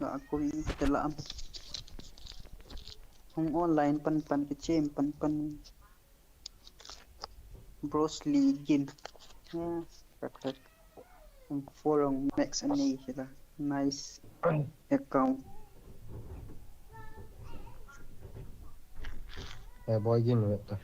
Aku ini telah online pan kecil pan brosli gin ya kakak follow max ini kita nice account boy gin itu.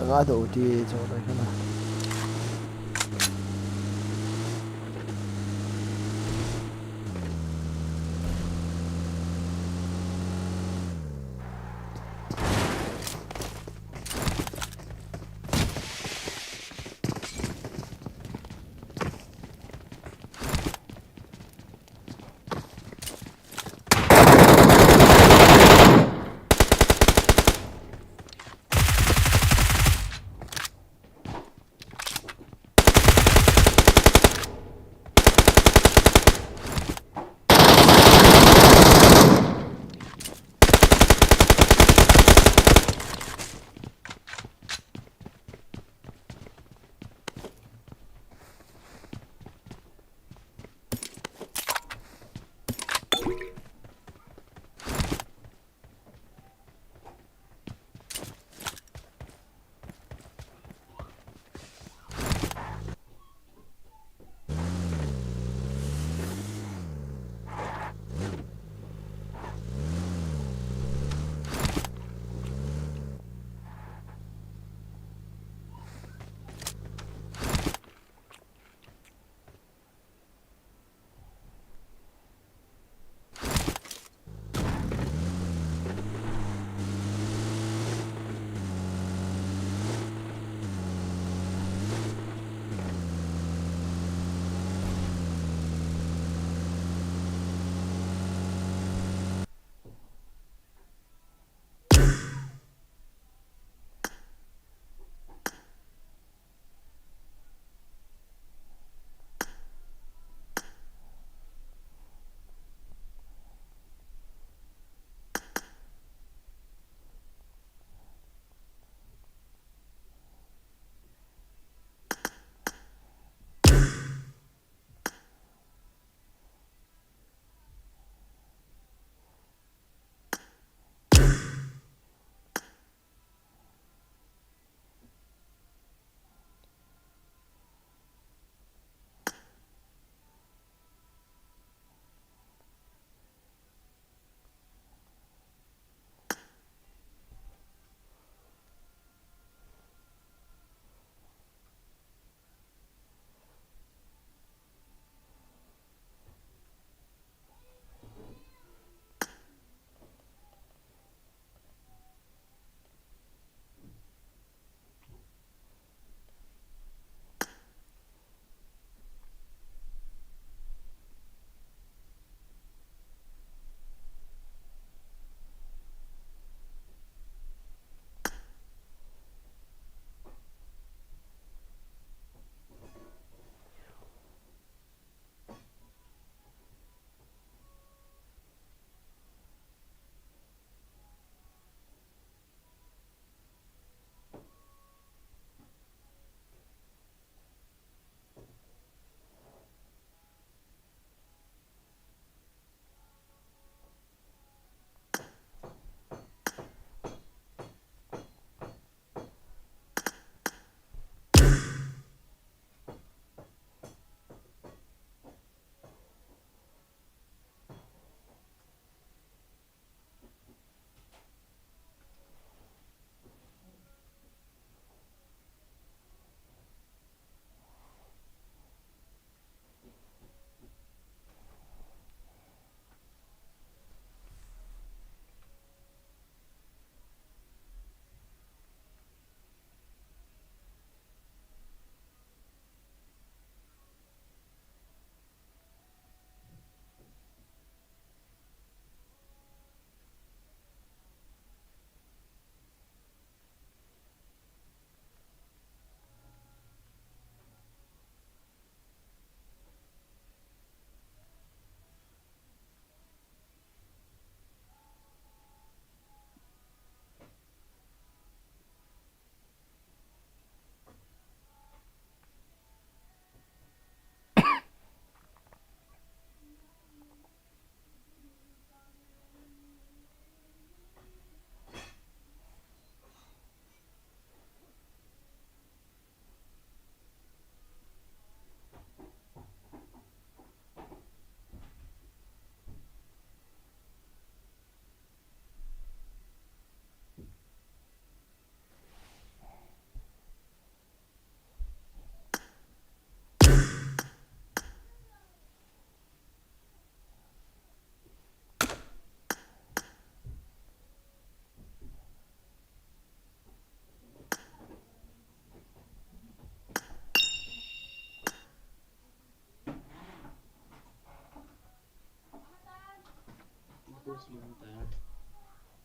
Nggak ada di coba sana.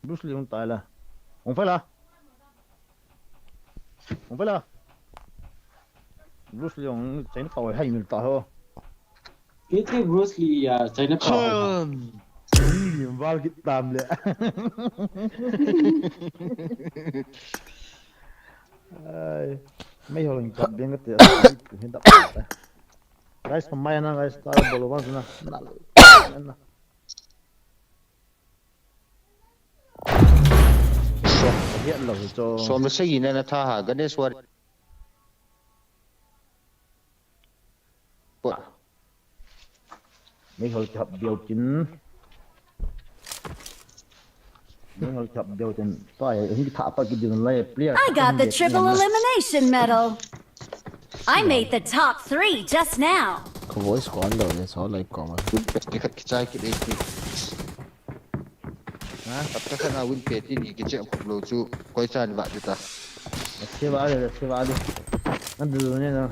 Bruce Lee không tài là không phải là Bruce Lee ông chạy nó tàu hay người tàu cái thế Bruce Lee à chạy nó tàu vào cái tam lệ mấy hồi chậm biến cái tiền hiện tại guys pemain na guys taruh bola mas na hiện là cho so mà sẽ nhìn là tha hà cái này swat mấy hồi chậm điều chính mấy hồi chậm điều chính tôi hình thả vào cái đường này I got the triple elimination medal. I made the top 3 just now. Có voice của anh rồi số lại còn mà cái khát cái trái cái đấy thì tập các khán giả win page thì cái chuyện khổng lồ chú quay tràn vạ được ta xe ba đi anh đưa này nào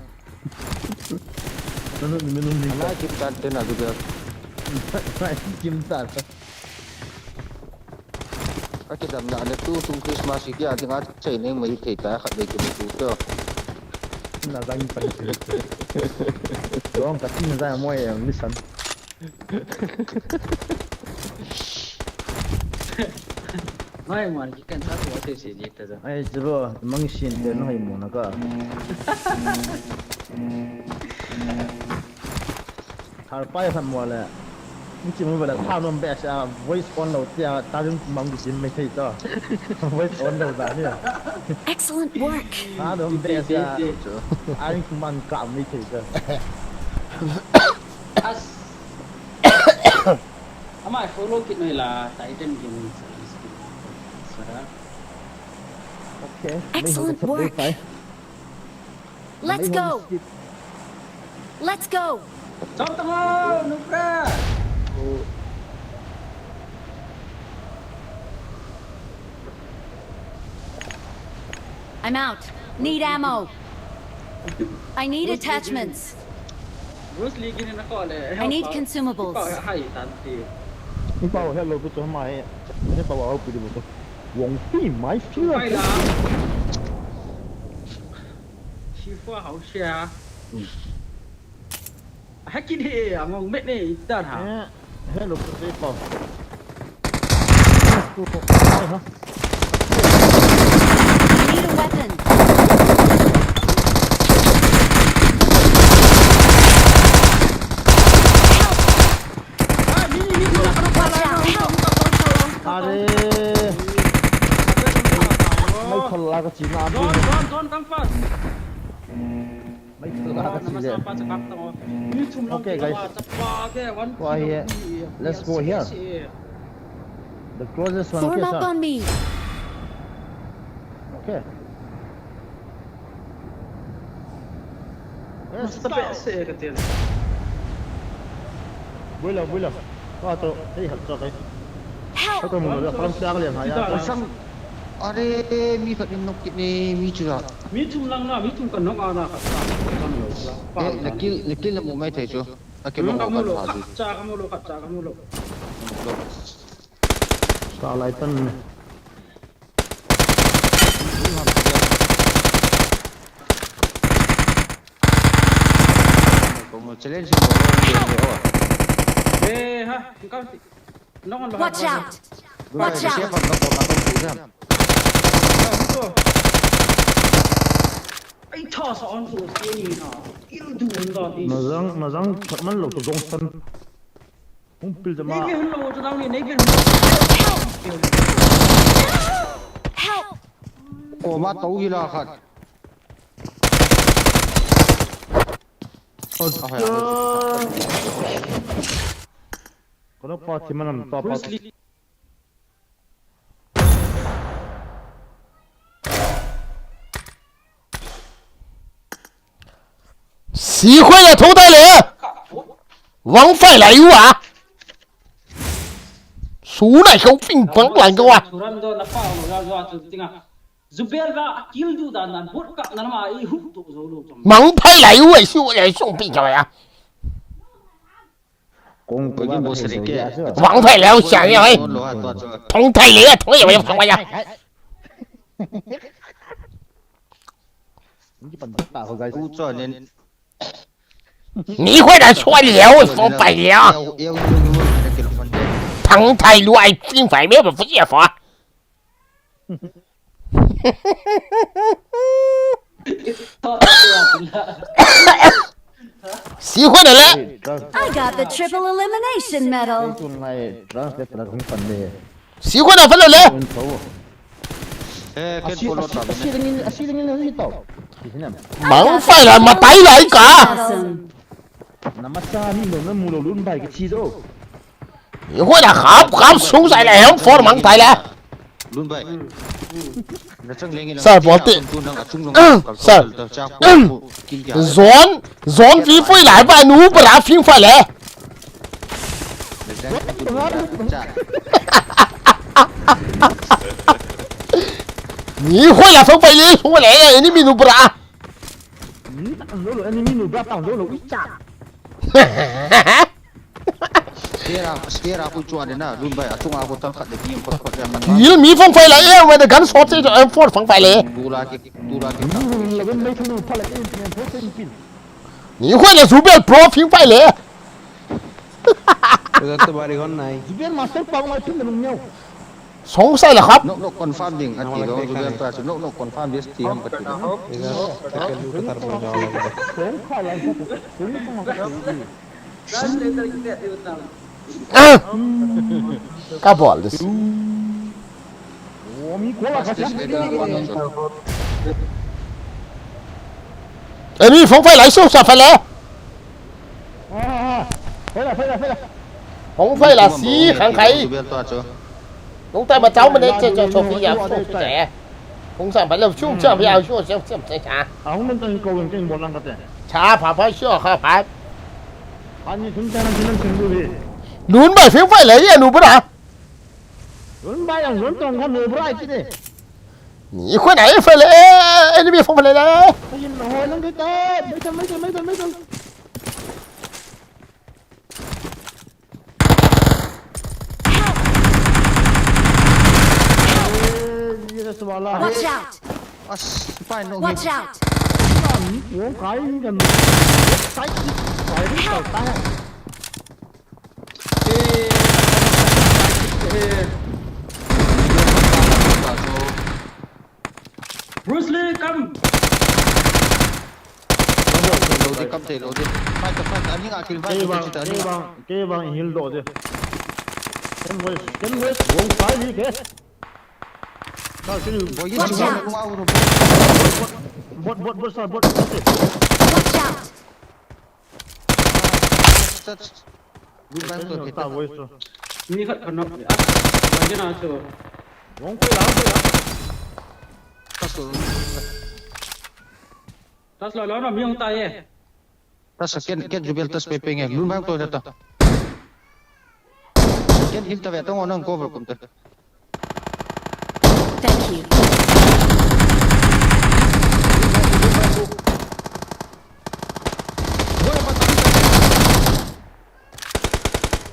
nó mình lại kiếm tràn tên nào được lại kiếm tạt các cái đầm nạ này tu tung Christmas thì cái tiếng Anh chạy nên mấy thầy ta khát để cái mình tu là danh phải đúng cái tin ra mọi người listen nói mà cái cảnh sát của tôi sẽ gì thế ai chứ bộ mang xin tiền nó hay muốn nó cả thằng phải làm mua là nhưng chỉ muốn là thao nó bé sao voice on đầu tiên ta đừng mang cái xin mấy thầy đó voice on đầu ra nhỉ Excellent work. thao nó bé sao anh không mang cảm mấy thầy đó ama follow kit này là tại trên game okay Excellent work. Let's go. Let's go. chọn tao mau núp ra I'm out. Need ammo. I need attachments. Bruce Lee cái này nó gọi là I need consumables. gọi hay tàn thì你把我 hello 不准买，你把我不对不对，王菲买 chưa？ phải là chi phá hậu xe hack cái gì à mong mệt này ta hả hello 不对包。I need a weapon. Watch out. Help. अरेไม่คนละก็จีน่าดู Don come fast ไม่คนละก็จี nama เลย siapa cakap tau ni cuma Okay, guys. cepat ke one Go here. Let's go here. The closest one Form okay up sir on me. okay yes tapi saya kata boleh có tôi thấy hợp cho cái Help. tôi muốn là con sang liền hả Kita ya sang are mi khát nên nóc cái này mi chưa mi cuma lang na mi cuma kan nok ana là kia là một mấy thầy chưa cái Belum một kamu lo, con gì kaca kamu lo. sao lại tân có một challenge một Eh ha, kau nongan bahas. Watch out. Watch siapa out. nó có mà không phụ ra Ai thọ sao anh rồi cái gì hả? Yêu đuổi đó đi. mà răng mình lột từ trong sân không biết gì mà Này cái hello cho tao đi, này cái Help. ồ mà tấu gì là khát có nó pa thì mình làm to pa Bruce Lee. 喜欢的头戴脸，王费来有啊，苏来口并不管个啊， Suram do na pa lo ya zo tinga. Zubel va kill du dan dan bot ka na ma I hu to zo lo. 王派来有啊，修来送并个呀，我跟不是的个。王牌了，想要哎，同台里同有没有同位呀？不做人。你会来说了，说白了。同台路爱平反没有不接法。喜欢的嘞。I got the triple elimination medal. 喜欢的分了嘞。忙坏了，嘛带来个。你会的合冲晒来，向火忙带来。Sao bỏ tiền sao gión phí phơi lại và nú bà đã phim phải lẽ你会了分phải lẽ không phải lẽ ini minum bra Sera aku cuan na lun bai atung aku tang khat de tim khot ya man. Yil mi phong phải lẽ em mà gan shot cho em for phong phải lẽ. 你会了随便 pro 平phải lẽ. Sống sai là khắp. No confirm ding ati go jubian ta no confirm this team kat. Cá bola. Em phong phải lại số sao phải lẽ. Không phải là xí kháng khấy. Đúng tay mà cháu mình đấy cho phi giảm số trẻ. Không sao phải là chung chưa phải ao số xem chả. Chả phải chưa phải. Luôn bài phiếu phải lấy à nụ bữa nào? Nhỉ khối này phải lấy, enemy không phải lấy đấy. Watch out! Watch out! Bruce Lee come. Cầm thể lỗ đi. Phải anh những akil vai cái bằng hill độ đi. Cái uống phải đi kìa. Watch out! Bot. Watch out! Ni khát khát nó. Anh cái nào chưa? Uống quay lắm. Tas lo nó miếng tay ấy. Tas ken jubian tas pepe nge lun bang to data. Ken hil ta ve tong onang cover kum ta. Thank you.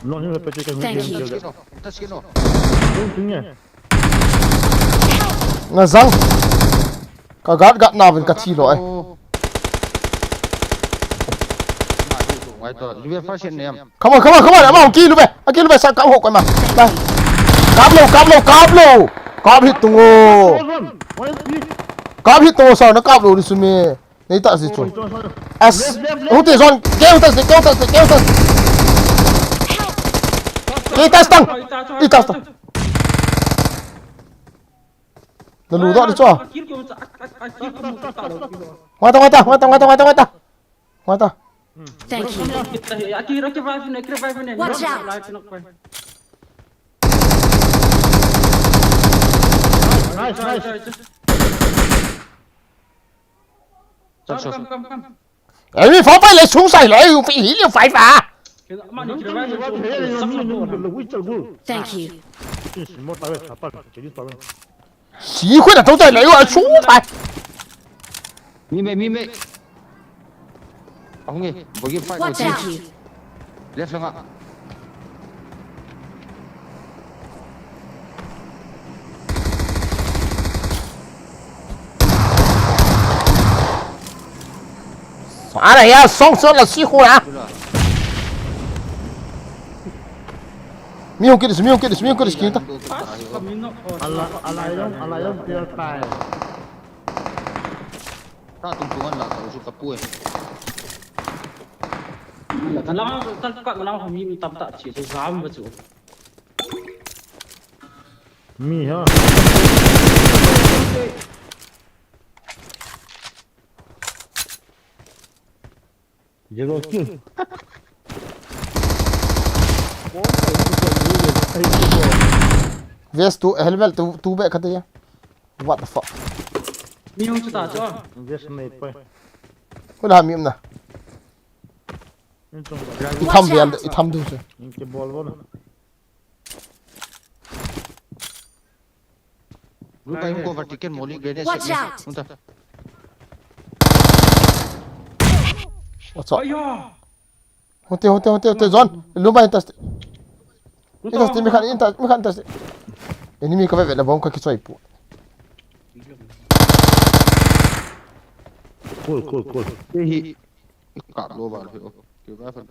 Nó như là cái Thank you. Tas kino. đúng nhỉ. Nga zang. Ka gat na ven ka chi lo ai. Wai to jubian first in em. Come on, em mau kia lu be sa ka hok mà. Đây. Cáp lô. Cáp hit tung ô. Cáp hit tung sao nó cáp lô đi xuống mê. Này ta gì chun. As. Hút tiền son. Kéo ta. Đi tăng. Nó lù đó đi cho. Ngoại ta. Thank you. Watch out! Nice. Come. Em phóng phải lấy xuống sai lại, phải hỉ liệu phải mà. Thank you. Chỉ khuyết là tao tay lấy ở xuống phải. Mi me. Ông nghe, bagi fight Watch out! Left lang. 妈的呀，上车了，熄火了。没有给的是，没有给的是，没有给的是，给他。 Kamino. Alayong tier tayo. Tuntungan lang usok kapu eh. Talang talpak lang kami tamta chi so zam ba chu. Me ha. Zero kill. Vest tu helmet tu back katanya. What the fuck? Miyong chu ta chu. Just mate pa. Kau dah mium dah. Itam Watch dia, out. itam tu je. Inke ball bo na. Lu kayo ko vertical molly grenade Watch out. Unta. What's up? Aya. Hotel, John. Lumai tas. Itas ti mekan tas. Enemy ka bebe na bom ka kisoi pu. Cool. Hi ka lo ba lo. Ke ba fa.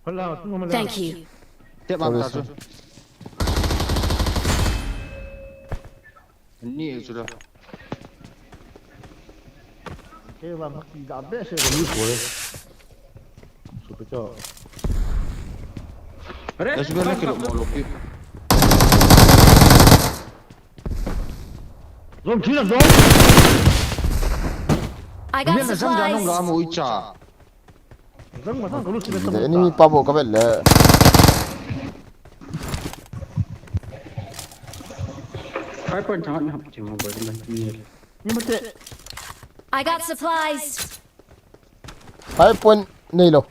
Hala, tu mo. Thank you. Te ba ta chu. Ni chu da. Ke ba maki da be se ni ko le. Super cho. Ya sudah nak kilo molok. Zom kila zom. I got Biar nasam jangan supplies. ngamu icha. Zom ma ko lu si The enemy pabo ka belle. Kai point thang hap chi mo ba ni. Ni mate. I got supplies. 5 point nei lo.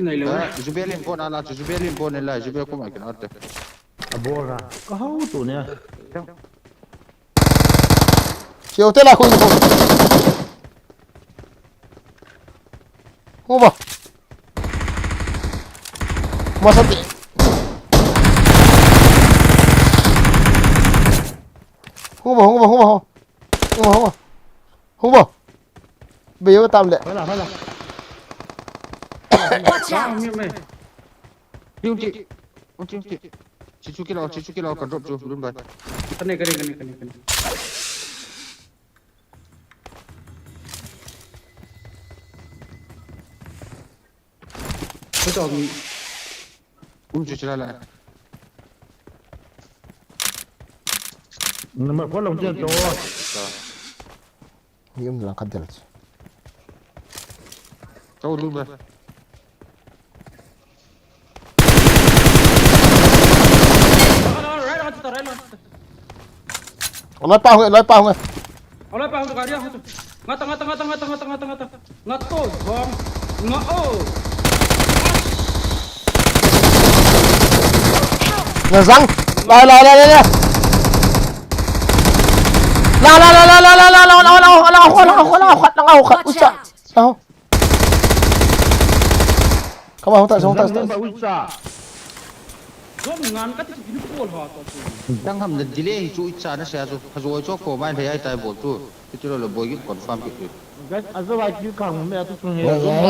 Inai lo. Jubelin pon ala jubelin pon la jubel ko mai kan arte. Abora. Ka hau tu ne. Si hotel aku ini. Apa? Masa ti. Hùng bò. Bây giờ tạm lệ. Phải là. Watch out. Miyong me. Unti. Cicu kilo kan drop tu belum bai. Kane. Betul ni. Cicu lah. Nama ko long chen to. Mium lang kadal. Kau belum bai. Nói bao người. Oleh pa untuk karya tu. Ngata. Ngato bom. Ngao. Nhà răng. Lại. La. Watch out. Sao? Không phải tại sao Zom ba ucha. Zom ngan kat ti ni pol ha to. Đang hầm lần delay chu icha na sia chu khazoi cho ko mai thei ai tai bol tu. Itu lo boy ki confirm ki. Guys, azawa ki kang me tu tung he.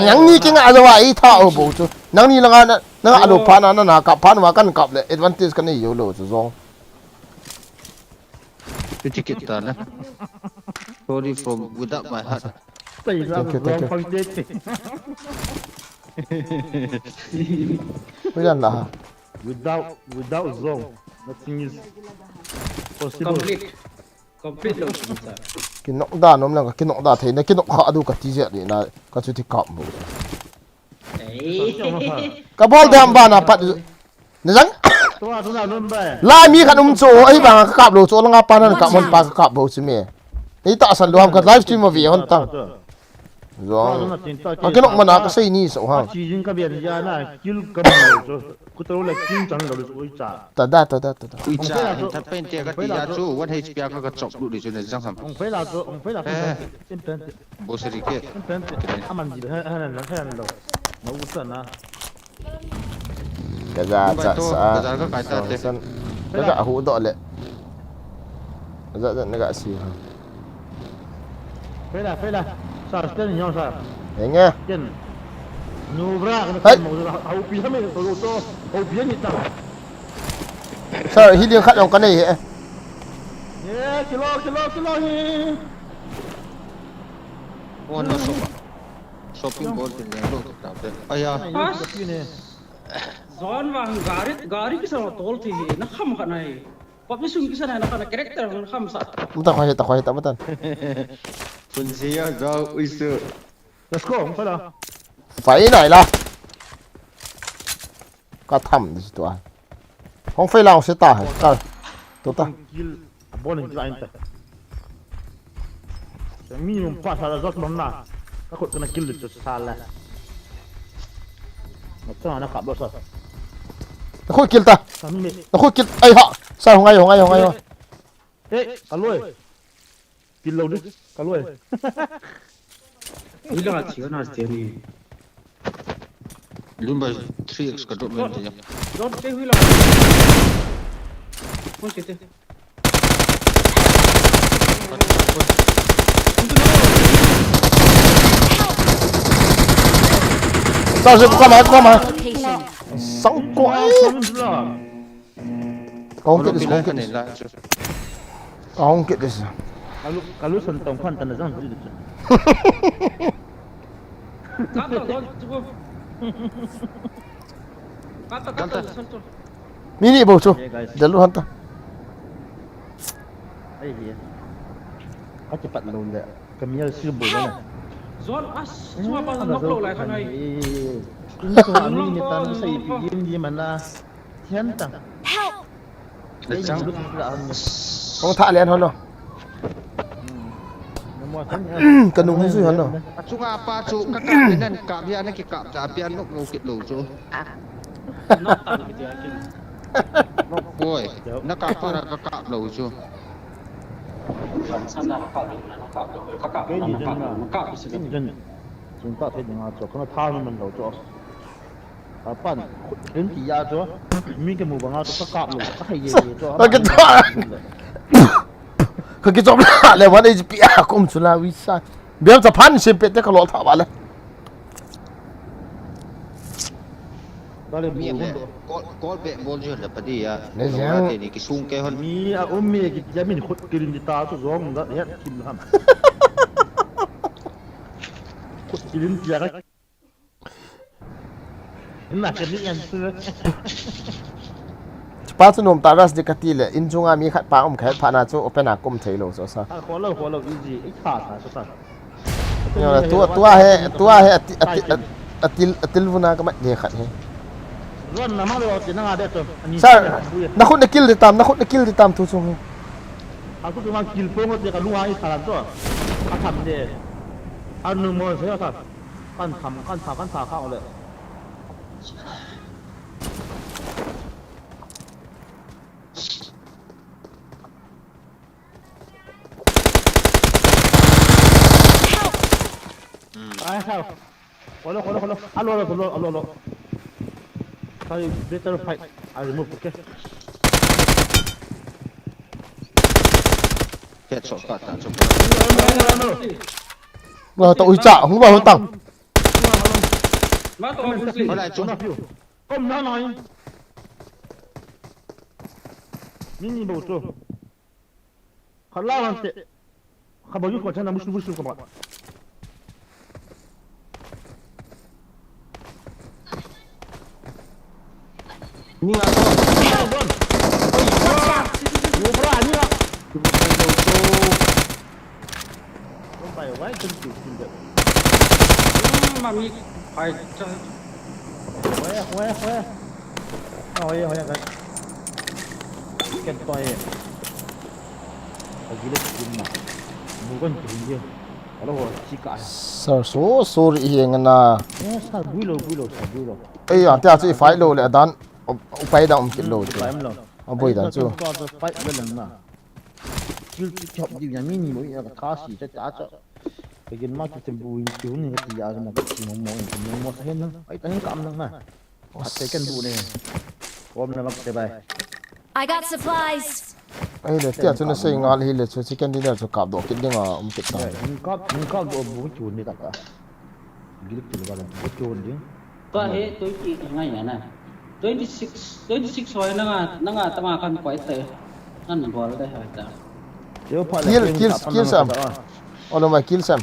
Yang ni king aja wa i tha o bo chu. Nang ni langa na alo pa na ka pa na kan kap le advantage kan ni yo lo chu zong. Itu kita na. Sorry from without my heart. Sai ra zom phang je. Bây giờ là Without zone, nothing is possible. Complete lo. cái nóc đa nó là cái nóc đa thế này cái nóc hạ đủ cả tí dẹt để là cái chuyện thì cọp bộ. Cái ball đem ba na pat. Nè răng. Tu na non ba. Lai mi kan chỗ ấy bằng cái cọp đồ chỗ là ngapa na cọp mon pa cái cọp bộ chứ mẹ. Ini tak san doang cái livestream mà vì hon tăng. Rồi. Cái nóc mà nó cái xây ni sao ha. Chỉ riêng cái biển ra na kill cầm rồi. Cứ tao là kill chẳng rồi ôi chà. Ta da. Icha thật bên tia cái tia chu what HP ka chọc lu di chu ne jang sam. Ông phải là tên tên. Boseri ke. Tên. Aman gì hay là đâu. Nó usan na. Cái da Cái sa. cái ta te. Cái da hú đọ lệ. Cái da nó gạ xì. Phải là. Sa sten nyo sa. Nghe Ken. Nubra ka na mo au pi hame to to. Au pi ni ta. sao hi điên khát lòng cái này hệ Yeah, kilo ni. One na shopping mall din yan lo tapos. Aya. Zon wang gari kisa tol thi na kham kha nai papi sung kisa na kana character na kham sa ta khoai ta matan Phun siya daw uiso. Let's go, phải là. phải này là có thầm gì tụi không phải lao sẽ tả ta tụi ta Kill abon ni lain ta. Minimum pas ada zot mana. Takut kena kill itu salah. Macam nak kabur sah. nó khôi kill ta Kami nó khôi kill ai họ sao không ai kalau kill lâu đi, kalau ila chiyo na steni Lumba 3x ka drop man din. zon te hui la pun te sao rồi qua mà Location. sống quái không kill Pila được ka nila. không kill được kalau sentong kan tanah zon tu. kata zon cukup kata sentuh mini bầu chu để luôn ta Ai dia. Kau cepat lalu dah. Kami ada sibuk mana. zon as semua pas nok lo lai kan ai Ini tuan ni tanah saya pergi di mana. Siantang. Help! Lechang. không thả liền hơn đâu cần đúng hay gì hơn đâu Chung apa chu kakak pinan ka bian na ki ka ta pian nok no kit lo chu. nok tan gitu yakin Nok boy. Nakapara kakak lo chu. sana kakak Cái gì trên là kakak bisa cái gì trên chúng ta thấy những chỗ có thao nó mình đầu chỗ à bạn đến thì ra chỗ mình cái mù bằng áo chỗ cạp luôn các hay gì chỗ cái cái job là lạiวันนี้จะปีอาคมสุราวิสัยเดี๋ยวจะพันสิบเป็ดก็รอท่าบ้านเลย đó là Mi mù le. Kol be bol ju la padi ya. Lấy dáng. Ni ki sung ke hon. mi à mi cái giá mình khuất cái đi ta chỗ gió mình đã hết kim lắm khuất cái đi giá cái nãy cái này anh xưa ป้าสนุมตารัสเดกตีเลยอินจุงอามีขัดป้าแค่ผ่านอาจูเป็นอากุมเทโลโซซา à khó lâu easy ít thả sao sao เนี่ยตัวติลวุนาก็ไม่เดียขัดให้ Ron nama lo tinang ada tu. Sir, nakut na kill di tam tu sung. Aku cuma kill pun dia kan luar saran tu. Atam dia. Anu mo saya tak. Kan thả kau le. Ai sao? Kalau. Alo. I better fight. I remove, okay? Ket so ka ta chu. Rồi tao trả không vào tăng. ma to muslim Hola chu. Kom na nói. Mini bầu tu. Kalau nanti. Khabar you macam nak musuh kau. Ni nga to. Ngobra ni lah. Không phải quá chân chủ được. mami ai Khoe. Hỏi cái. Cái toy. Gila gila. Bukan dia. Kalau si kai. So hiền na. Sao bui lo. Ê à, tia chỉ phải lô lại đan. Bay động kilo chứ. Phải lo. Bui đan chứ. Phải cái lần nào. Kêu chọc gì nhà mini mỗi cái cá xì cho trả cho. Cái gì mà cái tempo itu ni cái gì mà cái ngomong saya nang. Ai tanya kam nang nah. Hati kan bu ni. Om nak pakai bay. I got supplies. ai le tia chuna sei ngal hi le chu chicken dinner chu kap do kit dinga kit ta mình cắt đồ bún chuồn đi cả gilip tu là bún chuồn đi to he tôi chỉ ngay nhà này 26 hoài nanga tama kan quite te nan bol đây hay ta kill sam ono ma kill sam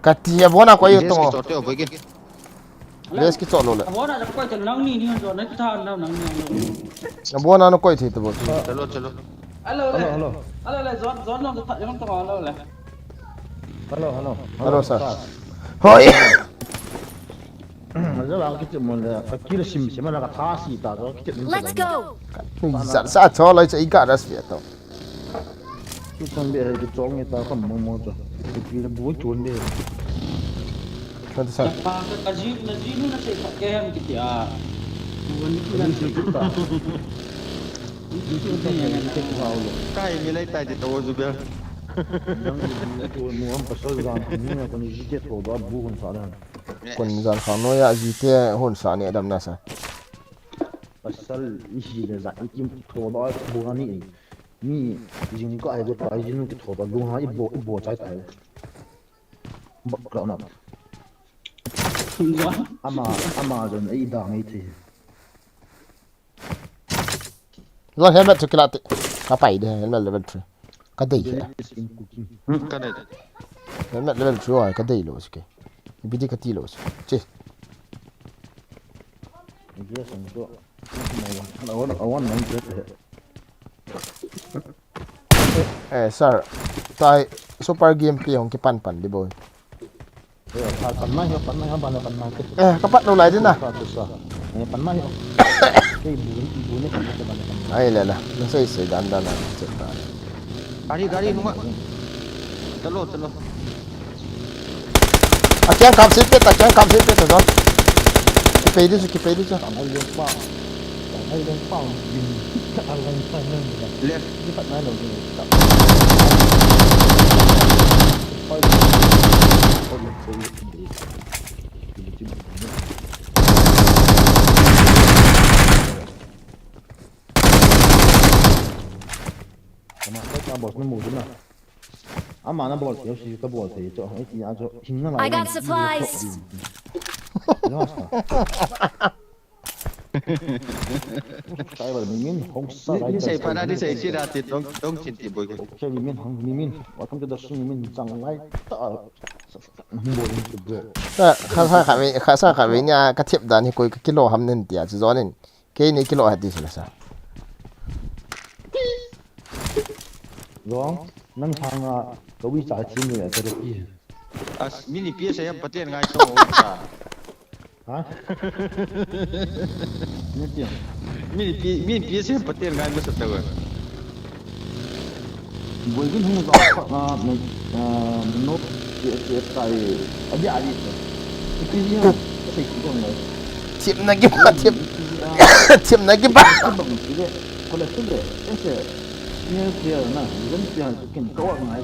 katia bona ko yo to chọt theo với cái les ki cholo le bona da quite nang ni jo na ta na nang ni bona no koi thi to bo chalo alo le zon nó ta jong ta alo le hello sir hoi giờ là cái chuyện mình là kill sim mà là thả xì ta rồi cái chuyện Let's go. sa cho lai chai ga das vie to cái thằng bé cái chong người ta không mong cho cái là bún chuồn đi kan sa pa ka ji na se ke hem ki ya won ki cái gì cũng ta cái như lấy tay thì tôi giúp đỡ tôi mua một số cái này là con gì chết rồi đó bún con sao đây kon zan khang no ya ji te hon sa ni Edam Nah sa asal isi le za ikim tho đó bún anh ni jing ko ai ko ai jing ki tho đó lung ha ibo chai tai bak ra na zon ama rồi ai dang ai thì lo helmet chu kilati ka pai de helmet level 3 ka dei ya in cooking cái này helmet level 3 ai ka dei lo ske bidi ka ti lo che dia sang to awan nang chết sir tai super game pi ong ki pan di boy pan mai ban cái ka pat no lai din na pan mai cái bún này cái ban ai le la na sei sei dan na che ta गाड़ी đúng không chalo a kyang kam sit pe to don ki pe di chu ai lên phao nhìn ăn lên phao lên lên cái phần này là gì mà cái bọt nó mù thế nào mà nó bọt thiếu gì cái bọt thì chỗ ấy thì ăn chỗ hình nó I got supplies. cái bọt mình không sao đi xây phải ra đi xây chia ra thì đông chín thì bồi cái cái mình không mình và không cái đó suy mình chẳng lại ta không bồi được sa kha ve nya ka thep dan hi koi kilo ham nen tia chu zonin ke ni kilo ha di sa rồi nâng thang có bị trả chi người ở đây kia à mini pia saya patien ngai to ka hả như tiền mini pia saya patien ngai masa tahu với cái hung đó mình nốt chuyện tại ở nhà đi cái gì cái gì cũng này chip na ki ba chip na ki ba cái bằng cái có là cái đấy cái gì như thế nào vẫn tiền cái có ở ngoài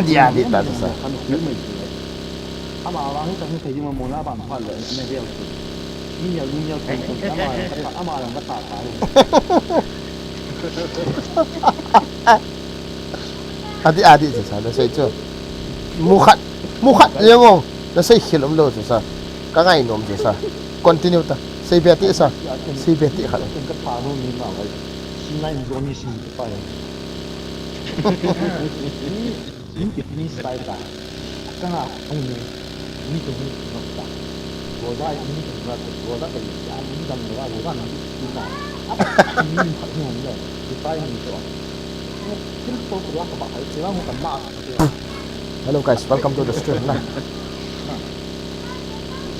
dia di ta sa ăn thiếu mình mà là cái thằng thấy nhưng mà muốn là bản thân là này điều nhiều cái mà là cái tạ adi sa na sei chu mu khat yengong na sei khilom lo chu sa ka ngai nom chu sa continue ta sei be ti sa sei be ti khala cái phá luôn như nào vậy xin này rồi như xin cái phải ini style ta kan ông này ini cái gì nó ta rồi đây ini cái gì rồi đây cái gì ini đang rồi rồi đang đi ta ini phải như vậy cái tay mình cho cái số của các bạn thì nó không cần mát hello guys welcome to the stream na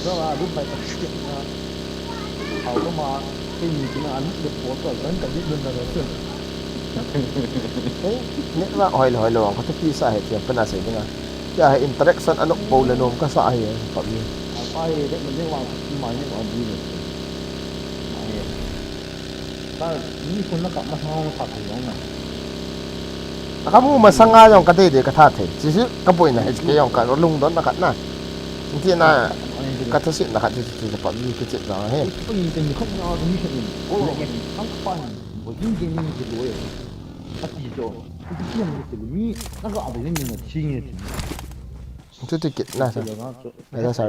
đó là lúc phải hầu có mà cái gì thì nó ăn được của rồi đến cả biết bên là rồi ne ma hoi lo ko ti sa he ti pa na sei dinga ya interaction anok bo le nom ka sa he pa mi phải đấy mình nói mà những ông đi được ta ini pun nak mahal tak yang kamu masanga yong ka de ka tha the ji ka boina he ke yong ka lung don na ka na ti na kata sih nak hati tu dapat ni kecil dah he. Ini kan yang ini kan. Oh, yang sampai. Begini ni gitu ya. Hati tu. Itu dia mesti ni. Nak ada ni ni tinggi. Itu tiket lah sah. Ada sah.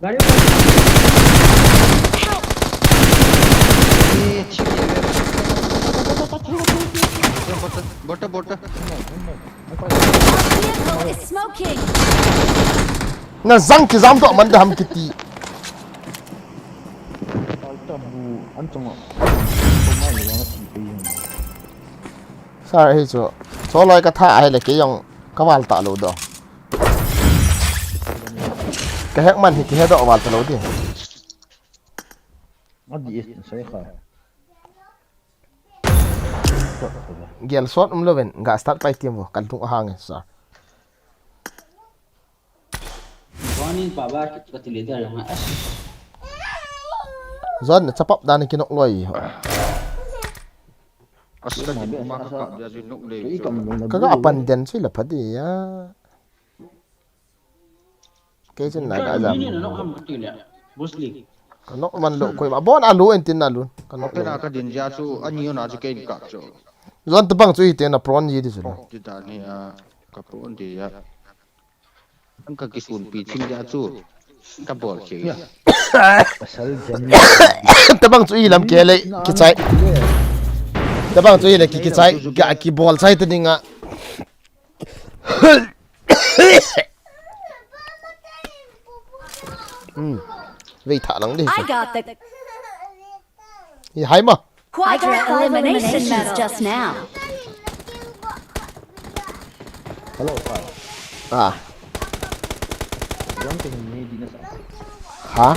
गाड़ी Bota. Our vehicle is smoking. Na zang ki zam to man da ham kiti. Sa he cho. So loi ka tha ai le ke yong ka wal ta lo do. Ka hek man hi ki he do wal ta lo di. Adi saya kah. Gel shot loven ga start pai tiam kan tung hang sa. Goni baba kati leader yang as. Zon chapap dan kinok loi. Asal ni mak kak dia junuk le. Kaga apan den sui la phadi ya. Ke chen na ga jam. Ini nak ham kati le. Mostly. Kanok man lo koi ba bon alu entin alu. Kanok. Pena ka din ja chu anio na chu kein kak chu. Zon tebang cui te na prawn yi di su. Kita ni ka pun dia. Ang ka kisun pi thim ja chu. Ka bol ke. Pasal jam. Tebang cui lam ke le ki chai. Tebang cui le ki chai ga ki bol chai te dinga. Vei thả lắng đi. I got the Hai mà. quadra elimination medal just now. Hello, Pak. À. Jangan ni di nasa. Hả?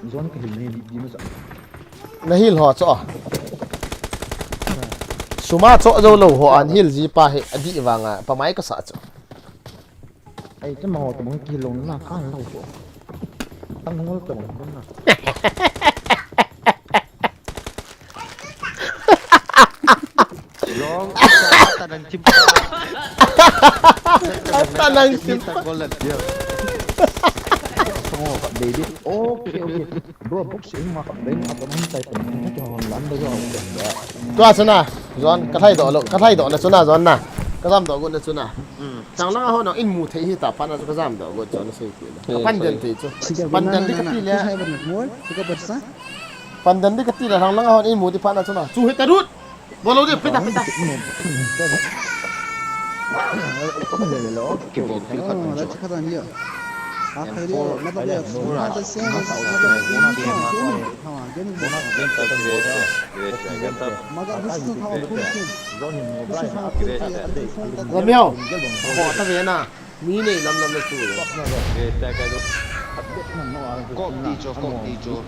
Jangan ni di nasa. Nó hil họ chỗ. Suma chỗ dâu lâu họ ăn hil gì pa hệ đi vàng à, pa máy có sợ chỗ. Ai tu mau tu mungkin kilong na kan lau tu. Tang ngol tu mungkin na. Long tanang chim. Tanang chim. Golat dia. Oh, kat baby. Okay. Bro, boxing mak ben apa mentai tu ni jangan landa kau. Tua sana. Zon cái thay độ lộ, cái thay độ là chỗ nào Zon na. Cái giam độ gôn là chỗ nào. Chẳng lẽ họ nó in mù thấy hi ta pan là cái giam độ gôn cho nó xây kỹ. Pan den thì chỗ. Pan den đi cái gì lẽ. Pan den đi cái gì là thằng lăng họ in mù thì pan là chỗ nào. Chú hết ta đút. Bao lâu đi pita. Ke bol ti khat chu. Làm mèo. Họ ta về na. Mí này lầm là chú rồi. Kok di cho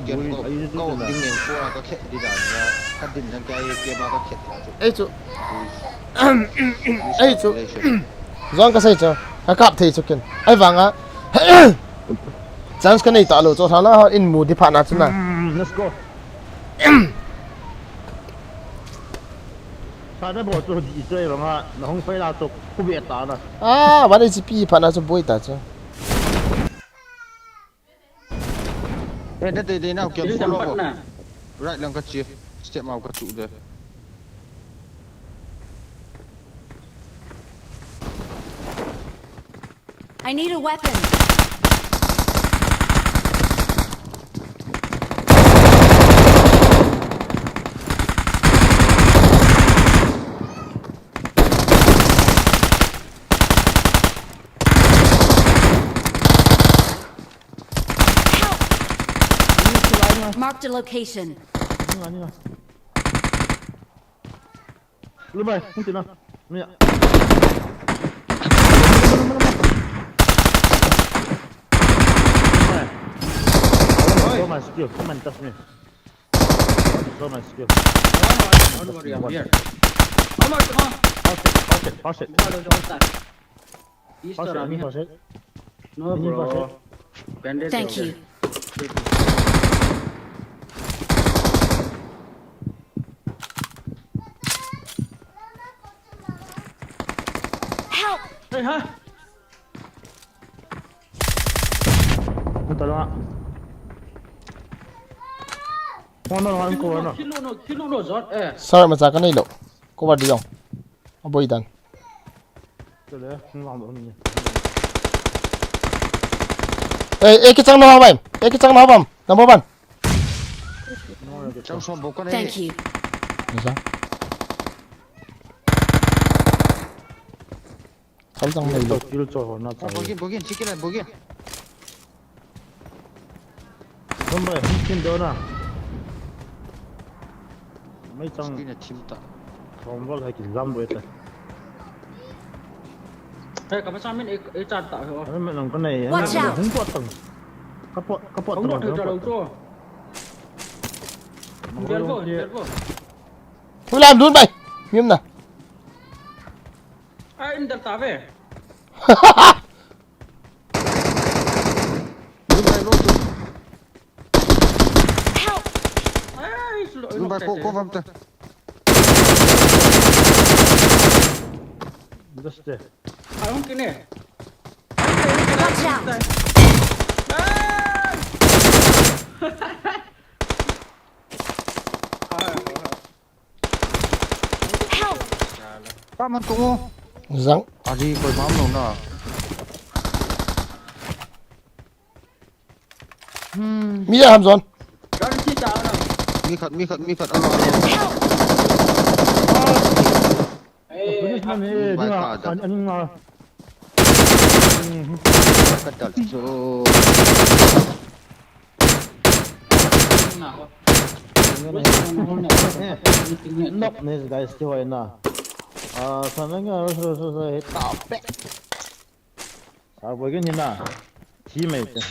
kian kok ding yang ko ka khet di dan ya ka din thang kai ke ma ka khet Ê chú. Ê chú. Zon cái gì chú. Cái cặp thì chú kiên. Ai vàng á. Chance cái này tạo lộ cho thằng nó in mù đi phản nào chứ nào. Let's go. Sa da bo tu di zai long ah, na hong fei la tu ku bie ta na. À, bạn ấy chỉ pi phản nào cho bôi ta chứ. eh de now kian Jadi follow tempat na. right lang ka chi step mau ka chu de I need a weapon. Marked a location. Ni na. Lu bai, mungkin na. Ni. So my skill, come and touch me. So my skill. Don't worry, I'm here. Come on. Pass it. Don't start. East Pass or it, I'm ni here. pass it. No Ini bro. pass Bandit Thank over you. there. Hey ha. Betul tak? Mana orang kau mana? Kilo no zot Sorry mà ra cái này lộ. Có vào đi không? Ông bơi đàn. Betul ya, orang tu ni. Ê, cái trăng nó hả em? Ê, cái trăng nó hả em? Number 1. Trong xóm bố con Thank này. you. Được sao? Sáu trăng này lộ. Kilo cor, nak cor. Bogin, chicken này, bogin. Nombor mungkin dia nak. Mấy trong Chicken này chim ta. phòng vào hay cái giam vậy ta. Hey kamu samin chat tak ho. Anh mình làm cái này, Watch out. không có tầng. Kapot Không tầng. được cho đâu cho. Biar vô. Thôi làm luôn mày. Nghiêm nào. Em đặt tao về. Lúc này lúc tu. Help! Lúc này cô vào ta. Just there. Không cái này. Watch out! Help! Ba man cũng. Răng. Đi coi máu luôn nè. Mi ra hàm giòn. Đó là chi chào nào. Mi khật ăn vào. Ini mana ni? Dia anh ngah. Cắt đặt cho. Nào. Nok ni guys, dia way na. Sana nga so tao pe. Begini ni na. Teammate.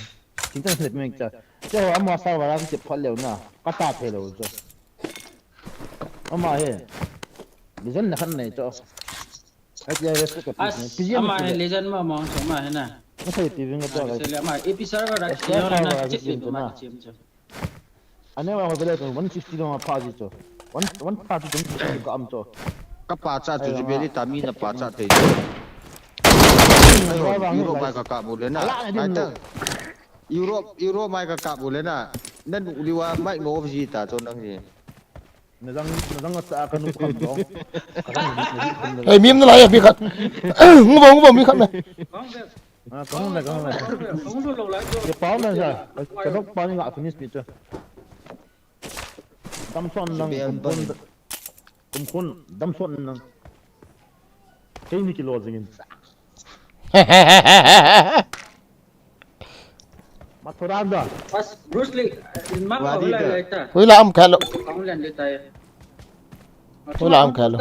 Kita set mate cha. Cho amma sa wala ki phal leo na. Kata the lo cho. Amma he. Legend na khan nei cho. Ai ya resu ka pi. Ama legend ma mong so ma hena. Nó thấy TV nga to guys. Sila ma episode ka rak yo na chip ni ma chim cho. Anh em vào đây còn 160 đồng pa gì cho. One pa thì cũng có âm cho. Các bà cha chủ bị đi tạm na bà cha thì. Euro mai kakak boleh na. Ada. Euro mai kakak boleh na. Nan uliwa mai no visita cho nang ni. Nó đang sa akan nuk âm cho. Ê, miếng nó lại à, mi khát. Ngu vào mi khát này. Không Này. Không luôn lâu lại cho. Cái báo này sao? Cái lúc báo này ngã finish bị cho. Đâm xuân năng đâm xuân năng cái gì kilo gì mà thôi ăn rồi Pas Bruce Lee mak ko lại ta. Thôi làm cả lộ. Kamu lihat dia tay. Thôi làm cả lộ.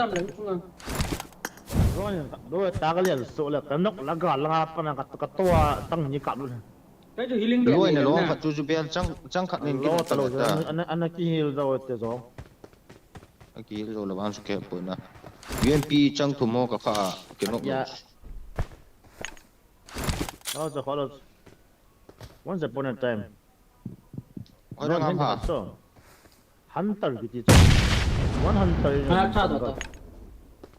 rồi ta cái liền số là cái nóc lá gà lá apa nang kat tua tang ni kat luôn Cái itu healing dia. Luai na lo khát chủ bị chẳng khát nên lo cái talo ta. anh ki hil rồi te zo Aki lo la bang suke po na. UMP chẳng thu mo ka kha kinok. ya đó giờ khó là once upon a time Oi na ngam ha. so hunter gitu one hunter Anak satu tu.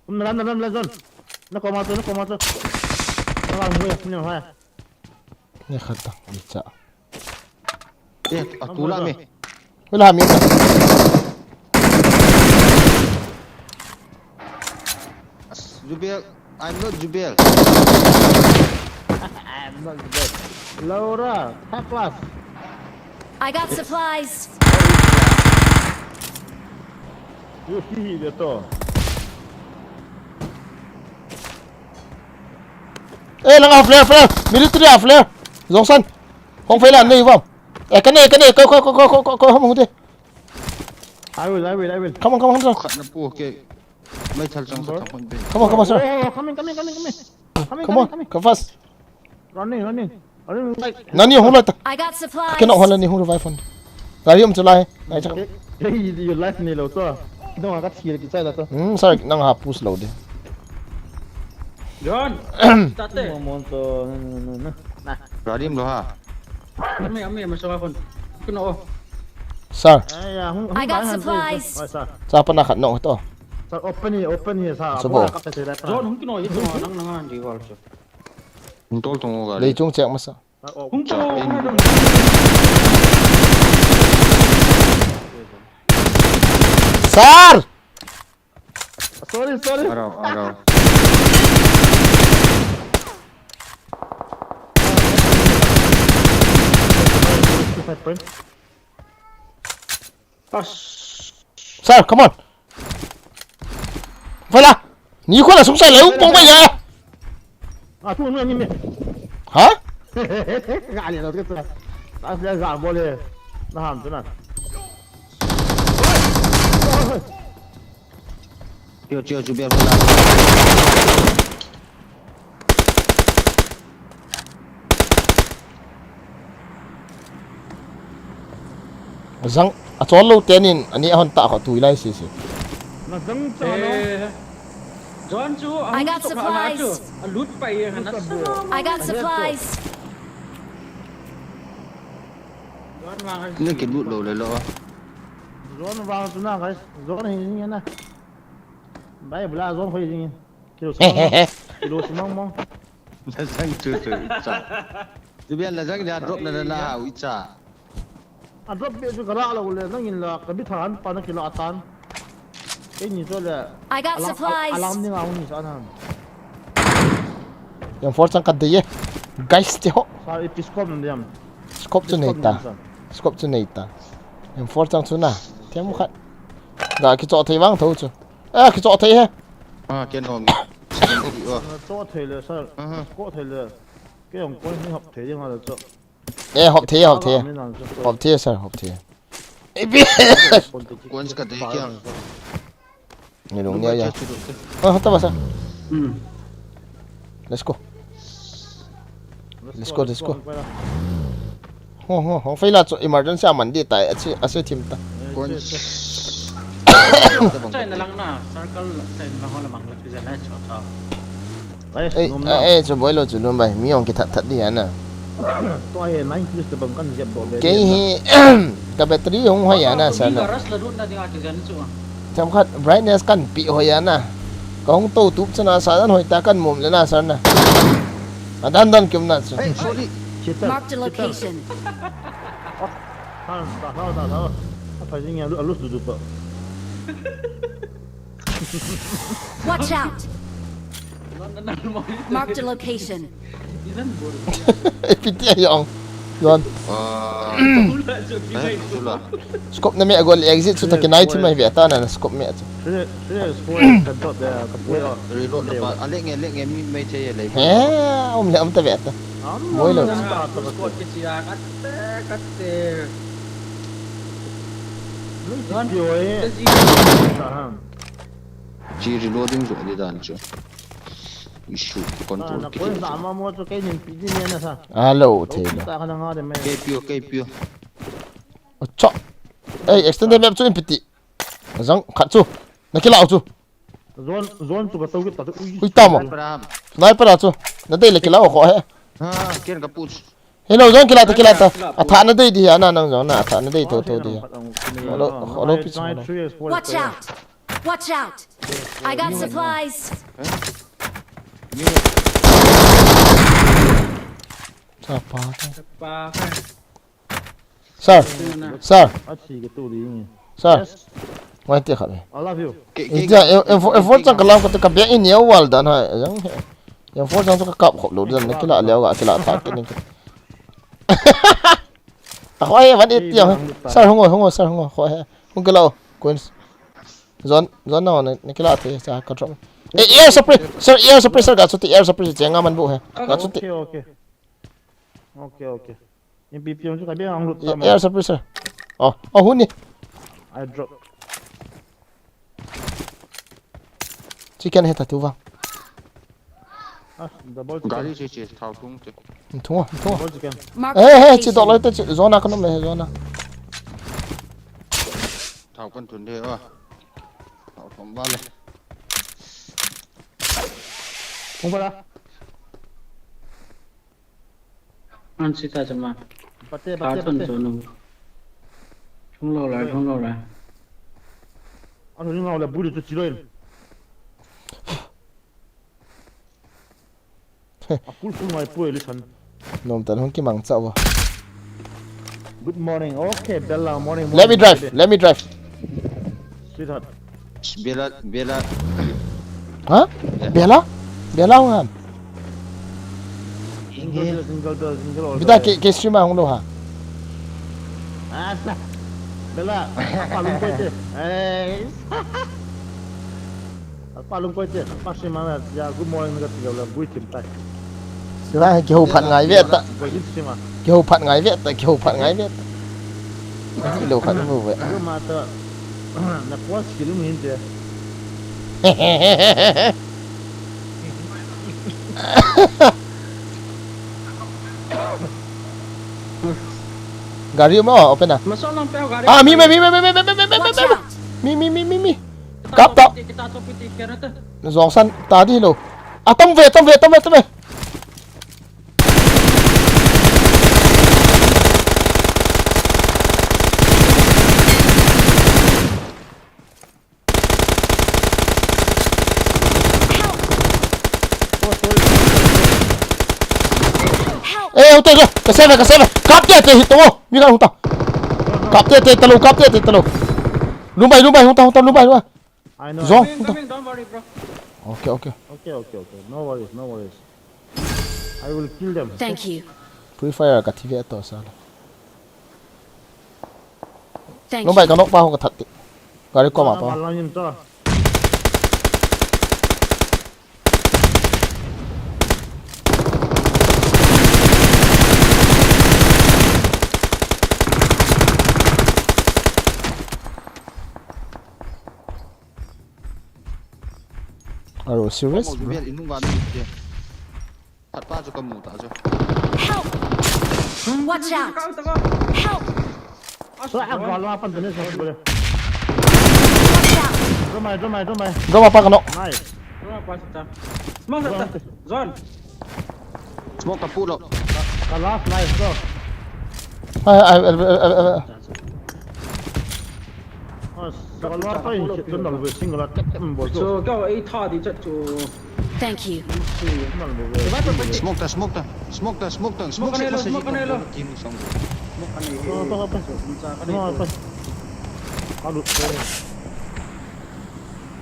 Lan zon. Nó có masuk. Nó làm người punya hai. Nghe khát ta, đi chợ. Tu la me. Thôi làm miếng này. Jubiel, I'm not Jubiel. I'm not good. Laura, top class. I got supplies. You see dia tu. Ê, là flare, military flare. Giống sân. Không phải là này không? Ê, cái này, coi không đi. I will. Come on, sir. Khát na po ke. Mai thal chang sa thapon be. Come on, sir. Oh, coming. Come on, come fast. Running. Nani không lại ta? I got supplies. Cái nọ hoàn là ni không được vài phần. Gari om chulai. Ai chắc. Hey, you like me lo tu. Đâu mà cắt chia cái là tu. Sorry, nang hapus load. John. Tate. Ngomong tu. Nah. Radim lo ha. Ami masuk akon. Kuno. Sir, Ay, I got supplies. Ay, sa. sa pa nakhat no to. 자 오픈이 사 Sao bộ? 아까 제가 Zon hung kino yito nang di wal so. Tol tungo ga lấy chung check mà sao Hung to na dong. Sar sorry Araw. Pas. Sar come on phải là你快点从这来帮帮人 아 또 누나님이 hả 아니 나 어떻게 나 그냥 안 볼래 나 안 되나 Chưa chú biết phải làm. rằng cho lâu tiền in anh ấy hòn tạ họ tùy lại xí xí 나 정짜 Eh. Zon chu I got supplies. Loot pa yan na. I got supplies. Zon mga Nên cái bút đồ lên lo. zone vào tụi nào cái zone hình như này bây giờ zone phải gì kilo mong mong Là răng chưa chả. Chú biết là răng ra drop là hảo ít chả. à drop biết cái là nó nhìn là cái biết thằng pa nó kilo atan cái nhìn cho là I got supplies. alarm đi ngang nhìn sao nào yang force kan de ye guys te ho sao episcope nó điểm scope chu nei ta scope chu nei ta yang force chu na tem khat ga ki cho thei wang tho chu a ki cho thei he À kiên hòm. cho thầy là sao có thầy là cái dòng quân sinh học thầy nhưng mà là cho e hop thei hop thei sir hop thei e bi Quân ska thấy kia. ni dong nya ya ta ba sa let's go ho phải là cho emergency man di tai a team ta Quân. Chay na lang na. Circle chay na lang ho lamang lang siya na cho. ê cho bối lo chú luôn bài mi ông cái thật đi anh à tôi hiện nay cứ bằng con dẹp bộ về cái cái battery không hay anh à sao nè Garas la doon na di ati gan chu. tham khát brightness kan bị hồi anh à có không tô túp cho nó sao hồi ta kan mồm lên à sao nè à đan đan kiếm nè Hey, sorry. Marked a location. đó phải như nghe lúc tụt tụt Watch out. Nan mo. Marked a location. Ilan bor. piti yung yon Wala jo Đấy, gigay. chú là. scope na may agol exit so ta kinai ti may vieta na scope me thế sport cần tốt để cặp quay rồi Reload là ba. À lệ nghe mấy chơi lấy. he le ta vieta Mỗi lần. Squad ke siya katte. Don rồi Chỉ reloading rồi đi đàn chứ. Issue control. nó có giảm mà mua cho cái nhìn tí nhiên là sao alo thế ta có đang ngồi để mày KPO. cho ê extended map chu piti zang khat chu nakilao chu zone tu cái tàu cái tàu ui tamo Abraham. sniper chu na dei le kilao ko he Ha, kian ka push. hello zon kilata a tha na dei di ana nang zon na tha na dei to di Watch out. Watch out. I got supplies. sa pa Pa. sir sir à chỉ cái tàu đi sir wai ti khat I love you ja em for chang kalam ko ka be in ya wal dan ha yang em for chang ka kap kho lo dan kila leo ga kila tha ke ni a khoi vẫn ít tiêu sir không ngồi sir không ngồi khoi không cái lâu quên zon nào này kila thì sa ka drop air suppressor ga chuti air suppressor chenga man bu he ga chuti ok em bị pion cho cái biết ông lụt air suppressor hun ni I drop chicken he ta tu wa double Gari chỉ thao tung chứ. thua double chicken Marked a ê chỉ location. đọc lại tới zona cái nó mày zona Thao con thuần thế à. Thao không ba lên. không phải là An sita jama. bate Carton cho nó. Không lâu lại. anh nói là bùi được chỉ rồi full my boy listen. Nom tan hong ki mang chawa. Good morning. Okay, Bella. Morning. Let me drive. Let me drive. Sweetheart. Bela Hả? Bela? Bela không hẳn? Single. Kita ke streamer không đâu hả? Asa. Bella. Apa lumpur je? Apa lumpur je? Apa sih mana? Ya, good morning dekat tiga bulan. Buat cinta. Sila kêu phạt ngài Việt ta. Buat sih mah. Kêu phạt ngài Việt ta. Kêu phạt ngài Việt. Cái đồ phạt như vậy. Aku mata. Nak kuat skill mungkin je. Gari mo open na. Masuk lang pero gari. Ah, mi. Watch out! Mi. Cáp tạo. Kita topi tiket na to. Giòn săn tá đi lô. À tông về. Ê, ông tên rồi, cái xe này, cáp tiền thì hit tao, mi kan hung tao, cáp tiền talo, lumbai hung tao, lumbai. I know. Zong, Coming, don't worry bro. Okay. Okay. No worries. I will kill them. Thank you. Free fire ka TV to sala. Thank Lumbai you. ka nok pa hung ka thatti. Gari ko ma pa. Malangin to. Are you serious? Mau biar inung kan dia. Apa juga kamu tak aja. Help! Watch out! Kau tengok. Help! So aku kalau apa jenis aku boleh. Watch out! Domai. Go ma pa ka nok. Nice. Tengok apa kita. Semua tak. Zon. Semua kapur loh. Kalau nice go. Oh, kalau apa ini kita nak buat single attack membuat. So kau A ta di chat tu. Thank you. Smoke dah. Smoke kanelo, smoke kanelo. Apa? Aduh.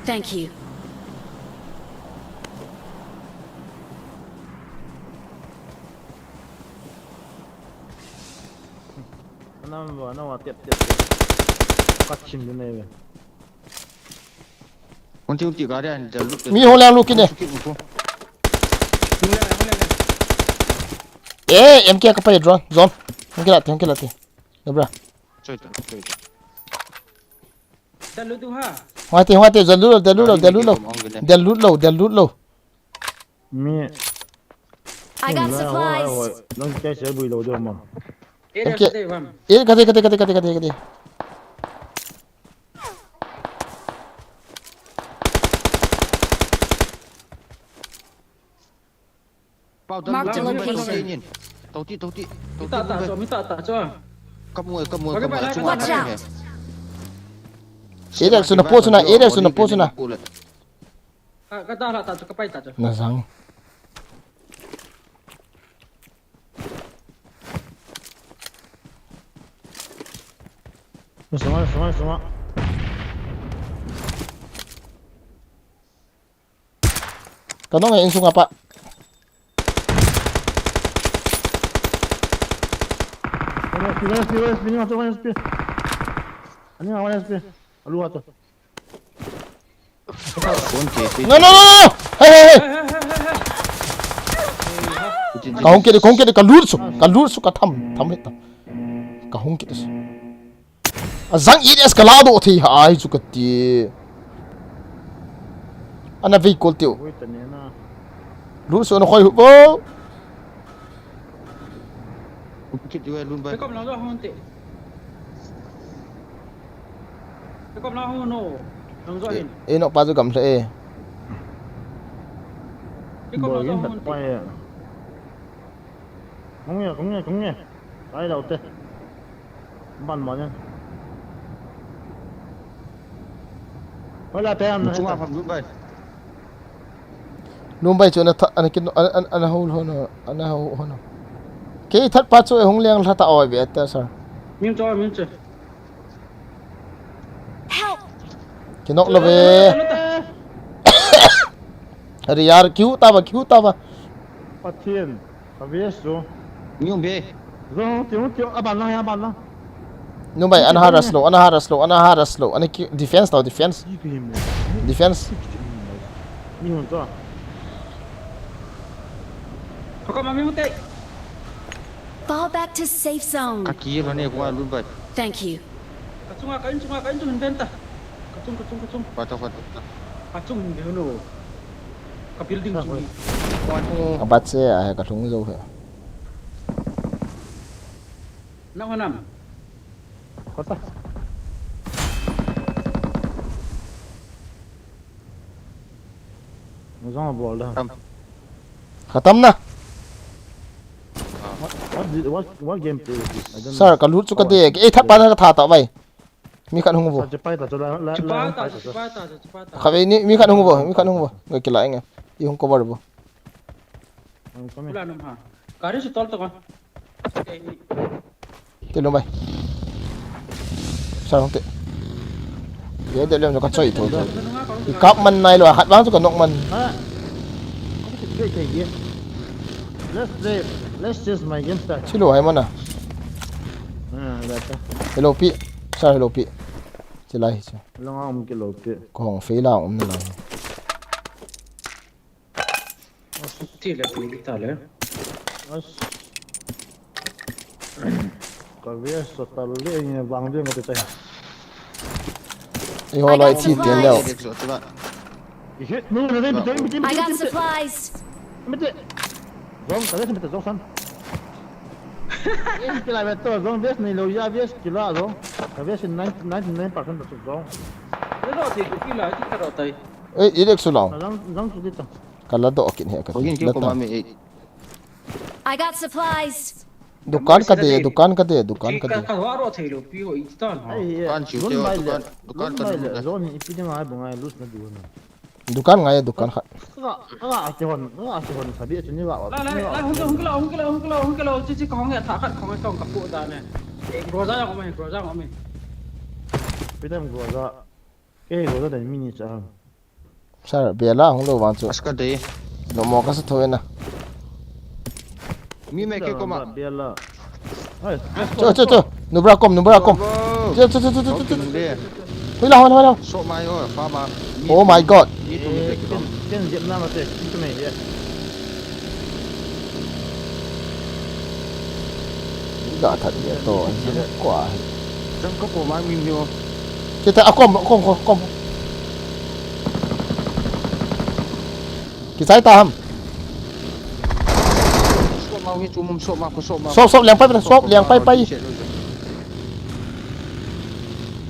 Thank you. Nama tiap. Kacim ni. Unti kalian jalur. Mi ho lang lukin eh. Eh, MK ka pa drone. Zone. Hong kilati. Dobra. Coy. Dah lu tu ha. Hati, Del loot low. Mi. I got supplies. Long kita saya boleh dia mah. Eh dah Okay. kita faham. Eh, kati. Mark the location. Tauti. Minta tak coba. Kamu. Watch out! Area sudah post na. Kata lah tak capai tak coba. Nasang. Semua. Kano nga insung apa? Ini masuk SP. Ini awalnya SP. Luar tu. No. Hey. Kahong kiri kalur su ka tham hita. Kahong kiri. Azang ini escalado thi ai su ka ti. Ana vehicle tiu. Wait ni na. Lur su na khoi bo. Bukit juga lumba. Kau belah honte. Kau belah hono. Nang zoin. Eh no pa zu gam se. Kau belah Boleh tak honte. payah. Kongnya. Saya dah udah. Ban mana? Hola, te amo. Cuma apa lumba? nung bay chu na an kin an hol hono an ho hono ke that pa chu hong leng thata oi be ta sir miếng cho miếng cho Help! kinok la ve अरे यार क्यों तब Phát thiên, có biết số. Nhung bê. Rồi, tiếng, bạn lo. nung bay an hara slow an defense tau defense Đi hồn cho. có mà miếng tệ Fall back to safe zone. Kaki rồi nè qua luôn vậy. Thank you. kacung cho mình bên ta kacung Patah. kacung dia no ke building sini abat se a ka thung zo he nak nam Có ta. Nó giống là bò đó. khatam na What game play is this? I don't sir ka lut chu ka de ke that pa na ka tha ta vai mi khan hung bo know. Cepat ta, cepat khabe ni mi khan hung bo ngai kila nge I hung cover bo bulan nam ha kari su tol to kan te lo bai sir hung te ye de lem ka choi to I kap man nai lo hat bang chu ka nok man Let's just my game start. chi lo hai man na That's hello pi sir hello pi chi lai chi long arm cái lỗ kia. ko hong fe la na lai ti le pi ta le Có biết số tao lên vàng riêng cái tay. I ho lai chi tiền leo Được rồi các bạn. Hit, no, I got supplies. Zong, kalian sampai zong san. Ini kira betul zong bias ni lo ya bias kira zong. Bias 99% betul zong. cái đó thì cái là cái đó tay ê ý được số lòng Zong tu kita. kala do kin he ka Có những kiểu của mà mẹ. I got supplies. dukan ka de cái hóa đó thì lo pi ho itan ha Dukan chịu tiêu, dukan cần luôn. Zong ni ipi jangan bungai lus na dulu. dukan ngai dukan kha Akihon sabi aja ni bawa. lại không cái lo chỉ có nghe thả không cái cặp bộ ta này gro ra không mày Kita gua za. Gua za mini cha. sar bela hong lo wang chu Aska deh. no mo ka sa thoe na Mi mẹ kia có mà. Biarlah. cho nubra kom cho Đừng đi. hui la Số mai thôi, pha mà. oh my god Đi tụi mình cái đó. Kan Vietnam tu, kita main dia. ga thật địa to quả Chẳng có của mai mình nhiều. kita kom ki sai tam Số mau cái chùm số mau có số mau. sop liang pai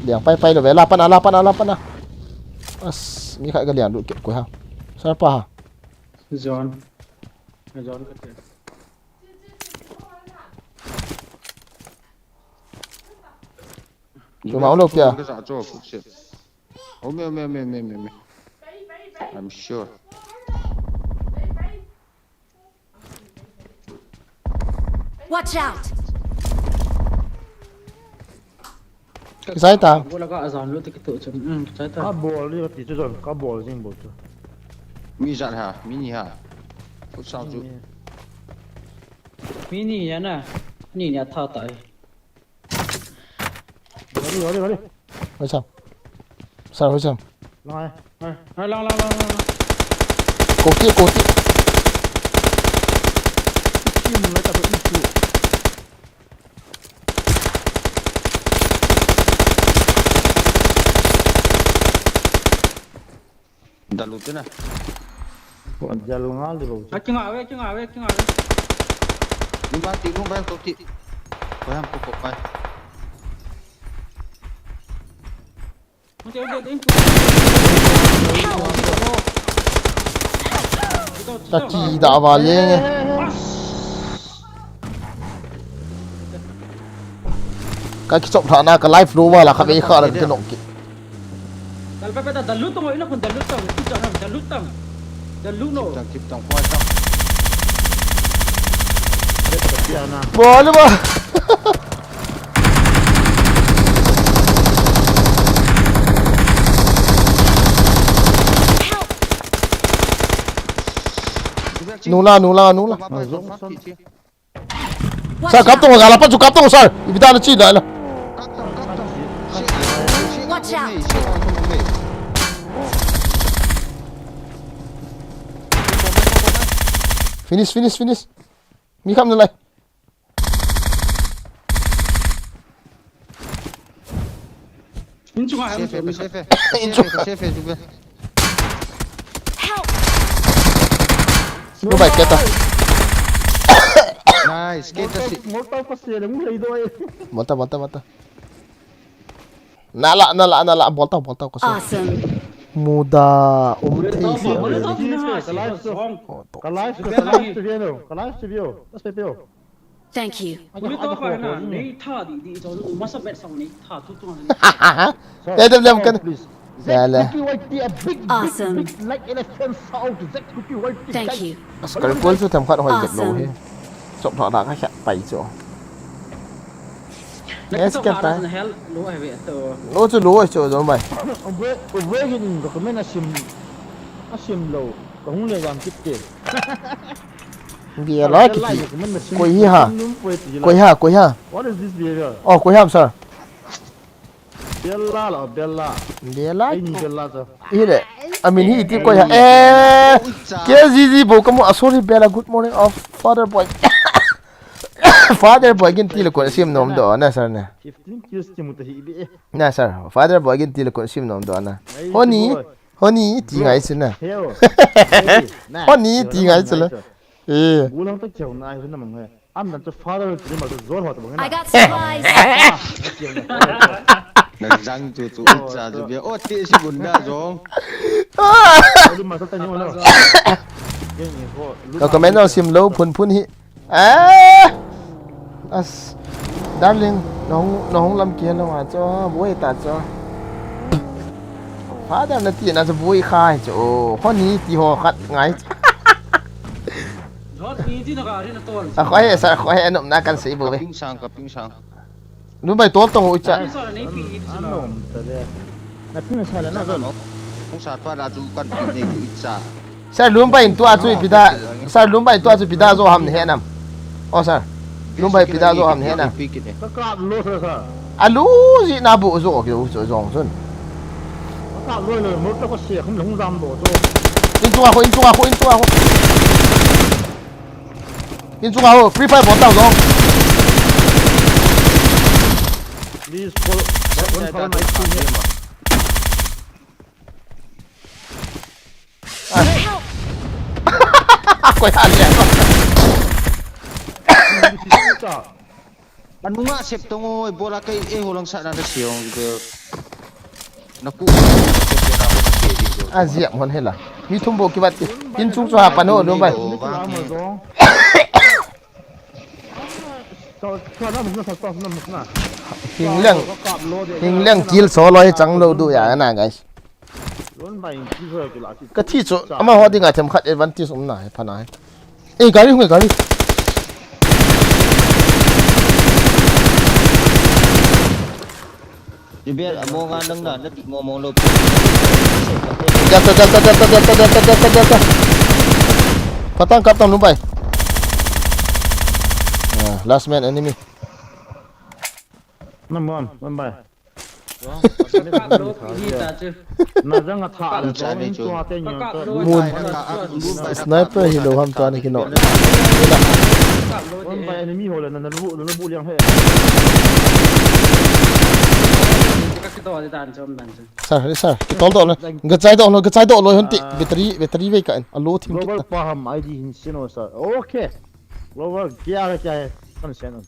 liang pai lo ve la pana as mi khai ga liang du ke ko ha sar pa ha John cái Chú máu lục kìa. Cái giả cho phụ sự. Oh, me. I'm sure. Watch out. Cái sai tam bố là có John luôn thì cái tự chấm trái ta Kabul dia ti tu John, Kabul jing bot tu. Mi giả hả? Mini hả? Có sao chứ? mini ya na ni nhà thao tại Lari. hoi sam sar hoi sam Lai. lang cô ti Kim mereka berisu. Đã lụt thế này. Jalan ngal di bawah. Cưng awe Đi ba tí luôn bay có tí. Có em có cục bay. ta chi da va le cái chọc thả na cái live flow mà là khá bị khá là cái nọng kì Dal pa dalut tong ina kun dalut tong The Luno. chip tang khoai tang Boleh bah. Nula. Sar Watch kap tu out! ngala pa kap tu sar. Ibita na chi dah lah. Watch out! Finish. Mi kam nalai. Nhìn chung ai Safe, không? safe juga. Help! Lu baik kita. Nice, kita sih. Mortal pasti ada mulai doy. Mata. Nala. Bolta ko sar. Awesome. Muda. Boleh tahu Umti. Kalais tu bio. Tas pepeo. Thank you. Boleh tahu apa na? Ni tha di itu masa bet sang ni tha tu tu. Edam kan. Salah. Awesome. Like elephant sound. Zack cookie white. Thank you. Sekarang pun tu tempat orang jet low he. Cop thọ đã cái bảy chỗ. Lepas tu ada hell lu ai bet tu. Lỗ chỗ lỗ chỗ rồi mày. Ông về cái gì có mấy asim lâu. Có không lẽ làm kít kì. Dia lah kiki. Koi ha. What is this behavior? Oh, koi ha sir. Bella. Dia lah. Ini Bella tu. Ini. I mean he itu koi ha. Kia zizi bo kamu sorry Bella. Good morning of father boy. Father boy gin tila ko sim nom do na sir na. 15 kills je muta hibi. Na sir. Father boy gin tila ko sim nom do na. Honi ti ngai sin na. Heo. Honi ti ngai sin la. Eh. Ulang tak jauh na itu nama saya. Am dan tu father tu macam zor hot banget. I got supplies. Nagzang tu itza tu biar. Oh, ti si bunda zong. Jadi masa tanya mana? Kau komen nào sim low phun hi. As darling, nó không làm kia đâu mà cho bố ta cho. Phá ra là tiền là bố khai cho. Hôm nay thì họ khát ngay. Hot ni di nak ari na ton. Khoai anh ông na can sĩ bố vậy. Kaping sang. Đúng vậy tốt tông ôi cha. Sa ni pi di sana. Anom tadi. Nanti masalah nak kan? Kung sa pa na tu kan ni itza. Sao luôn bay tua chui pita. Sao luôn bay tua chui pita zo ham he nam. Oh sir. Luôn bay pita zo ham he nam. Kakak lu sah. Alu gì na bộ zo kiểu zo zong sun. Kakak lu le, mau tak kau siap, không ram bộ tu. In chung à ho. In chung à ho. Free fire bỏ tao zong. Please follow my team here. Koi han ya. Ano nga sip tungo bola kay holang sa na siyong gitu. Naku. Azia mon hela. Mi thumbo ki bat in chung cho ha pano no bai. Hình leng kill so loi chang lo du ya na guys. Cái thi chỗ ama ho dinga them khat advantage na phana. Ei gari hung gari. Di biar amo nga nang na natik ngomong lo. Jata. Patang kaptam lumbai. Last man enemy. Naman, bye. Kakak lu ni ta je. Na jangan thak le, jangan tua tanya. Sniper hi lo ham ta ni kino. One by enemy hole na lu liang he. Kakak tu ada dan jom dan. Sir, kita tol lo. Gacai do lo honti. Battery ve kan. Alo thim Global kita. paham ID hin sino sir. Okay. Global kya hai? Kan seno.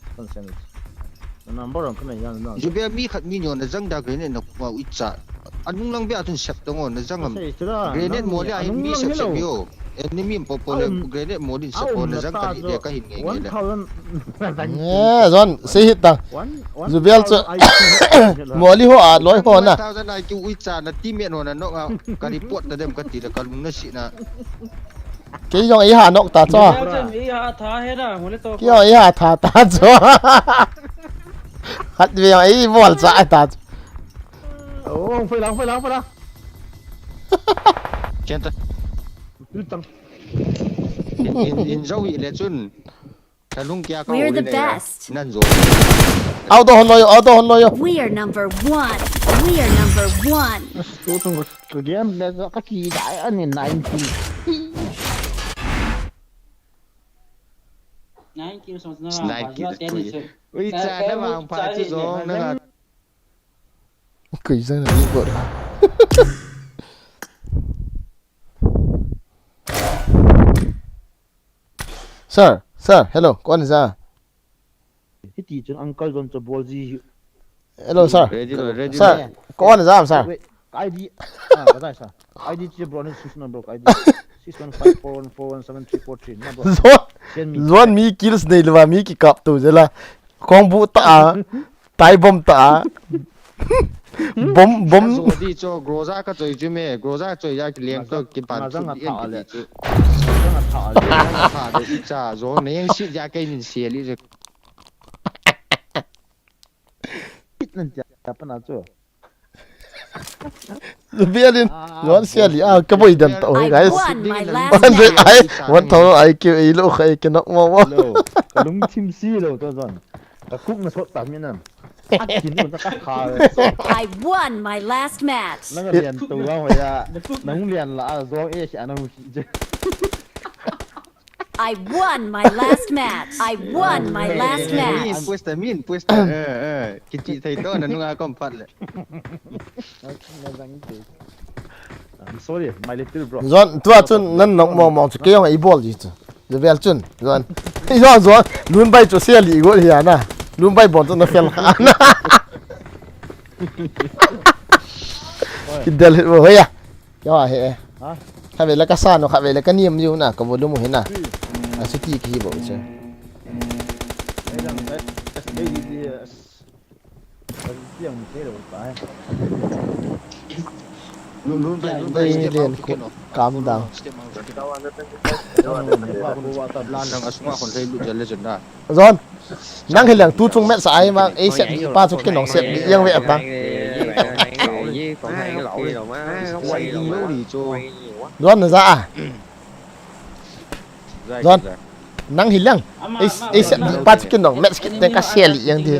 Number orang kena yang na. Di biar mi khat mi nyon na jang da grenade na wa itza. Anung lang biar tun sep tungo na jang am. Grenade mo dia mi sep yo. Enemy popular grenade mo din sep na jang kan dia ka hin ngai. เนี่ยจอนสิฮิตตังจูเบลจะหมอลิหัวร้อยหัวน่ะ 1000 IQ itza na teammate no na no ka report na dem ka ti da kalung na si na cái dòng ấy hà nọ ta cho Leo trên Mỹ hạ thả hết à, một lít to. cái dòng ấy hà thả ta cho hạt về ấy vol dại ta Ồ, phải lắng. Chen ta Cứ tăng. in dấu vị lệ chun ta lung kia có We're uli the này best. nan rồi auto hon loyo We are number one. We are number one. Tôi tung cái game là các kỳ đại anh nhìn 90. Nãy kêu xong nó Này là kia nó tên quỷ gì? ui cha nó vào phải chứ rồi nó là cười ra là như vậy sir hello con ra Cái tí chân uncle don cho ball gì. hello sir ready sir con ra sir Wait, ID. Cái này sao? ID chia bro nên switch number ID. 61541417343 Zon mi kills nei lwa mi ki kap tu jela kong bu ta tai bom ta bom rồi đi cho groza cái chơi chứ mẹ groza chơi ra cái liềm cơ cái bàn Mà phun răng yên thả cái lệ. chứ Thả lên. thả được ít cha rồi nếu xịt ra cái nhìn xìa đi rồi Ít lên chả apa chưa? bia din zon sia li cái boy dan to I guys won my last 100 match. ai 100 IQ ai lo khai ke nok mo Hello. Đúng team C đâu tôi rồi. Cái cúc nó sốt tạm như nào. Chín nó ta cắt khá rồi. I won my last match. Nó cái liền tù ra vậy à. Nó không liền là do ấy sẽ nó chứ. I won my last match. I won my last match. puesta cái chị thấy tôi là nó không phát lại I'm sorry, my little bro. zon tua chun nan nok mo chu ke yong ai bol ji chu the bel chun zon zon lun bai chu sia li go hi na lun bai bon chu na fel kha na kidal hit wo ya ya he Hả? kha ve la ka sa no kha ve la ka niam yu na ka bo lu mo he na a su ti ki bo chu Đây là đây đi tiếng thế rồi phải. luôn đây liền calm down đang ở xung quanh thấy lụt legend đó zon nang hilang tu chung met sai ma e set pa chu ke nong set bi yang ve ta còn hai cái lỗ đi rồi má quay đi lỗ đi cho zon na za a John. nang hilang e set pa chu ke nong met ke te ka sia li yang di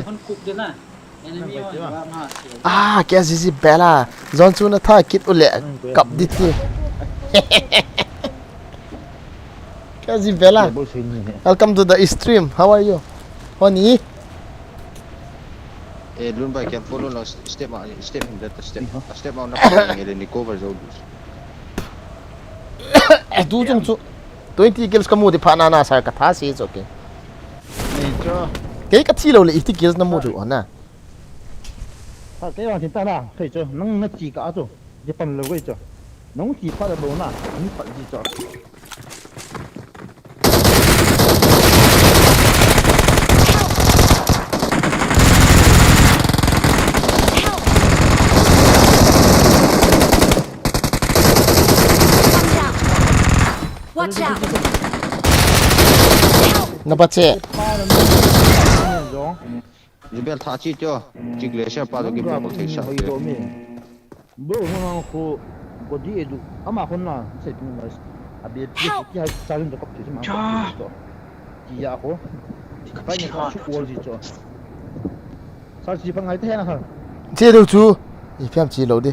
ah ke zizi bela zon chu na tha kit ule kap dit ti ke zizi bela welcome to the stream how are you honey luôn bài kèm follow là step out nó phải để cover rồi tu chung chu 20 kills kamu di phana na sa ka tha si is okay Này cho ke ka thi lo le 80 kills na mu du na cái hoàng thì ta nào thấy chưa nó chỉ cả rồi cái phần là quay chưa nó chỉ phát được đồ nào nó phát gì cho Watch out. na ba che rồi giờ bây thả chi cho chỉ lấy xe pa được cái bao thấy sao bro nó có đi edu ama con nào sẽ cũng là à biết cái sao nó có thể mà chỉ ya ko phải những cái chụp gì cho sao chỉ bằng cái thế nào hả che do chu i pham chi lo di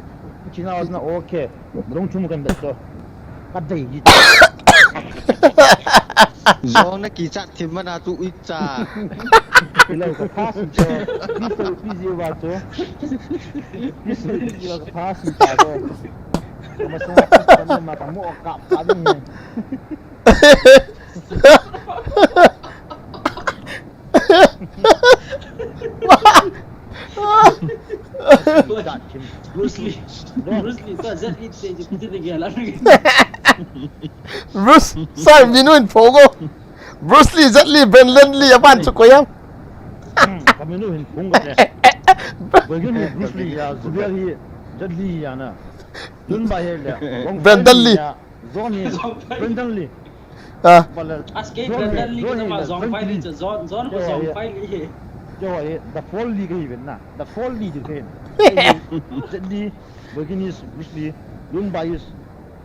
chỉ nào nó ok không chung một cái đó cắt đây gì do nó kỳ chặt thì mà na tụ ít cha cái lâu cái pass cho đi gì vào chỗ đi lâu cái pass cho thôi mà xong mà tao mua cặp cá đi Bruce Lee to rất ít chơi chứ không nghe lắm. Bruce sai minuin fogo Bruce Lee zat li ben len li aban chu ko yang kami nu hin kung cái begini Bruce Lee ya zubiar hi rất Lee ya na dun ba he le Brendan Lee. Johnny Brendan Lee Asking Brandon Lee kita mah zong fight ni zon ko zong fight ni. Jawab the fall league event na the fall league event. Jadi begini Bruce Lun Bayus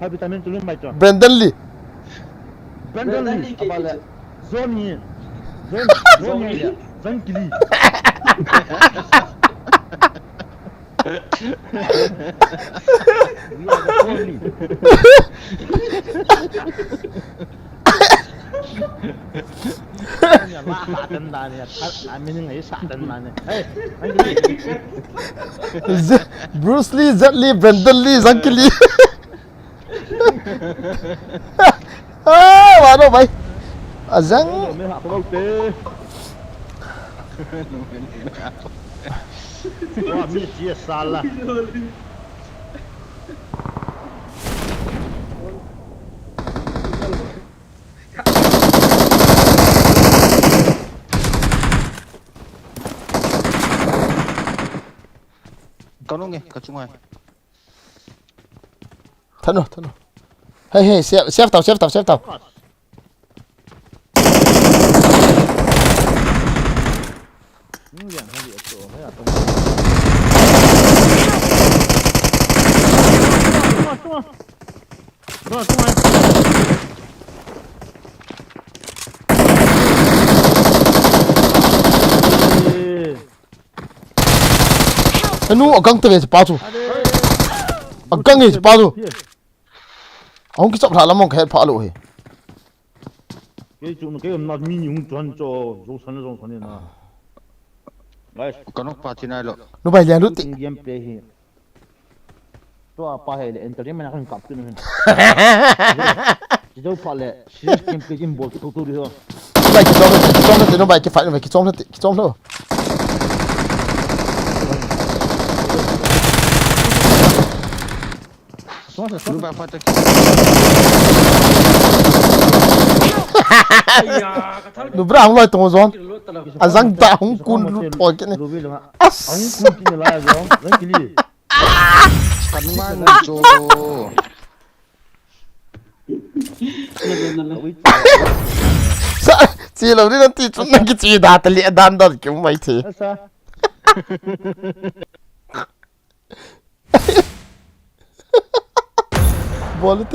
habitamen tulun baca. Brandon Lee Brandon Lee abala zone kili. We are the fall league. Ya lah sadan dah ni. Amin ni sadan dah ni. Bruce Lee, Jet Lee, Brandon Lee, Zhang Lee. Waduh baik. Azang. Memang apa kau wah, ni dia salah. Kau nunggu kacungai. Thano. Hey, siap tau. Ni yang hari itu, saya tahu. Tunggu. Anu agang tu je pasu. Agang ni pasu. Ông cái chọc thả lắm ông cái phá lộ he. Cái chỗ cái nó mình dùng toàn cho dùng sẵn na. Guys, Kau nak party ni lo. Nó bay liền lút tị. game play he. Tua apa he le entertainment akan kap tu ni. Jauh pak le. Serius game play game ball tu dia. Nó bay nó bay cái phải nó bay cái trong thôi. Lu berapa tak? Nó bra không loài tung rồi. Azang ta không cun lút bồi cái này. Ông cũng tin là rồi, rất kỹ. Kan mana jo? Sa, chỉ là đi nanti chút năng cái chỉ đã tali đan đó kiểu mấy thế. Sao? Boleh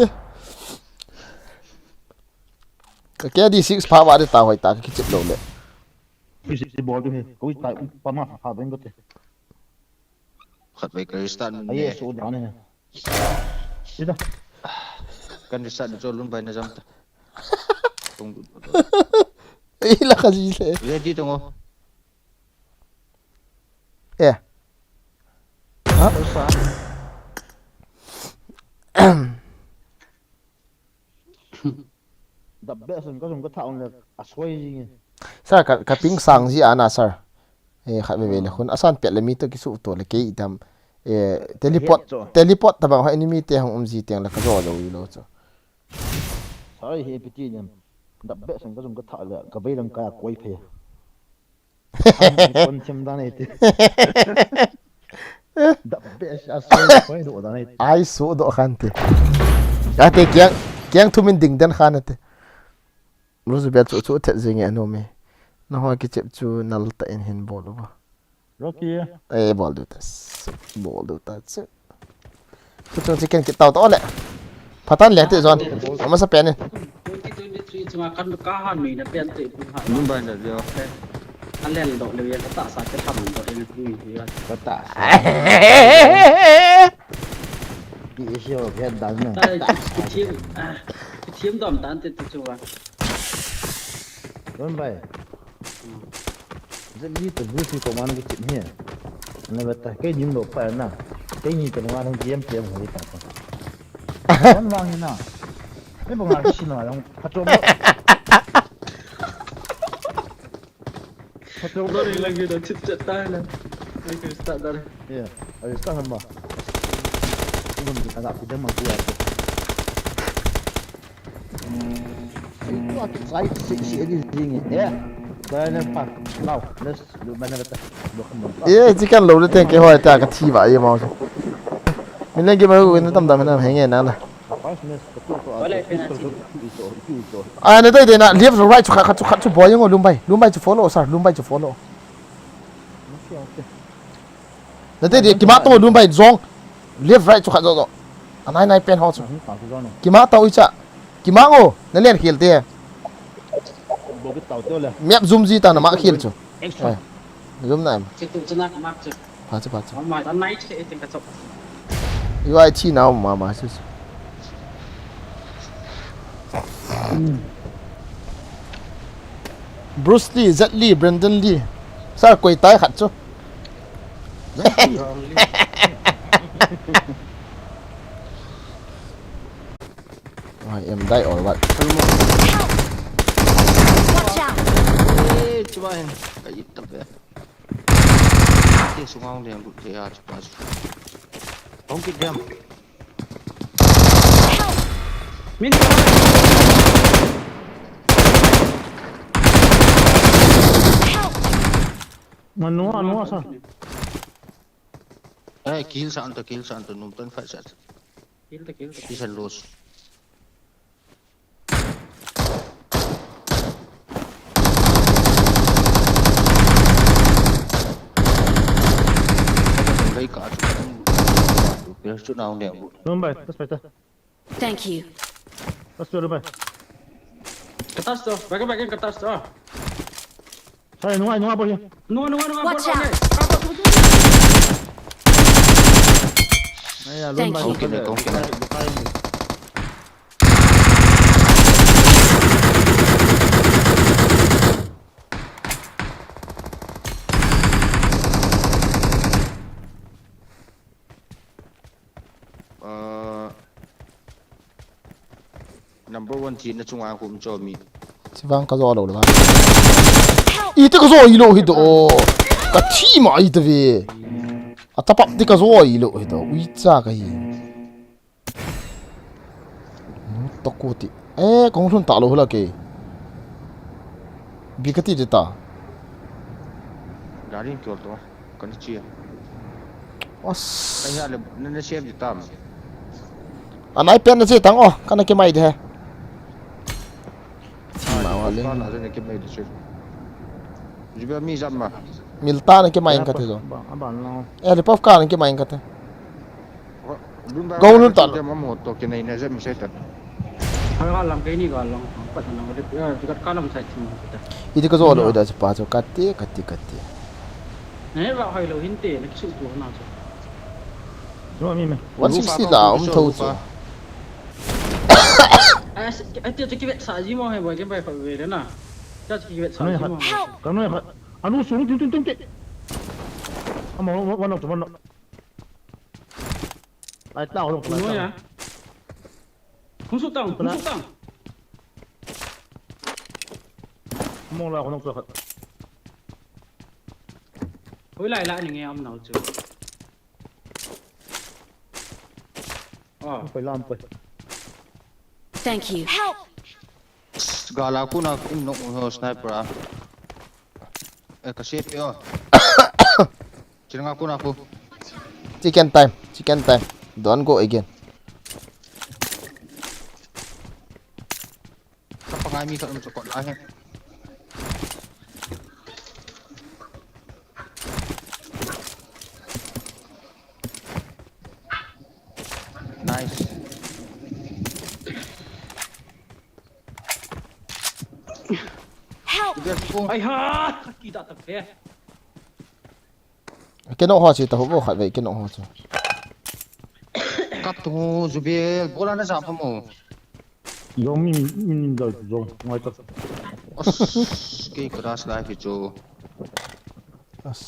cái đi six phá vào để tao hỏi ta cái chip đầu lệ. Cái gì ball tu he. Kau tak pernah phá bên tu. Khat baik Kristan. Ayah so dah ni. Sudah. Kan Kristan jo lun bay na jam. Tunggu. Ilah kasih le. Ready tunggu. Yeah. Hah? Đập bẹ sừng có dùng cái thạo là xoay gì nhỉ? Sir ka ping sang ji ana sir. Khat ve le khun asan pet le mi to ki su to le ke idam teleport ta bang ha enemy te hang ji teng la ka zo lo wi lo cho. Sai he piti nyam. Đập bẹ sừng có dùng cái thạo là cái vây đằng cả quay phê. Con chim đan này. Đập bẹ xoay quay độ đan này. Ai số độ khan te. Ya te kyang thu min ding dan khan te. Rose bet chu the jing ya no me. No ha ki chep chu nal ta in hin bol ba. Rocky. Bol du ta. Bol du ta. Chu chicken ki tau to le. Phatan le te zon. Ama sa pen ni. 2023 cuma kan kahan ni na pen te pun ha. Lun bay na jo. Alen dok le ya tak sa ke tham dok ini tu ya. Kata. Di siapa yang dan na. Chiếm đòn tán thì tôi chụp Don bay. Jadi tu busi koman ke cip ni. Nak kata ke ni lo pa na. Ke ni tu orang game hoi tak. Kan wang ni na. Ni bukan ada sini orang kacau. Kacau dari lagi dah cip tay lah. Lagi start dari. Ya, ada start hamba. Belum kita tak pindah mampu aku. Itu aku saya si ini dingin ya. Saya nampak. Now, let's do mana kata. Chicken lo le te ke hoi ta ka thi ba ye ma so. Min le ge ma ko ni tam da na he nge na la. Pas nes betul tu. Boleh Nah đây na left or right chu boy ngo lumbai chu follow sir lumbai chu follow. Nah đây kima to lumbai zong left right chu khat zo. Anai pen ho chu. Kima to icha. Kima ngo na len khil te. Map zoom ji ta na ma khil chu. Zoom na. Situ cenak mak cek. Ba chu. Mai tan naik sih tingkat sok. UI chi nào mà chứ. Bruce Lee, Jet Lee, Brandon Lee. Sao quay tái khát chứ? Rồi em đây ở vậy. Watch out! Coba yang kayak itu ya. Dia sungai dia yang dia coba. Ongkit jam. Min. Anu sa. Kill santo nonton fight set. Kill. Bisa lose. Baik kat. Biar tu naung dia. Lumbai, tas pai ta. Thank you. Tas tu lumbai. Kertas tu, bagian kertas tu. Saya nungai boleh. Nua. Watch out! Ayah Thank lumbai. you. Kongkin. Number 1 team na chung aku cho mi. Chỉ vang cái giò đầu là ít cái giò ít lộ hít đó. Cái chi mà ít về. À tập bắp cái giò ít lộ hít đó. Ui cha cái gì. Tóc cô tí. Ê, công xuân tạo lộ là cái. Bị cái gì ta? Garing kyo to. Kan chia. Was. Kaya na chef di tam. Anh ấy pen nó sẽ tăng cái này cái mày thế. Mà lên. Kan ada ke mai di chef. Juga mi jam ma. Milta này cái mày cái thế rồi. Abang no. Ê, repop cả này cái mày cái thế. Kau lu tak. Dia mau to ke nai na jam sai ta. Kalau alam kayak ini kalau apa namanya dekat kalam saya cuma kita. Itu cái giò lộ đó chỉ bảo cho cắt tí. Này vào hồi đầu hiện tiền nó sự của nào chứ? Cuma mimi. 160 là ông thâu chứ. Itu cakap saji mau hebat ke baik baik deh na. Jangan cakap saji mau. Kamu anu suruh ting. Amo wanok. Lai tao dong. Semua ya. Không sụt tầng. Mong là wanok tu. Hối lại những nghe ông nào chứ? Phải làm phải. Thank you. Help! Gala aku nak sniper. Kasih yo. Jangan aku nak. Chicken time. Don't go again. Apa kami kalau cokot lah. Nice. Help! Ai ha, kita tak deh. Cái nọ hoa chỉ tao không phải vậy cái nọ hoa chứ. Cắt tu Zubil, bola na siapa mo? Yung min daw yung ngay to. Kay keras lah itu.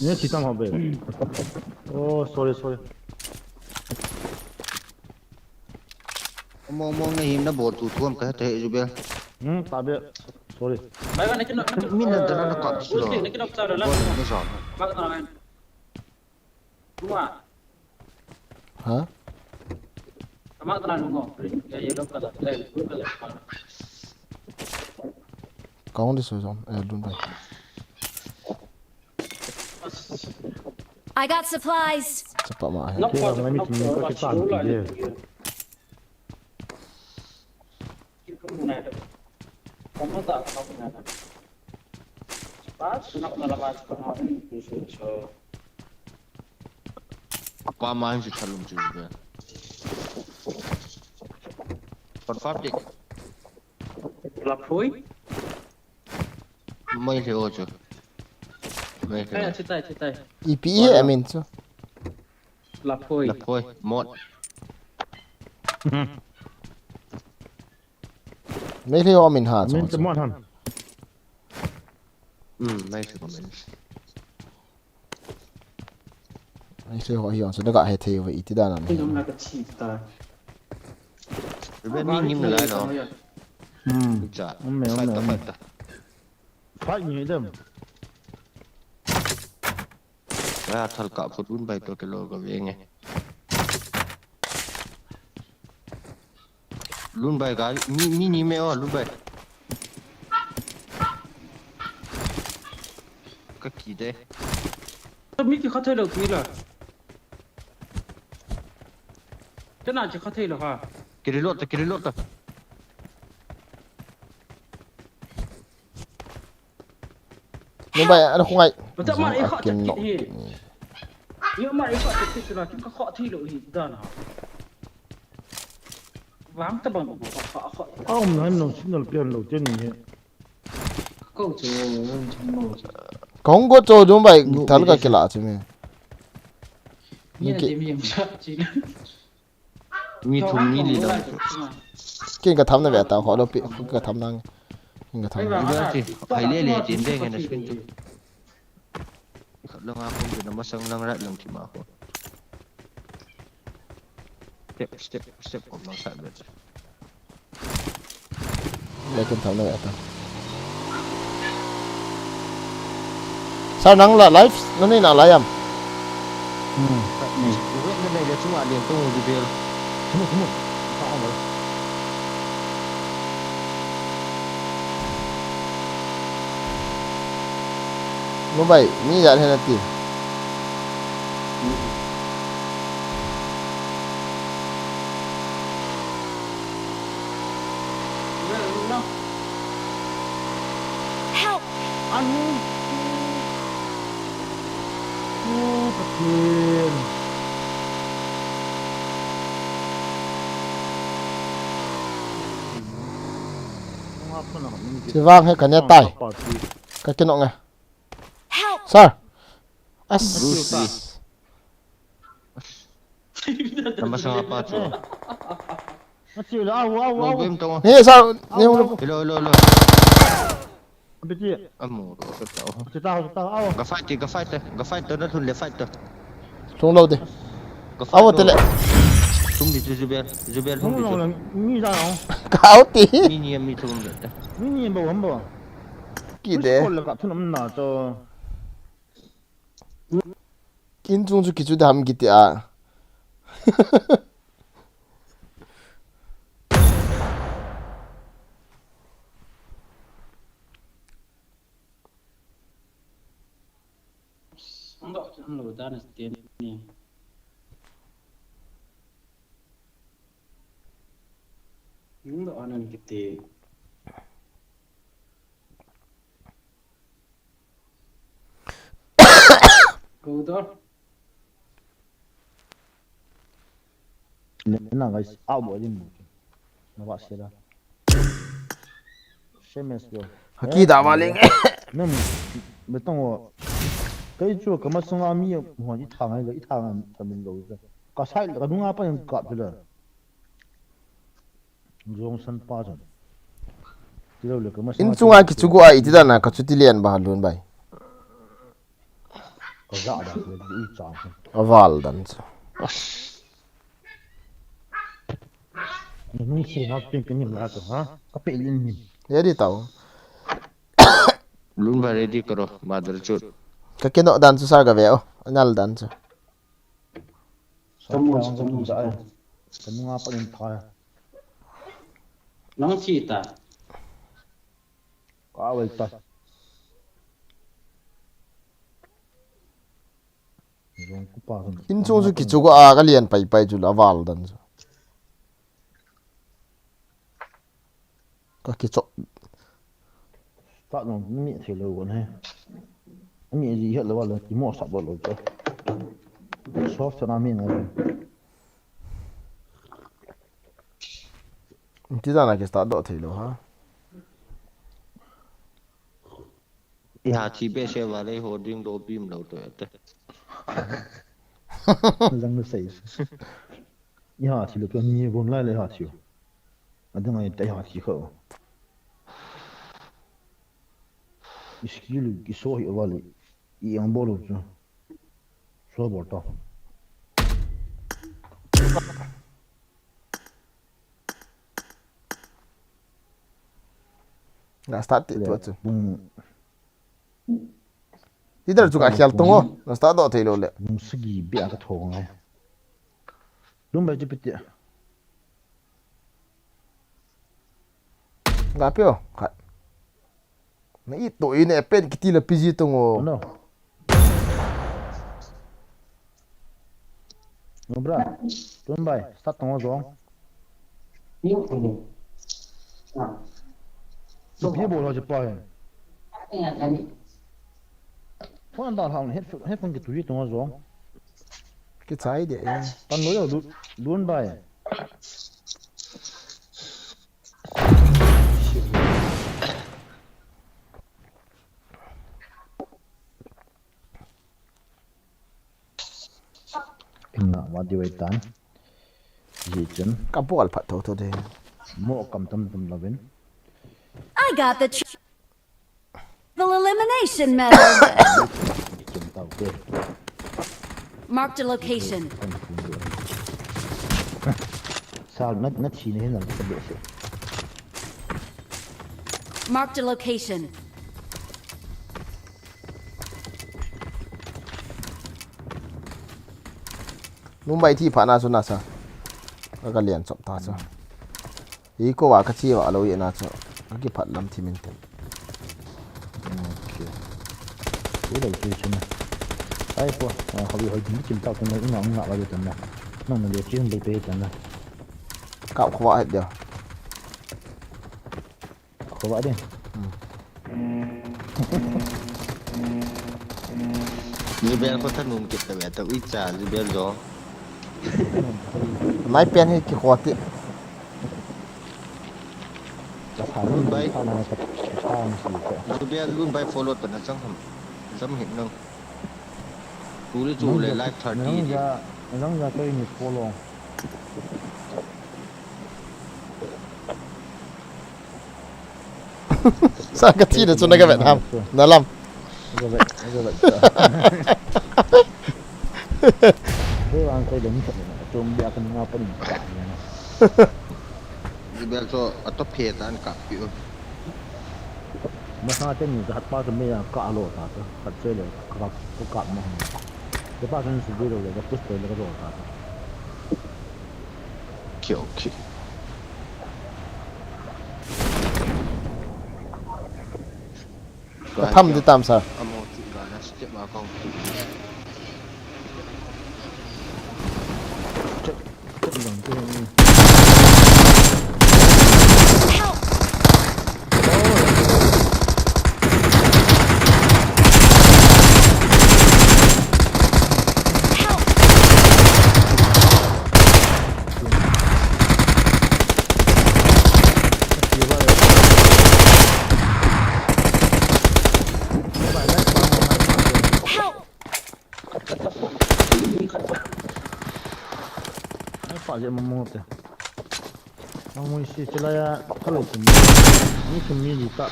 Ini kita mau be. Oh, sorry. Omong na him na bot tuam kah teh Zubil. Tabi. Sorry. Baik kan nak Min na dana na kat silo. Nak kena besar dalam. Na sa. Bak tangan. Dua. Hả? Mak tangan dulu. Ya dokter. Có đi rồi đúng rồi. I got supplies. Chấp bảo mà. Nok Kaya nga ni ko kita. tak nak. Pas nak lawan sekarang so. Apa main sih kalau juga. Confirm dik. Lapoi. Mai le ojo. Mai le. Kayak citai. EPE I mean so. Lapoi. Lapoi mod. Mấy cái họ mình hạ mìnhจะมอดทัน Mai sih komen. mấy cái họ hiểu so nó gọi hệ theo vậy thì đàn Cái này giống là cái cita. Bên mình nhìn lại nó. Dạ. Phải ta. phát như thế Ra thật cả phút un bay tôi cái lô của về nghe. Luôn bay cái mini mèo luôn bay. Cái gì đấy? Tôi biết thì khó thấy được gì là. Cái nào chỉ khó thấy được hả? Cái lốt rồi. nhưng mà nó không ai Betul mak ikut kim nọ cekit ni. Ya mak ikut cekit lah. Kita kok thi lo hi dah nah. Vắng ta bằng họ. ông nói nó xin được tiền đầu tiên như Câu chỗ không có chỗ chúng mày thằng cái kia lạ chứ mày như là tìm hiểu sợ chỉ. Mi thùng mi lì đâu. cái thắm này về tao họ đâu bị cái thắm năng cái thắm Iba sih, hai le tiền đây nghe nó xuyên tu. Kalau aku sudah masang lang rat lang cuma aku. Step kau masak betul. lấy cái thắm này về tao sao năng là live nó nên là live am Bukan ni dia cuma dia tunggu di bel. semua sao mà nó vậy như vậy hay là gì Help! anh thật tiền thì vang hay cả nhà tay cái kia nọ nghe Help! sao as Tambah sang apa tu? nó chịu là ao Mau bem tahu. nè sao nè không Hello. bây giờ Amu, aku tahu. chỉ tao ao Ga fight na thun le fight. xuống lâu đi Ga áo một tele Tung di Zubel không tung là di. mi ra không cáo tí Mini mi tung di. mi bảo không bảo gì đấy là cả thằng năm nào cho in chung chu kichu da ham giti à Enggak, lo dah nak tiền ni. Enggak anan kita. Kau dah. nên là cái ao bỏ đi một nó bảo xe đó xe mess rồi haki da ma leng nên mình tông cái chỗ cái mà song ami hoàn chỉ thằng ấy cái thằng mình rồi có sai là cái đúng apa yang cọp rồi dùng sân pa rồi chỉ đâu là cái mà in chung ai kichu go ai ti da na ka chu ti lian ba lun bai có dạ đó cái uy chang aval dan nó chỉ học cái niệm là hả có bị liên niệm ya di tau Lun ba ready karo mother chut. ka kino dan su sar ga veo anal dan su semua dạy cái đúng apa yang thay Nang cita. có ai ta dùng cúp pa in chung su kichu go a ga lian pai chu la aval dan su ka kichu tao nó miệng thì lâu còn hay miệng gì hết lâu là chỉ mua sập vào rồi chứ shop cho nó miệng rồi chỉ ra là cái start độ thì luôn ha ya chi be se va le ho ding do bim lo to te răng nó sấy ya chỉ được cái nhiều vốn lại lấy hạt chiều ở đây này tay hạt chỉ khẩu skill cái số hiệu vào lại yang bolo chứ số bỏ tao nggak start itu aja tidak juga khial tunggu nggak start độ thì luôn lệ nung segi bia cái thùng này đúng bây giờ biết nggak pio kan nah itu ini pen kita lebih jitu ngo no no bra đúng bây start tunggu rồi nó biết bộ lo chụp bài phong đào hàng hết phong cái túi tông rồi cái trái đấy tan lối rồi luôn bài nggak wadi wetan gì chân kapu alpat thôi deh mau cầm tâm lavin I got the elimination medal. Marked a location. sao nó chỉ nên là cái địa Marked a location. Mumbai thi phá na suna sa cái liền chọc ta sa ý cô vào cái chi vào lâu vậy na cho cái phật lắm thì mình tìm cái đầu tiên chứ này ai qua họ bị dính chìm tàu trong đấy ngọng ngọng vào được này nó là điều chuyên bị bê này cạo khó hết điều khó vãi đi Zibel ko tanong kita ba ta uita Zibel do máy pen hay cái khó tí luôn bay Zibel luôn bay follow pa na sang sam hit nang tuli chu le live 30 nó ra cái nhịp follow sao cái chi để cho nó cái Việt Nam nó làm như vậy thế anh thấy đúng thật chung bia cần ngao cần cả này Zibel so atop phe tan ka pi mà sao thế mình hạt ba cái mấy cả lỗ ta thôi hạt chơi được các cạn mà cái ba cái sự việc rồi cái push tới cái lỗ ta kiểu kiểu thăm đi tam sao amo ti ga na step ba kong chất lượng cái phải vậy mà một thế, ông mới xí cho lại cái lỗ thủng, ní thủng ní gì cả,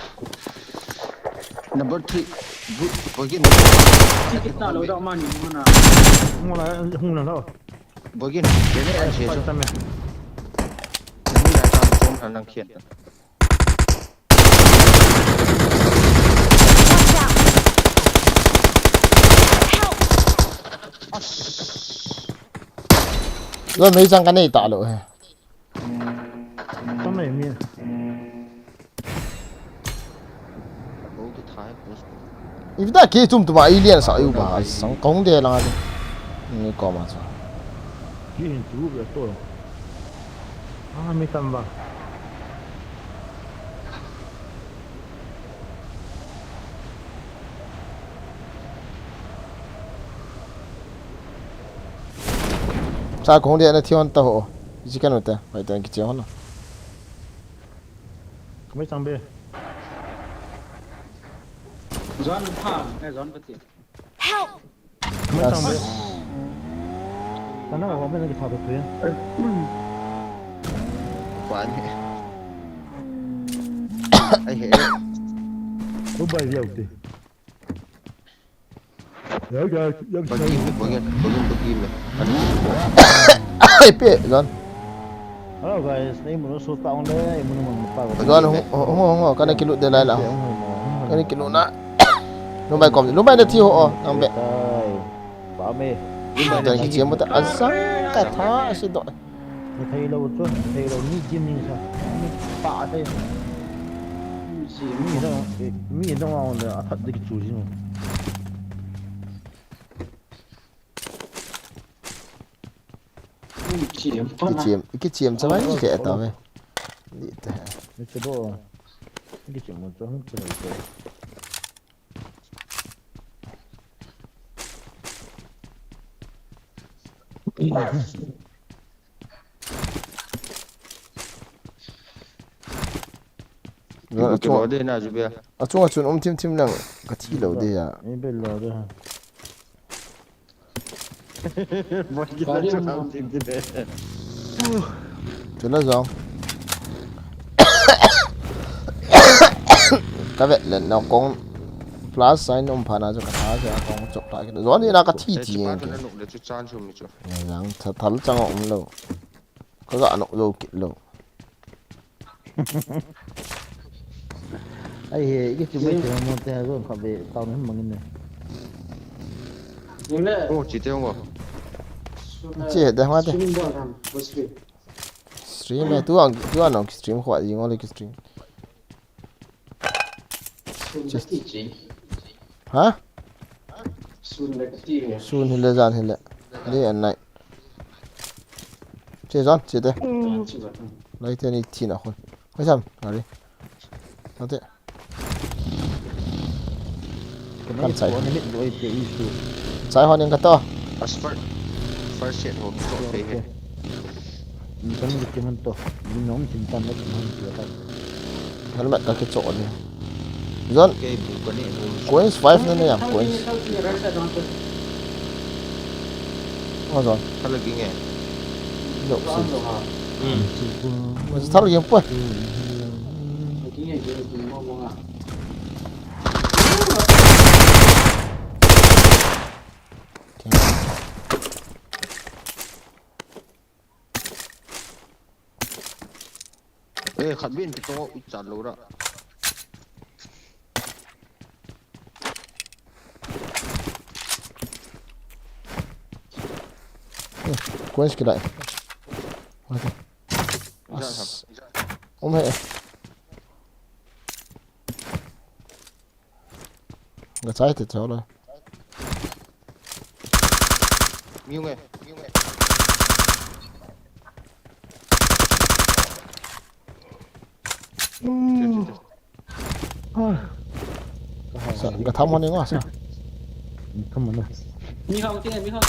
number 3 good begin Kita lo dah mana mana. mua lại hung nào đâu, begin ini an che phải so tao mày, ni la tam som han nang khiat rồi mấy trang cái này tạ lộ hay tao mày miên, o ki thai post if ta kia chung tụi alien sao yêu bà sáng công đề là người có mà sao cái hình chú về tôi, mấy tầm vào, sao cũng điện là thiếu anh tàu chỉ cần một tờ phải tờ cái chiếu nó mấy sang bên John Palm hay John cái gì Help! mấy sang bên tao nói là không biết cái thằng được Quá nhỉ. Ai hệ. lúc bây giờ thì nhớ giờ dân Có kim có kim này. ai biết rồi hello guys này muốn số tao đây muốn tao rồi không cái này kilo để lại là cái này kilo nã lúc bay còn lúc bay là thiếu họ ông bé bảo mê tờ cái chiếu một tờ ăn sáng cả thá xin đội thấy đâu chút thấy đâu ni chim như sao bạ thế mi đâu mà thật cái chủ gì mà cái chiếm cho mấy kẻ tao về nó chưa đâu cái chuyện một chỗ không chơi rồi Chỗ đây nào chứ bây ở chung là chuyện thêm năng cái thi đầu đây à em bên lò đó một cái là chỗ nào tìm cái đấy. chuyện đó rồi cái vậy là nó con plus sign ông phá nào cho cả cho con chụp lại cái đó thì là cái thi gì Nó kìa nụ để cho chan cho mình cho. rằng thật chẳng ông lâu có gạ nụ lâu kịp lâu ai cái chuyện mấy chuyện một thế rồi phải về tao nó mừng này Ô chỉ tiêu không? chỉ để hoa thế stream này tu ăn nó stream khoa gì ngon lấy cái stream hả sun thì là gian thì là đi ăn này chơi giòn chơi thế lấy thế này thì nào thôi không sao nào đi nó thế cái này nó biết rồi cái issue trái hoa nên cái to First shit hồn chỗ phê hết. cái này cái mình to mình nhóm chúng ta nó cũng không chịu tay nó bắt cái chỗ này giòn Cái bù cái này coins 5 nữa nè coins rồi thật là kinh nghe. độ xin thắt được không Ê khát bên cái chỗ chặt lâu đó. coins cái này ông hệ cái trái thì cháu rồi Miêu nghe. sao cái thăm hoa này quá sao không muốn đâu mi không chứ mi không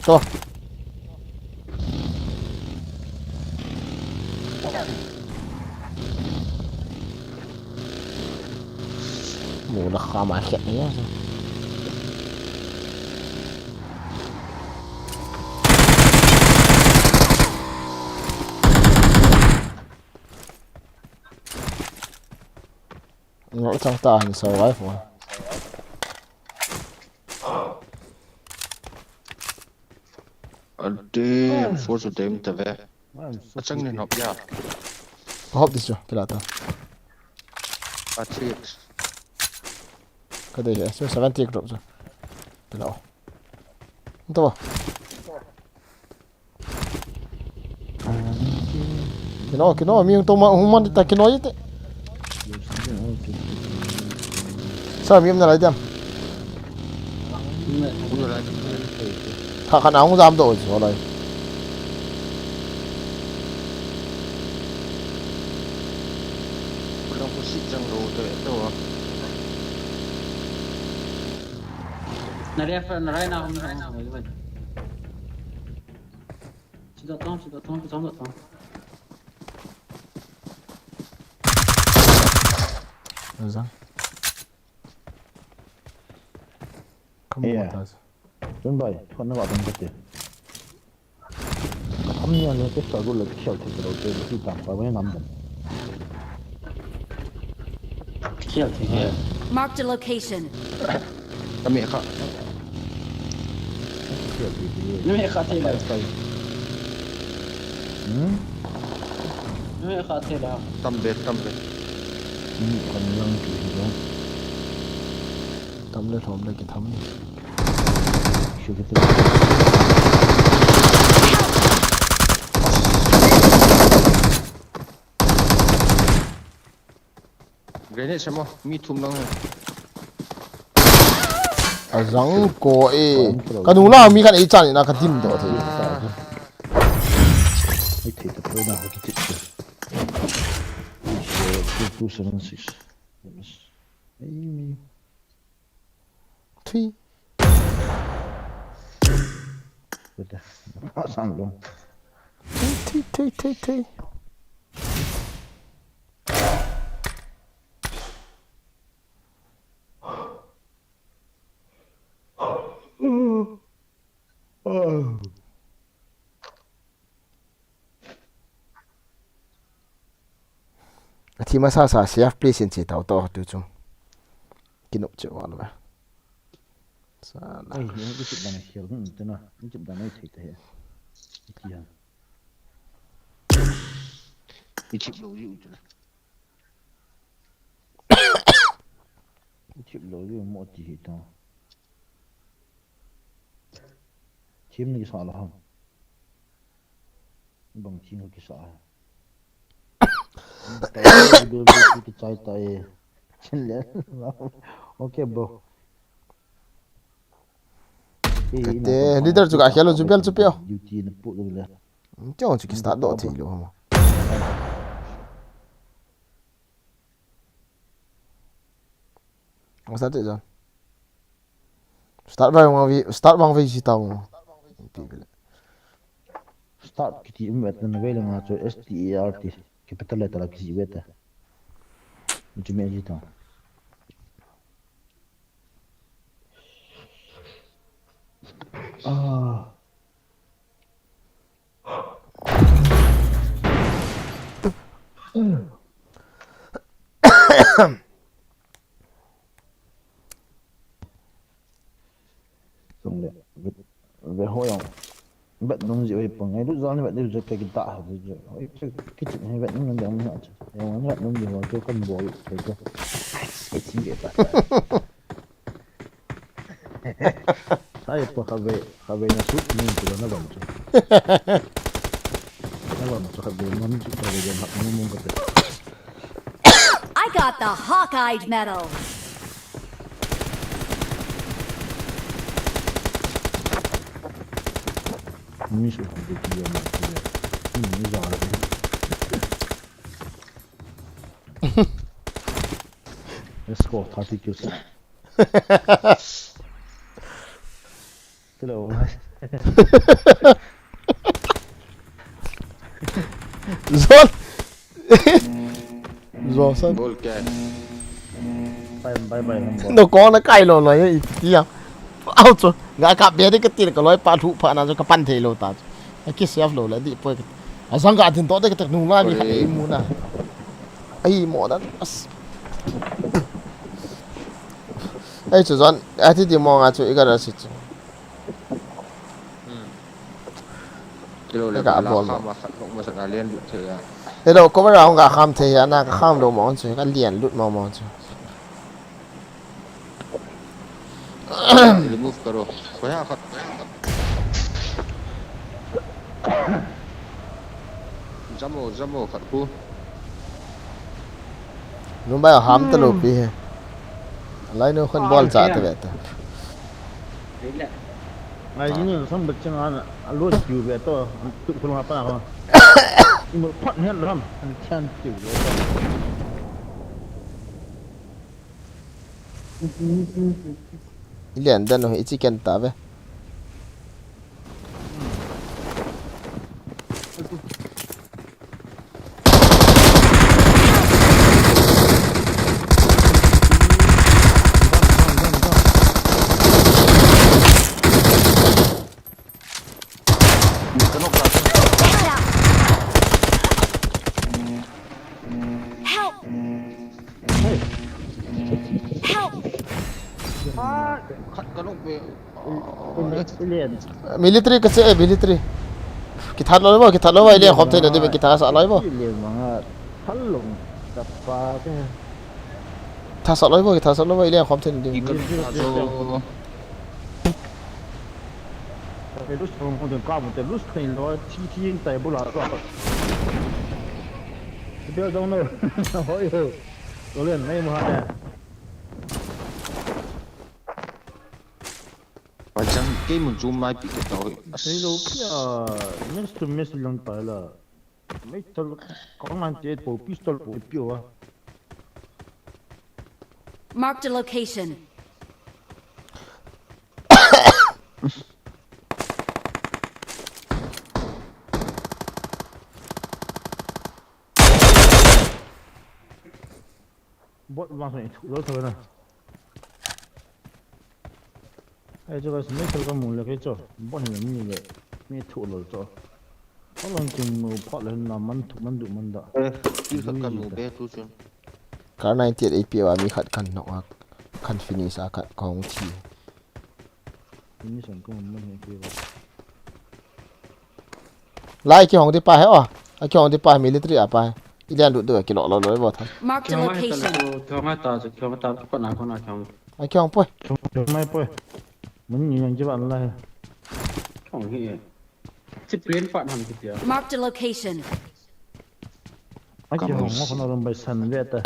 to mù nó khó mà khẽ nhé ngõ trong ta hình sầu ấy phải Ade force dem ta ve. Achang ne hop ya. hop đi chưa cái là ta Achik. cái đấy sẽ 70 rồi cái nào không to cái nó miếng to mà không ăn ta cái nó vậy sao miếng này đi khả năng không dám đổi chỗ này xịt răng đồ tệ đâu à Nari apa narai na kami sama sama juga. Sudah tong kita sama tong. Razan. Kamu atas. Tuần bảy con nó gọi bằng cái gì không nhận được cái sở lực kiểu thì đầu tiên là khi tạm vào với nắm được Kill thì. Marked a location. cái mẹ khác kiểu thì Ini kata lah. Ini kata lah. tâm biệt còn lăng kỳ đó Tắm lên hòm đây cái thắm đi. chưa cái thứ grenade xem không mi thum lăng Razan ko cái nụ nào mi cái ấy chán na cái tim đó thì. I take the pro now cái chữ 276 Thui. được rồi sang luôn Thui. Thì mà sao safe place in chỉ tàu to tu chung. Kinop chứ vào rồi. Sao ơi những cái chữ này hiểu không thế nào những chữ này thấy thế gì à mi chịu đồ dịu chứ chữ lối với một chỉ đó chim này sao là không bằng chim cái sao cái trái tay chân lên ok bro Thế leader juga hello jupel. duty nó phụ được lên Jangan cakap start dot thì luôn mà. Apa saja John? Start bang vi tahu. start kita imbet na vele nga so START capital letter la kisi beta itu me ajita xong rồi về hồi ông bạn nông gì vậy bằng ngày lúc đó bạn đều cái tạ rồi cái chuyện hay bạn nông làm gì chứ em bạn nông gì mà cho con bò thấy chưa cái gì vậy ta saya po habe na suit ni ko na ba mo na ba mo habe man ci ko ga hak mo mo ko I got the Hawkeye medal. ni su ko ki yo ma ni za ra escort 30 kills hello Rồi sao? bol kẹ bye bye Nó có nó cay rồi nói gì à? Ao rồi, gã cặp bé đấy cái tiền cái lối pa thụ pa nào cho cái pan thế rồi ta. Cái self rồi là đi phải. À sang gã thì tốt đấy cái tật nung la đi hay muốn à? Ai mỏ đó. Ai chú John, ai thì đi mong à chú cái đó xí. cái đồ này là không mà sẽ là liên được thì Thế đâu có bao giờ ông gã kham thế à? Na cái kham đồ mong chú cái liền lút mong chú. remove karo có ha khát jamo khát cu Nó bây giờ ham tao lụp đi. Lấy nó khăn ball trả tới vậy ta. Đấy là. ai ini sam beceng ana lu ju be to tu pun apa ha ini pot ni lam an chan tu Ilian dan no ichi ken ta ve. Help! Help! Khát cái lúc về Alien. Military ka che military. Ki that lo ba ilian khom te na de ki tha sa lo ba. Alien mga thalong tapa ke. Tha sa lo ba ki tha sa lo ba ilian khom te na de. đi cần rồi Cái lúc xong không được cao một cái lúc thành nó chi tay bù lại rồi. Bây giờ đâu hỏi rồi. Tôi liền ngay mà nè. và chẳng cái mình zoom lại bị cái tội Thế đâu bây giờ next lần tới là mấy tao có ngàn chế bộ pistol bộ piu à. Marked a location. Bot langsung itu lo tahu na. Itu kan sebenarnya kalau kamu lihat itu, bot ni ni ni tu lo tu. Kalau kita mau pot le na mandu manda. đi thật cần một bé tu chân Ka 98 AP wa mi khat kan no wa kan finish a ka kong thi. Ini sangkut mana ni kira. Lai ki hong ti pa he o. A ki hong ti pa military a pa. Ilian du de ki lo lo ba tha. Marked a location. Theo ngay ta rồi theo ngay ta con nào theo A ki hong poi. Mai poi. Mình nhìn như bạn là. không gì chip lên phản hẳn kìa Marked a location. Ai chồng nó còn làm bài săn vậy ta.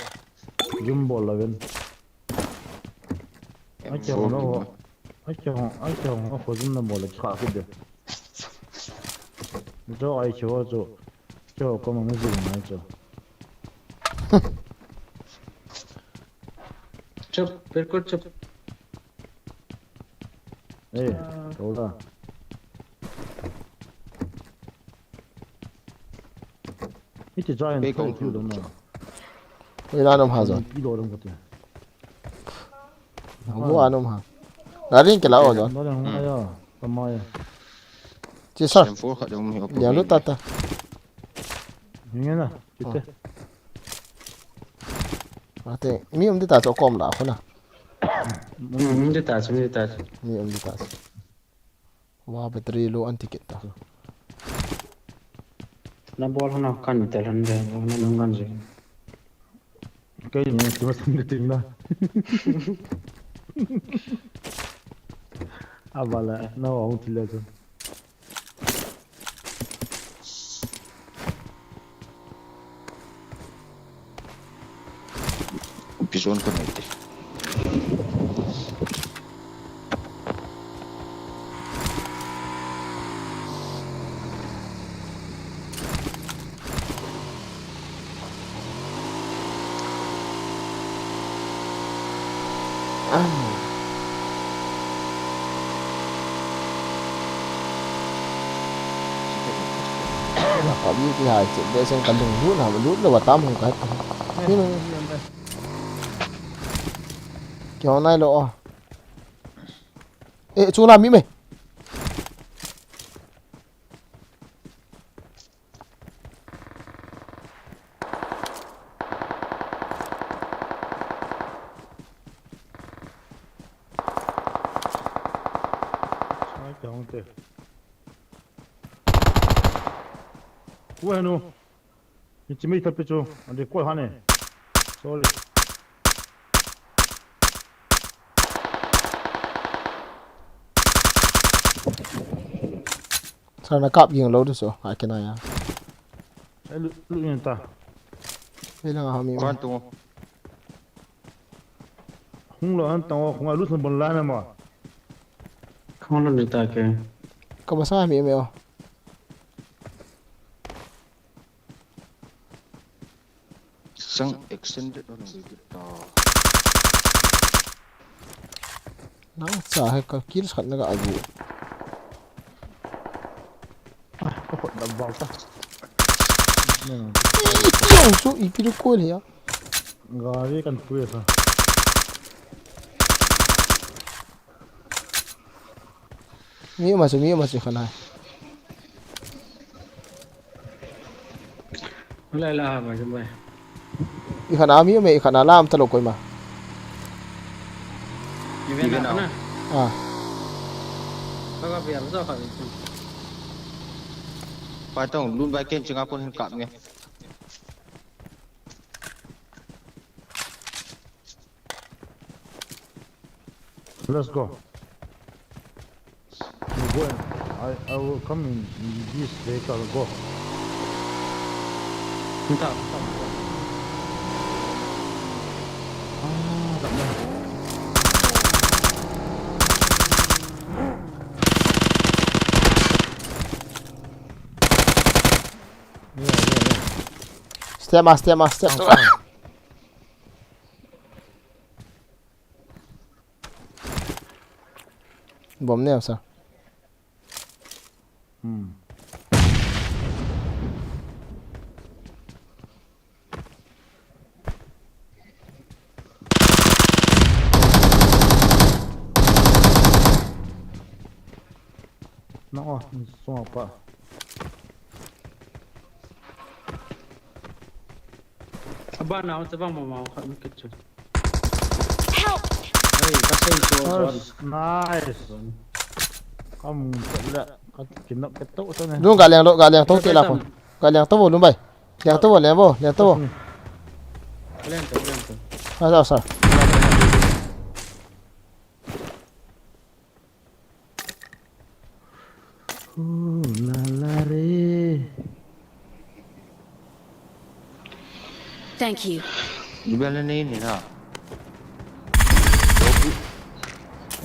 Zoom ball là bên. Ai chồng nó có zoom làm ball là khác cái điều. Cho ai cho có mà zoom này cho. chụp बिल्कुल chụp Ê, đâu ra? Ít chỉ giant Bê không công chịu đâu mà. Wi la nom ha zo. Đi đồ đâu có tiền. Wo anom ha. La rin ke la o zo. Nó đang ngay à, tầm mai. Chi sa. em phố khát ông hiểu Lian lu ta ta. Nghe nè, chị thế. A te mi um ti ta cho kom la khona. mình đi ta Mi um ti ta. Wa battery low an ticket ta. nó ball nó cần tiền hơn đấy nó nâng cần gì Cái gì chỉ mà xem cái tiếng đó. À bà lại, nó không chỉ là thôi. bison con này đi Có biết cái hai chuyện để xem cần đừng rút nào mà rút là tám không cái. Thế nó kiểu này lộ. Ê chú làm mỹ mày. Ai không thế. Bueno, chỉ mấy tập cho, anh đi coi hắn này. Sorry. Sao nó cặp giường lâu được rồi, hai cái này à? Ai lu nhìn ta. Đây là họ mình. quan tu Không là anh tao không ai lu sang bên lại mà. không làm được ta kìa Có bao sao mình mèo? sang extended orang begitu nang cha hai ka kill khat na ga agu có hột đập vào ta nên tiong su ipiru ko le ya gari kan puya sa mi ma chu khana lại là mà chúng mày i khana mi me khana lam ta lo koi ma như thế nào nè à các bạn biết rõ phải phải tông luôn vai ken chừng áp con cạn nghe let's go you go in. I will come in this vehicle go chúng ta đậm lên step bom nè sao nó xong apa abang nào sẽ vang mau kan kecil Help! hey kasih itu nice kamu lihat kena ketuk sana luôn gà lèng tốt tệ là không gà lèng tốt vô luôn bay lèng tốt vô lèng tốt vô lên tu sao la la re Thank you. đi bên lên này nào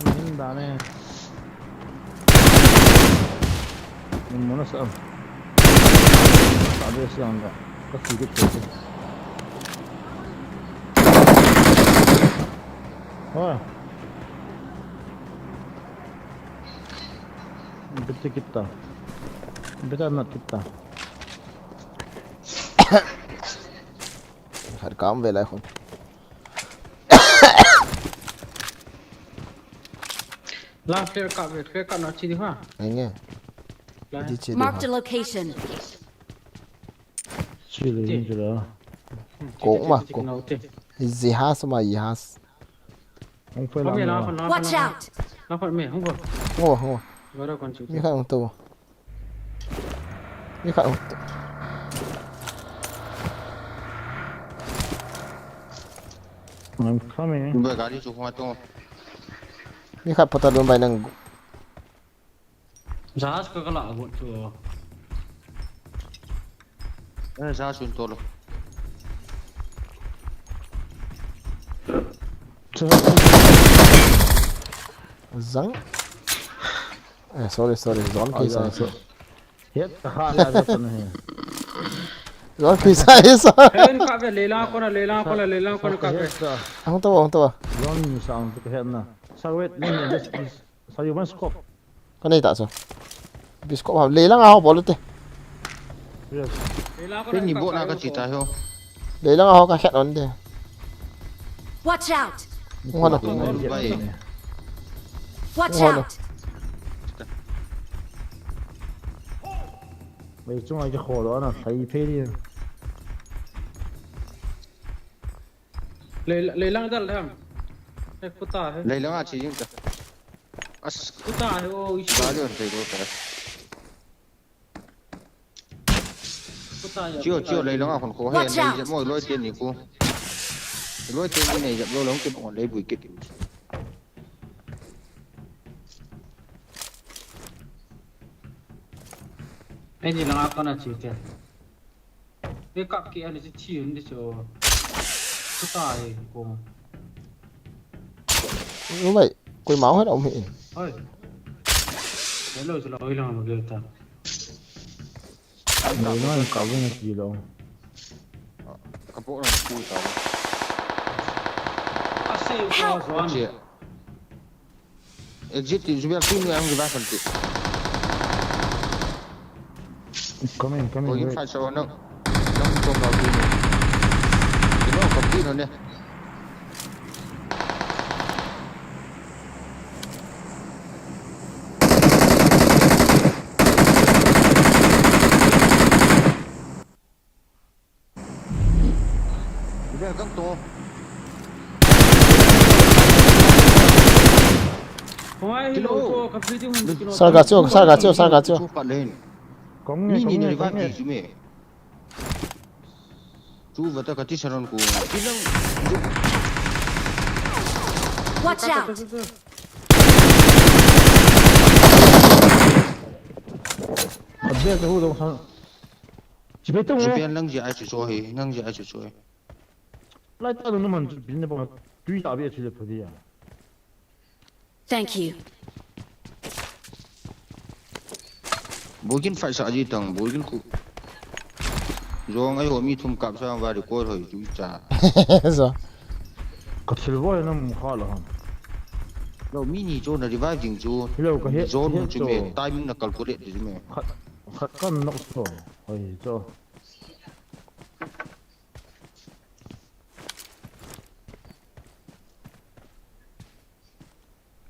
ini dah ni mana sah tak ada siang tak kasi gitu wah betul kita nak kita hạt cám về lại không lah clear cut nó chi đi ha anh nghe đi chơi đi Marked a location. Chile ni je cũng mà cũng cũng jihaz mà jihaz không phải không biết làm nó Watch out! nó phải mẹ không vừa không vừa đâu còn chịu mi khai không tu mi khai không tu I'm coming luôn vai gari chụp hoa tông mi khai pota luôn bay nang jahaz ka kala agut tu ra xuống to rồi zang sorry zon ki sai hết khá là rất là zon ki sai sa hey ka ve lela ko na ka ve không tu Yon ni sang tu hết na sao ni sao you want scope cái này tại sao biscuit vào lấy lăng ao bỏ luôn đi yes lela ko cái nhịp bộ nào có chỉ tài không lấy lăng ao cái khẹt ấn đi Watch out! ngon đâu vậy Watch out! bây chúng ai cho khổ đó là thấy phê đi lela dal ham ek kuta hai lấy lắm chỉ nhưng as kuta hai o isu gari ở đây rồi kuta ya chiều lấy lắm còn khó hay lấy mỗi lối tiền này cô lối tiền cái này dập lối lắm cái bọn lấy bụi kịch ai ni lang ako na chi ke cái kaki anh sẽ chi hơn đi cho kuta hai ko như vậy quay máu hết ông hiện ơi cái lối cho lối lang mà kêu ta người nói cậu cái này gì đâu cái bộ này cùi tao ase ko zon chị exit thì chúng ta phim người ăn người ba phần tự Coming, có coming. những phải sau nó trong đầu thì nó cầm tin rồi nè bây giờ các tô Why Kilo. hello completing kilo. 살갔죠. chú phạt lên Coming, ni nhìn coming, này vắt gì coming. chú mẹ chú và ta cả tí sao của tí năng Watch out! Update cái hú đâu sang. Chỉ biết tung chú rồi. bé năng gì ai chỉ cho hay năng gì ai chỉ cho hay Lại ta đâu mà biến được bằng tùy ta biết chỉ được thôi à. Thank you. bố kiến phải sợ gì tầng bố kiến cụ do ngay hôm mi thùng cặp sang và được coi rồi chú trả 그래서 Cái silver nó không khó lắm. đâu mi nhỉ cho là revive ding chú Hello, có hết- zone hết chú mẹ rồi. timing là calculate chú mẹ Khát con nó số. Ôi cho.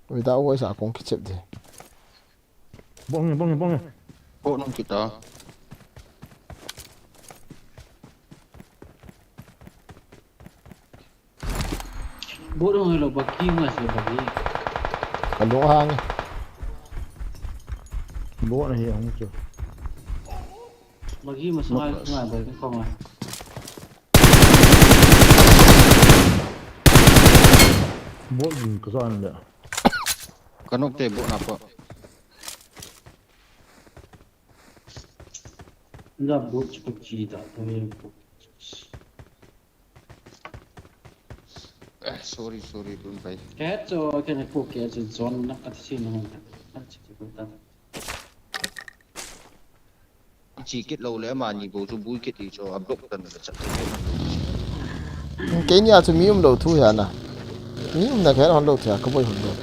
without always a 공기 칩지. Bông. cô nông kita Bố đâu hello baki mà sẽ baki. kalung hang. Bố này không chưa. Baki mà sai ngay bởi cái không à. Bố gì có sao nữa. kanok te bộ nạp Ra bố chỉ có chỉ đã thôi. sorry don't phải Cái cho cái này phụ cái cho John nó cắt xin nó không. Nó chỉ có ta. chỉ kết lâu lẽ mà nhìn bố chú bui kết thì cho upload tần là chặt thế cái nhà cho mium đầu thu hả nè. Mium là cái hòn đầu thì có bôi hòn đầu.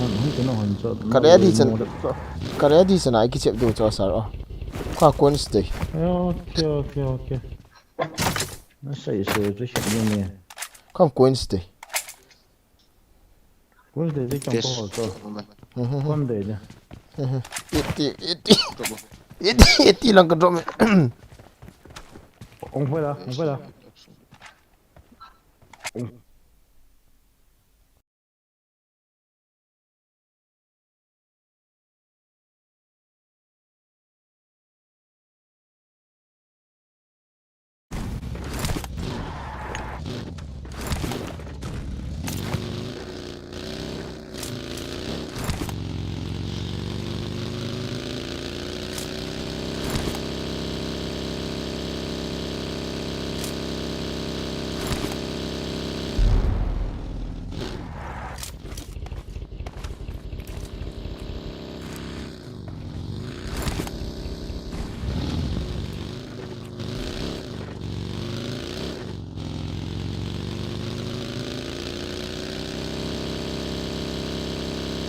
Không có nó hoàn cho. Cái đấy thì sẽ này cái chip đồ cho sao? Qua quân stay. Ok. Nó xảy ra rất hiện như này. Qua quân stay. Quân để đi trong câu hỏi cho. Quân để nha. Ít lần cái drop. Ông phải là.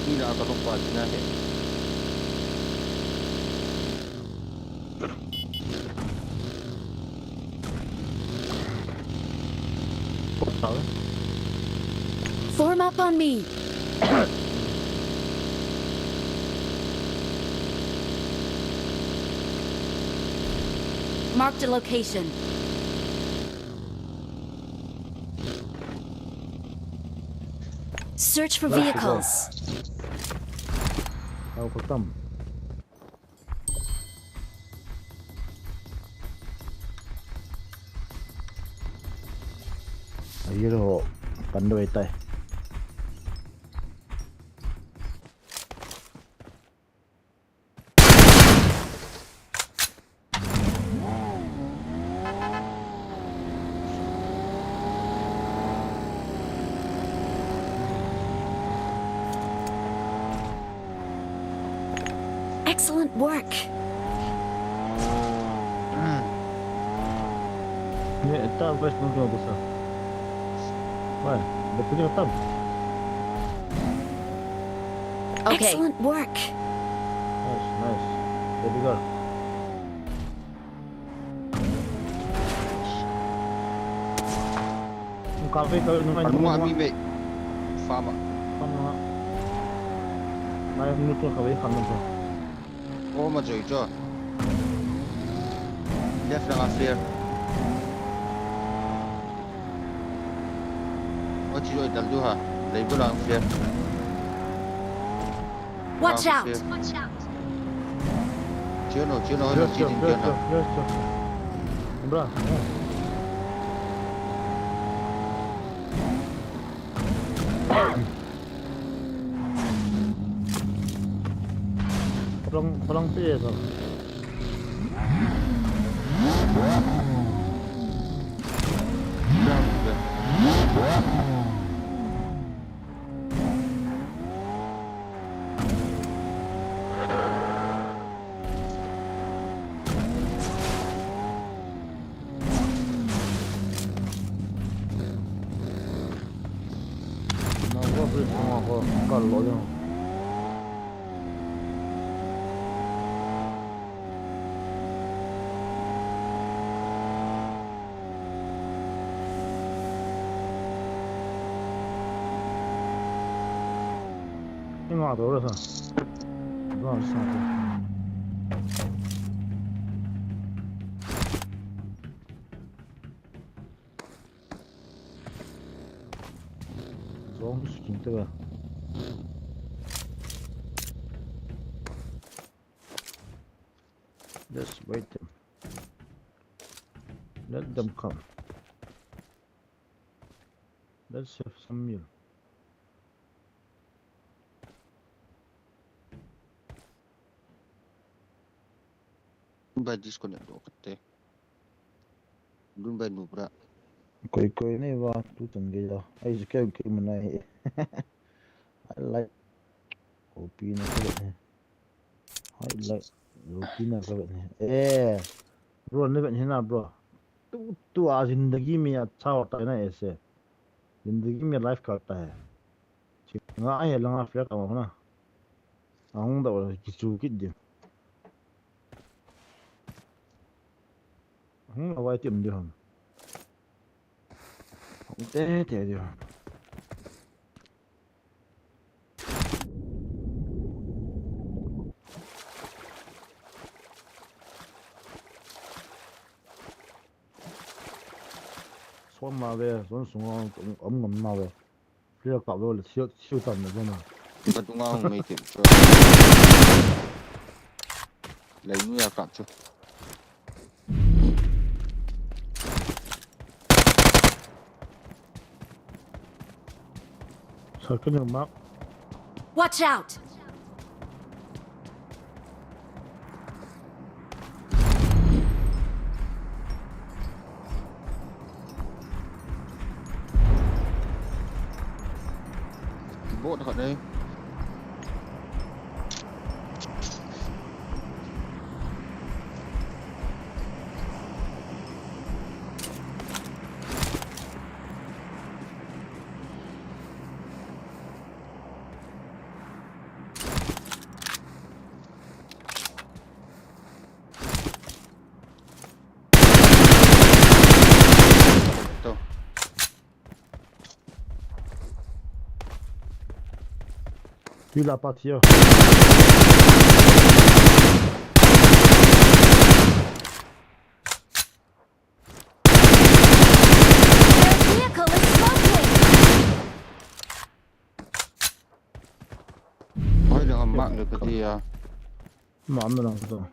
đi ra kanok pa chứ nè Form up on me. Marked a location. Search for vehicles. Tao có tâm. Ấy rồi, bắn đuôi tay. Excellent work. Nie, tam weź mu go. Why? But you got Okay. Excellent work. Nice. Baby girl. Cafe ka naman Ano nga mi be? Fama. Fama. May minuto ka ba kamu to? Oh ma joy jo. Left na clear. What you dal do ha? Label lang clear. Watch out. Chino hello cheating na. Yes. Bra. Palang piye to. Kalau yang ini nggak tahu lah, belum sampai. Zombie skin tuh ya. Just wait them. Let them come. Let's have some meal. Ba disconnect do kate. Dun ba nubra. Koi ni ba tu tengge ya. Ai sekai mana I like kopi na kabe. I like roti na kabe. Bro ni ben hina bro. Tu आज जिंदगी में अच्छा होता है ना ऐसे जिंदगी में लाइफ करता है चिंगा ये लंगा फिर काम होना आऊं दा वाला किचू किद्दे हूं वाई तिम दे हम ते दे 손 나베 손 송어 엄금 나베 그래 가도 시우단 되잖아 Ba tunga hong mai tim cho. Lấy nu ya cặp cho. 설근을 막 Watch out. Bộ thật đây. Đâu. Puis la partie Their vehicle is smoking. Hỏi được hầm mạng được cái gì à? 마음에 안 들어.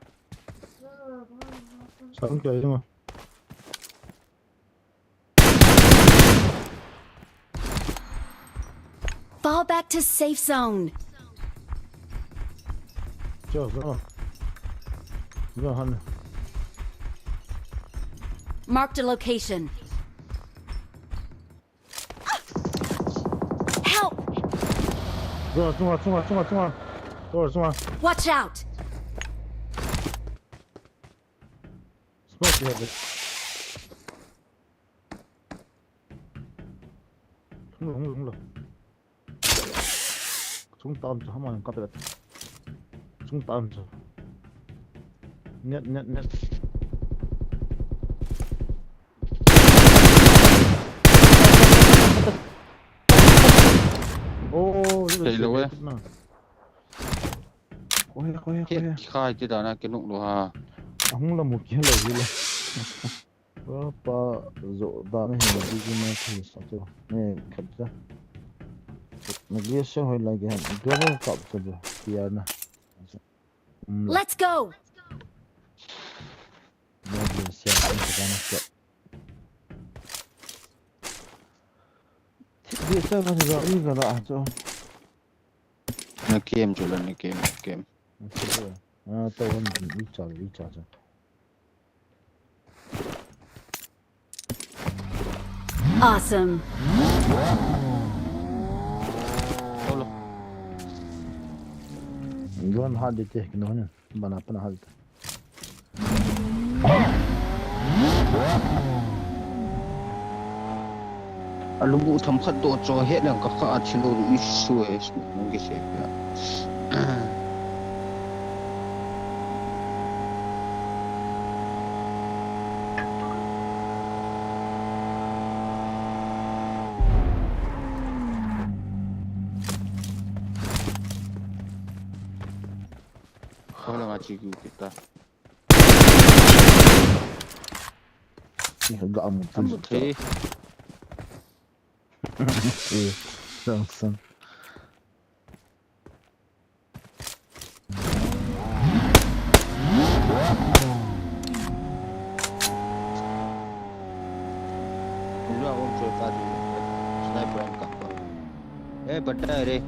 상쾌하지 마. Fall back to safe zone. 저 이거 하네. Marked a location. Help! 중아. Watch out! 스모크 해야 돼. 홍로 중 다음 주 한번 까베렸다 중 다음 주 넷 오 Chạy đâu ấy? 고해 Hiện khai chứ đó là cái nụng đồ hà. không là một cái lời gì là ba rộ ba này là đi cái này thì sao chứ này khẩn ra nó ghé sang hồi lại cái hàng đó nó cọp cho rồi kia nè Let's go. nó ghé sang cái này cọp ghé sang cái đó đi cái đó cho Nó kem chỗ lần này kem. à tao vẫn đi trả cho Awesome. Olo. 이건 하드 때 그거는 만 아픈 하드 Lubu thầm khát độ cho hết là các khát chỉ lôi ít xuôi những cái gì vậy. Không là chỉ cứu kita. 이거 아무 Một thế. 예 쌍쌍 Đúng là ông chơi ta thì sniper anh cặp vào. Ê bật đây đi.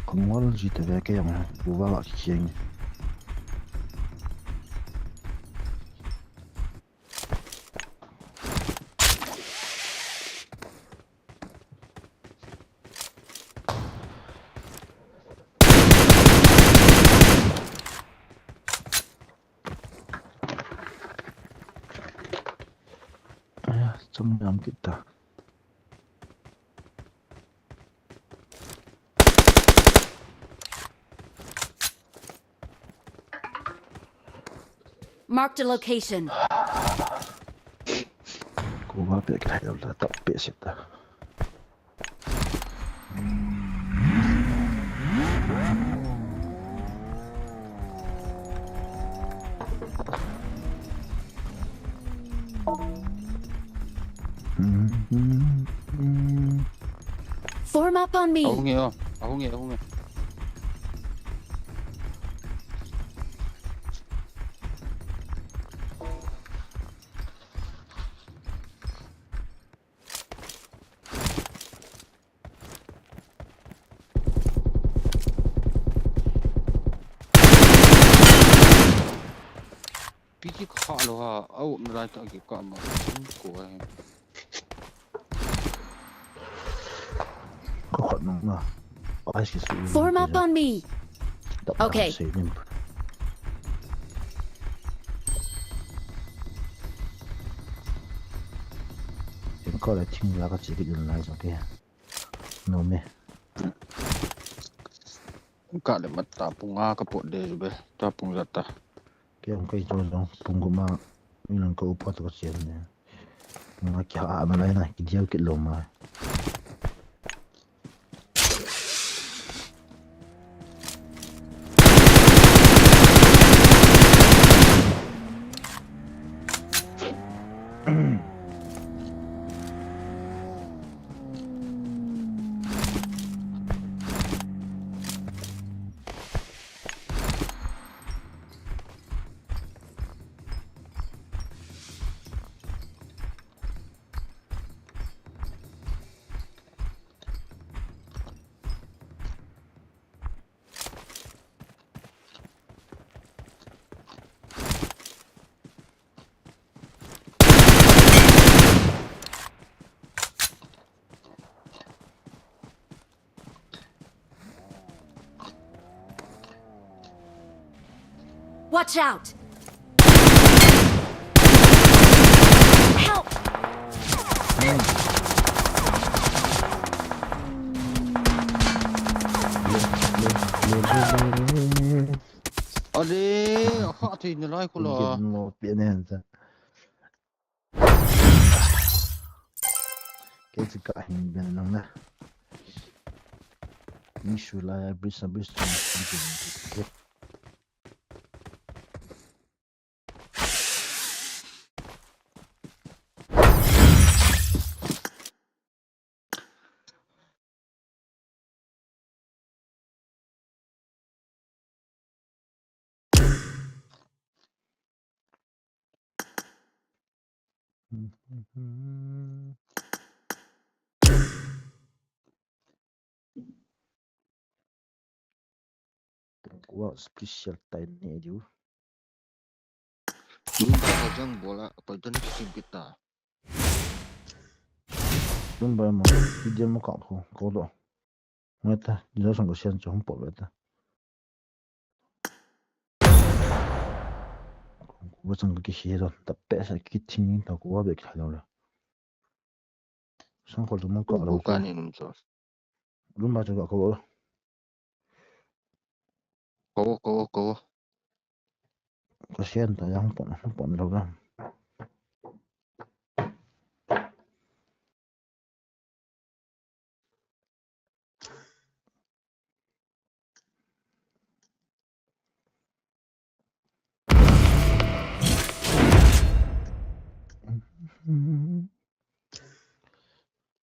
공원을 지때 왜 그냥 우바가 기행이 아야 좀 남겠다 Marked a location. 고바 백하여라 딱 빼셨다 Form up on me. Không nghe. Không nghe. Cái khá là áo nó lại cái cả mà của em. có khẩn mà Form up on me. Okay. có là听那个几个人来着的，no me， Cả để mà tapung kapot deh juga. Tapung jatah. kaya kay jolong punggo ma minang ko upat ko siya niya, mga kaya amalay na kidiyaw kiloma. Watch out! Help! Ade, hot thì nó nói cô lo. một biển này ra cái gì cả hình biển lòng nè mình sửa lại bris what special time này chú Đúng là răng bola, phải cho nó chìm kita. đúng vậy mà đi đến một cọng không có độ người ta đi ra sang cái xe cho không bỏ vậy ta có sang cái xe rồi tập bé sẽ kích thích tao có việc thay đổi sang cái một cọng rồi Bukan ini so. đúng mà cho có Kau. cái xe ta không bỏ đâu ra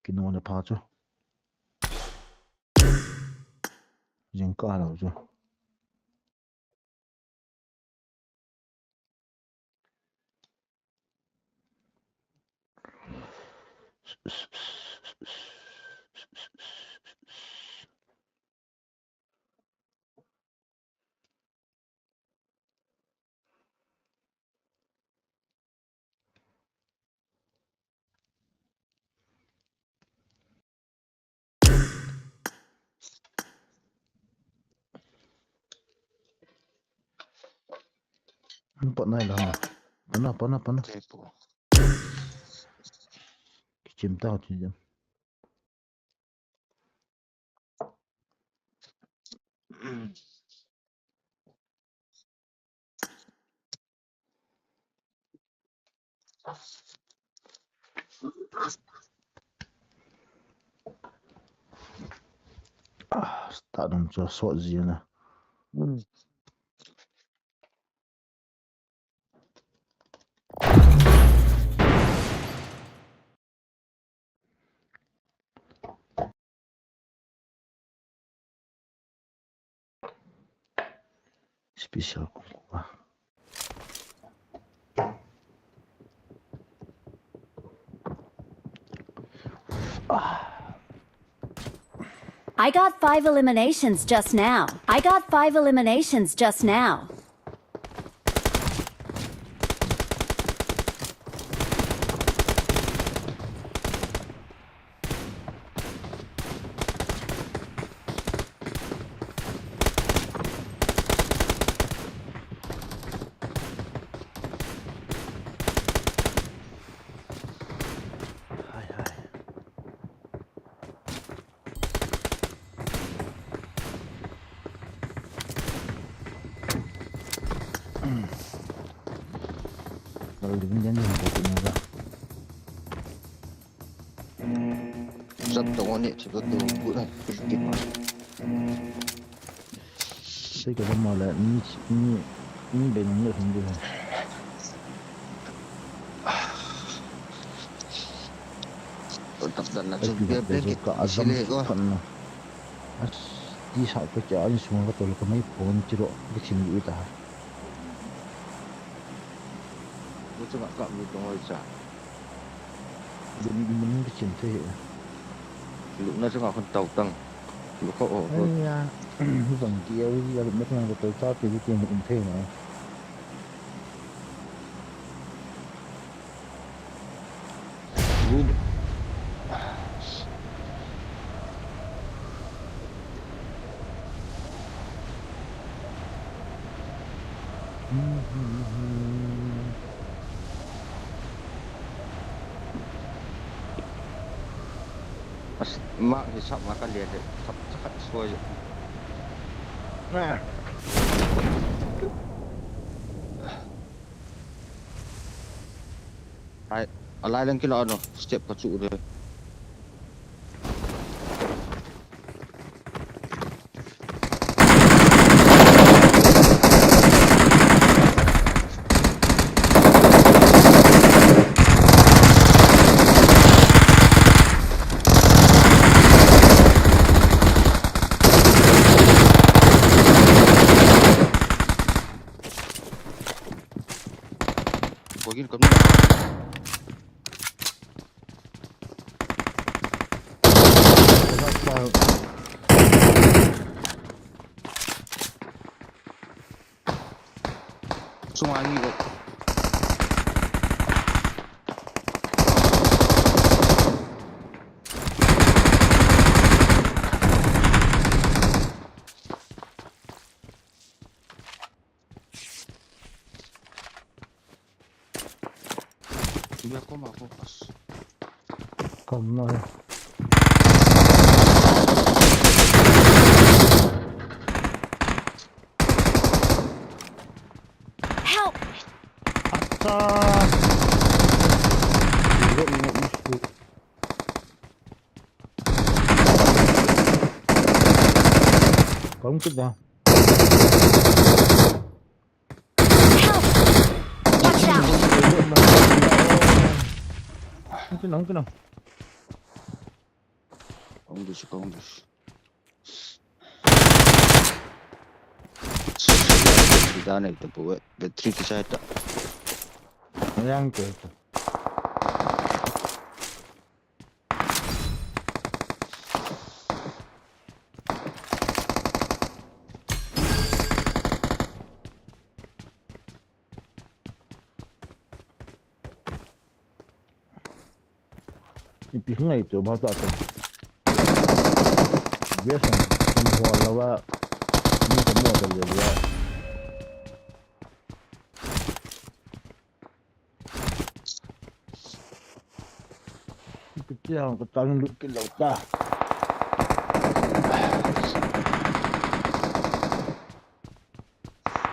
cái nó là phá chứ riêng cả đâu chứ bọn này là bắn Kepo. chìm tao thì tạo động cho sọ gì nè special cũng quá I got 5 eliminations just now. rồi đứng đến những bộ phim ra Rất tổng anh ấy chỉ có từ bữa này kịp mà. cái mà là như bên nước hình như Tập dần là cái dùng việc bếp để lên rồi cả xí dâm lệ quá. phần đi sau cái chợ đi xuống cái tôi có mấy phone chế độ cái chim gì ta Nó cho bạn cộng như trong ngôi trả. mình cái chim thế hệ Lúc nó cho bạn con tàu tăng. Lúc họ ổ thôi. vòng kia ra được mấy cái tôi cho thì cái tiền cũng thế này mak ni sap makan dia deh sap cekat suai Nah, ai alai lang kilo ano step kacuk dia Bogin kami sungangi kok biar kau mau fokus come on. Help! Không chút nào. Help! Watch out! Không cái nào. Kong dus tidak naik tu buat bateri kita ada Yang ke. Ipi sungai itu bahasa apa? Biasa, semua lawa ini semua terjadi. Kecil, ketahuan lu ke laut dah.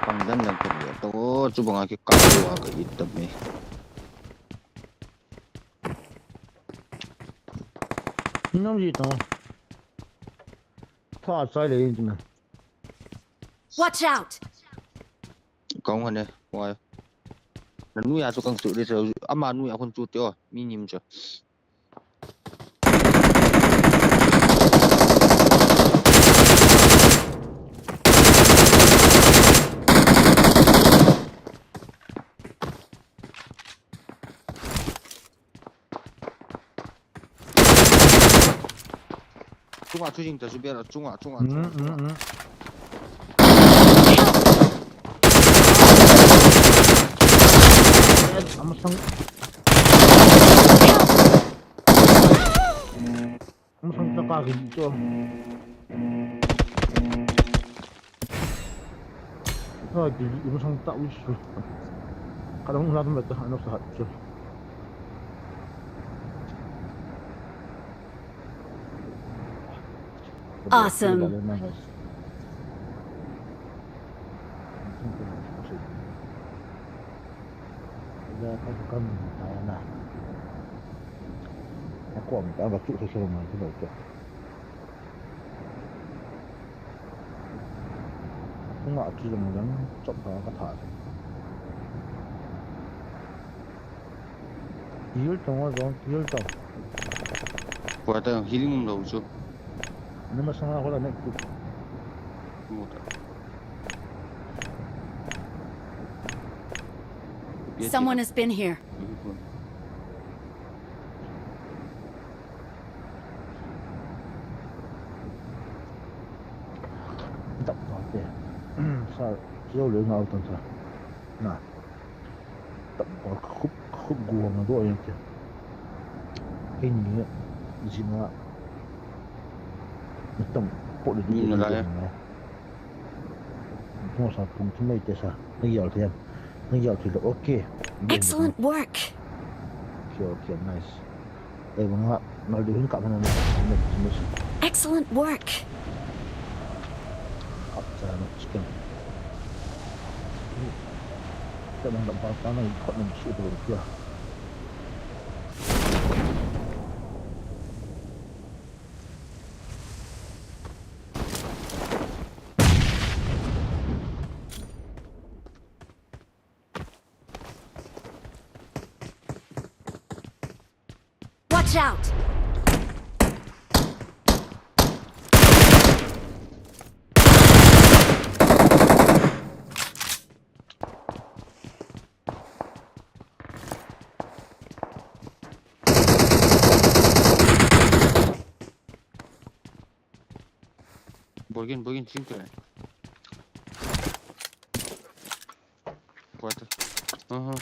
pangdan yang kedua tu cuba ngaki kau agak hitam ni Não jeito. Tá, sai daí, né? Watch out! kau mana wah dan nu ya tukang tu dia ama nu ya kon tu tio minim je中啊最近的是别了中啊Kamu sang. Kamu sang tak kaki itu. Oh, kamu sang tak usul. Kalau nggak tuh betul, anak sehat tu. Awesome. Dia kan nah. Aku ambil agak tu sesuatu macam tu. Enggak tu yang coba kata. Dia cuma dong, dia tahu. buat yang healing dah usul Ini masalah kalau nak tu. Someone has been here. Tak apa. Sa, jauh le ngau tan sa. Nah. Tak apa khúc gua mà đội yang kia. Hình như gì mà tổng bộ được nhìn là ngô sa phung thum mai te sa nang yal thiam nang yal thil okay Excellent work. okay nice ai banga mal du hin ka mana na Excellent work. up sa no chicken ta mang da ba ta na khot nam shi do kia Watch out. Bogin cinco né? Quatro. Aham.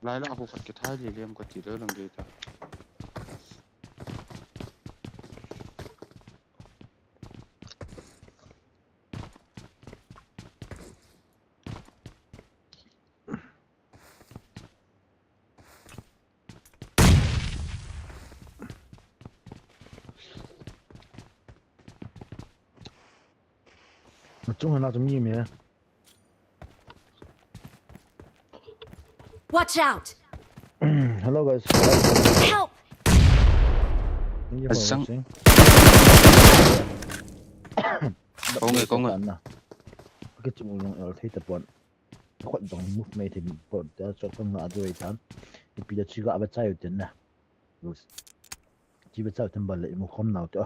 Lại là aku kat kita aja dia kat tidak orang kita. chung na zum yi me Watch out. hello guys Help. thank you for Asang. watching Có người. cái chung long el thei tập bọn khot dong move mai thì bọn ta cho tông na đuôi tan thì bây giờ chỉ có aba chai ut na chỉ biết chai tan bal le mo khom nào to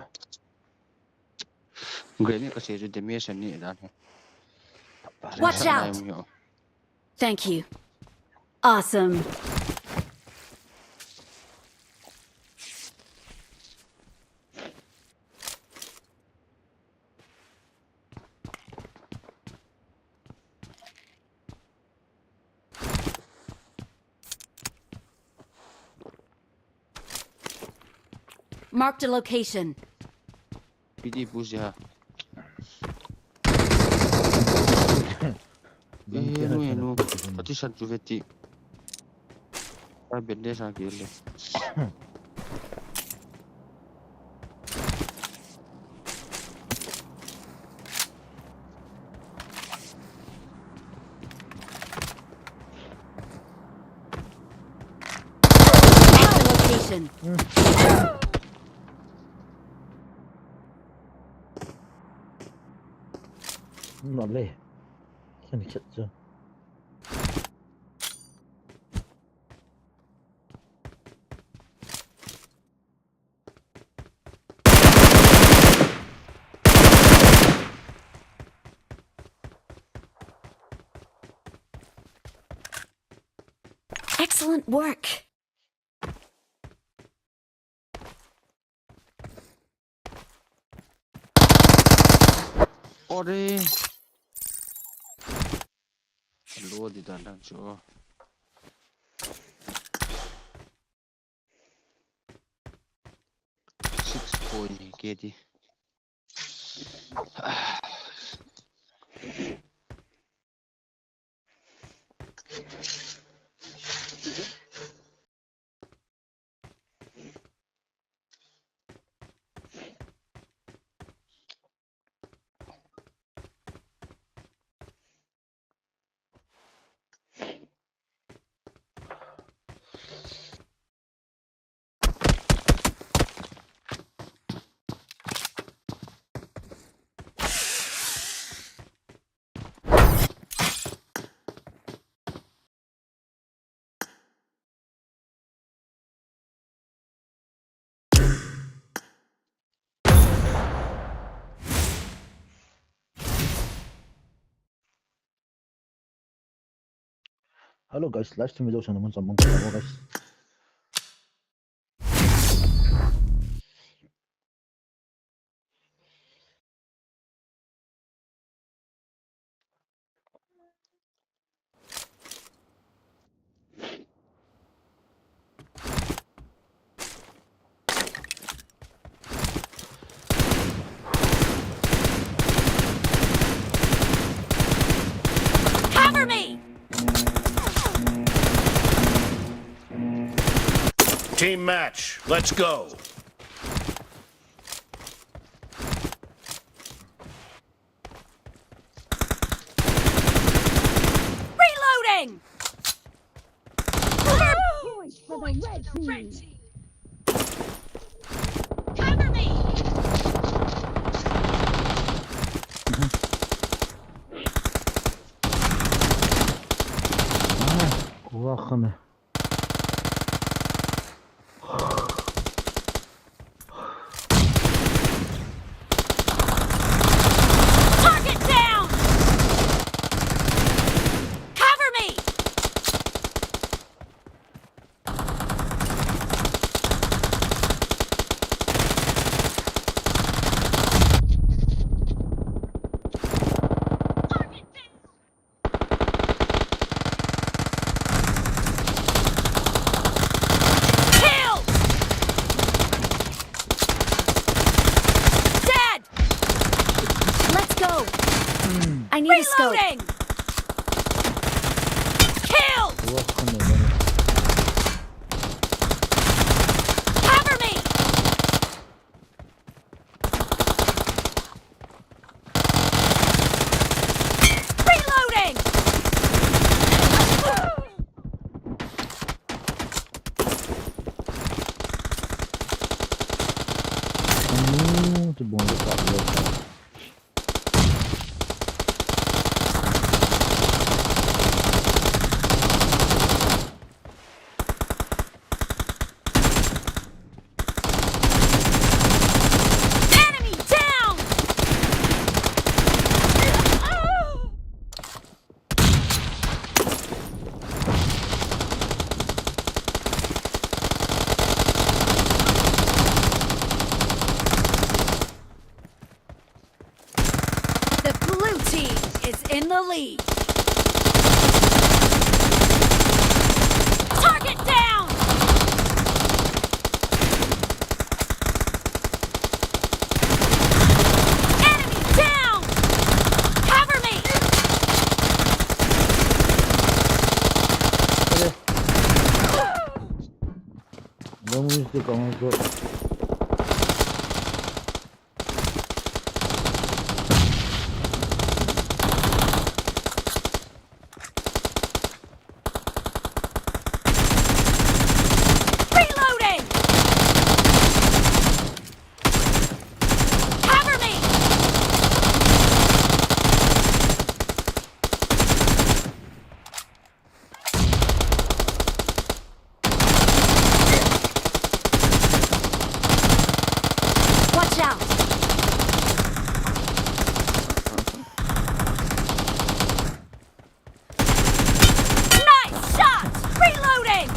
Người này có sẽ được damage này đó. Watch out. Thank you. Awesome. Marked a location. PD push ya. Nu. Pati satu veti. Bende sa kile. Location. nó lê cái này chết chưa Excellent work. Ore. Lu di dandang jo. KD. hello guys live stream video sana mun guys Team match. Let's go. Reloading! Points for the red team. Cover me! Kuwakame. Target down! Cover me! Kill! Dead! Let's go. I need a scope. Kill! Kuwakame. Cover me! Reloading! Itu bongo tak boleh. Enemy down! The blue team is in the lead. Target down! Enemy down! Cover me! Vamos ver como é que Reloading! Cover me! Watch out! Nice shot! Reloading!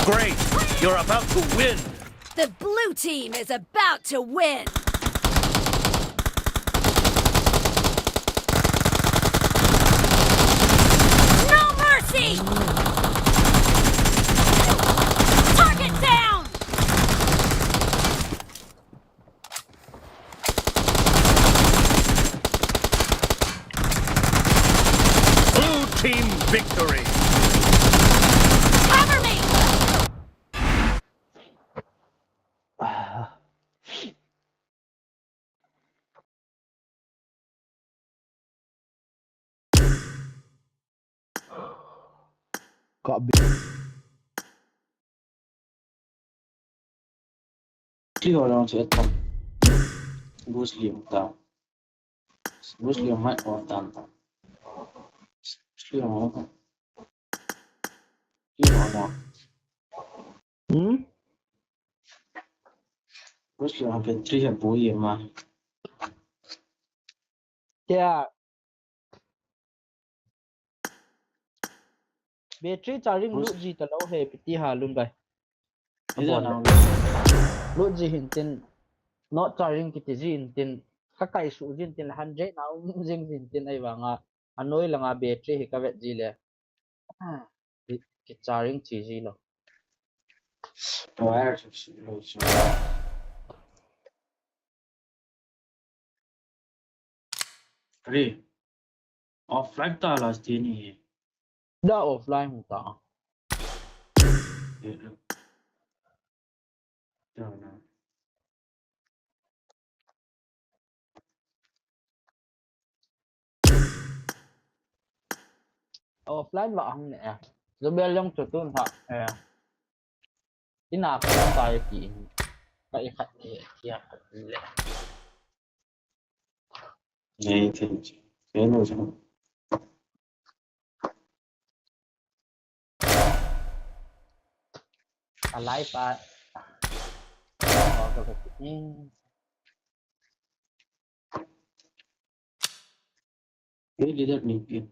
Great. You're about to win. The blue team is about to win! No mercy! Target down! Blue team victory. Cover me! kak Clear around to Edam. Bruce Lee down. Bruce Lee might or down. Clear on. Clear on. Bruce Lee have been 3 boy ma. Yeah. Battery charging lu ji ta lo he piti ha lun bai. Is that now? Lu ji hin tin not charging kiti ji hin tin kakai su jin tin 100 na jing jin tin ai wanga anoi langa battery hi ka vet ji le ki charging chi ji lo Free. Offline ta last day ni. da offline hung ta offline wa hung ne zo bel long chu tun ha ina ka sai ki ka i khat ya le Nei thì thế rồi chứ. alai pa Cái đi được mình kịp.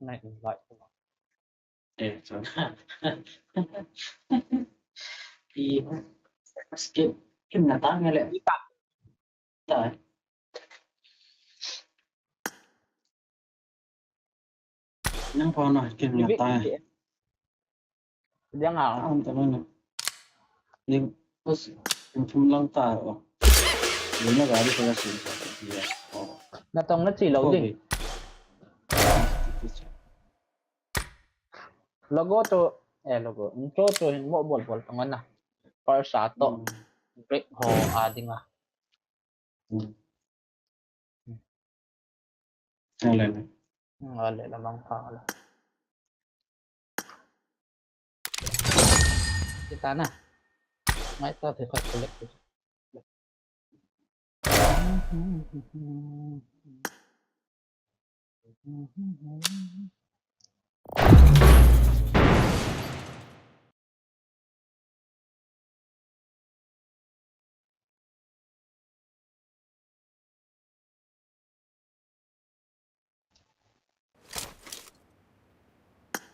này lại Để cho thì cái nhà ta nghe lại tại nhưng còn nói cái nhà ta dia ngal không ta nói nhưng bớt chúng lăng ta rồi nếu mà gái đi theo sự thì na tong na chi lo ding logo to logo intro to hin mo bol bol tangan na par sa to break ho adinga này ngale la mang pa la kita na mai ta the khat select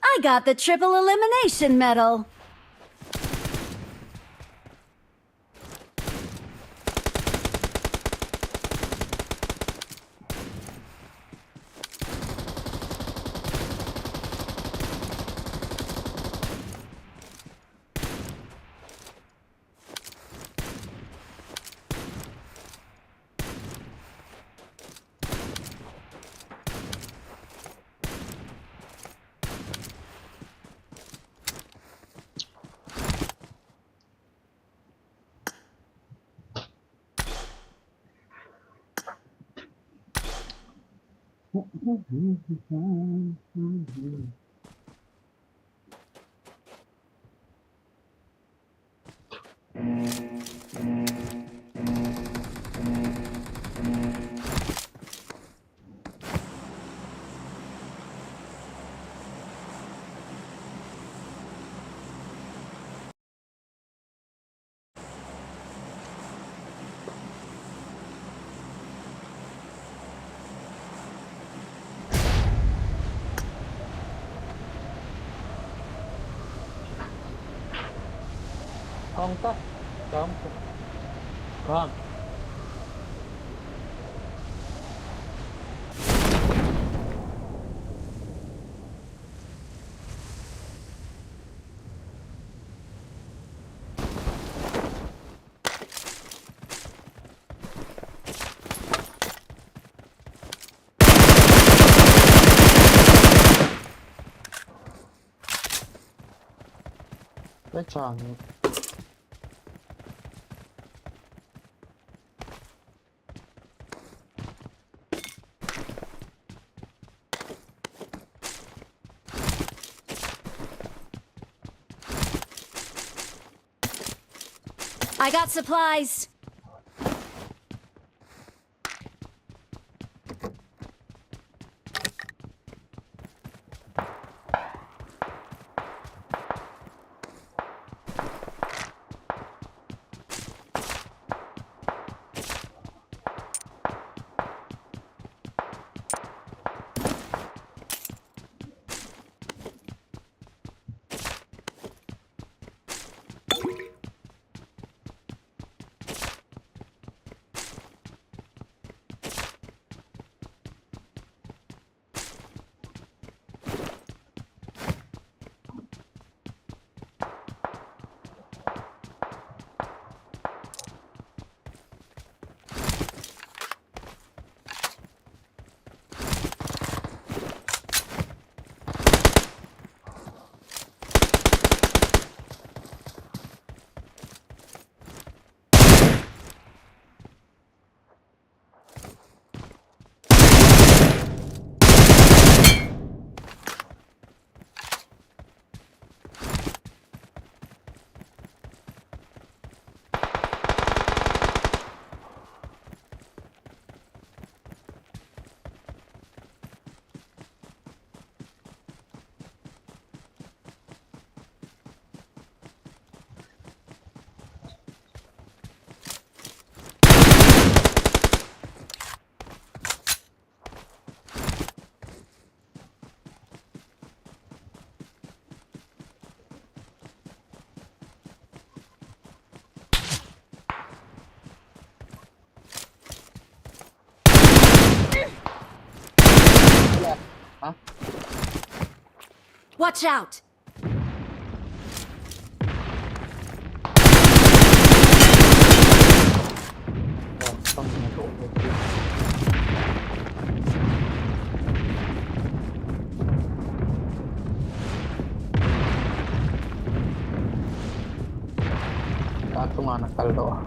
I got the triple elimination medal. không có không không cái tròn I got supplies. Watch out! Satu nga nakalo.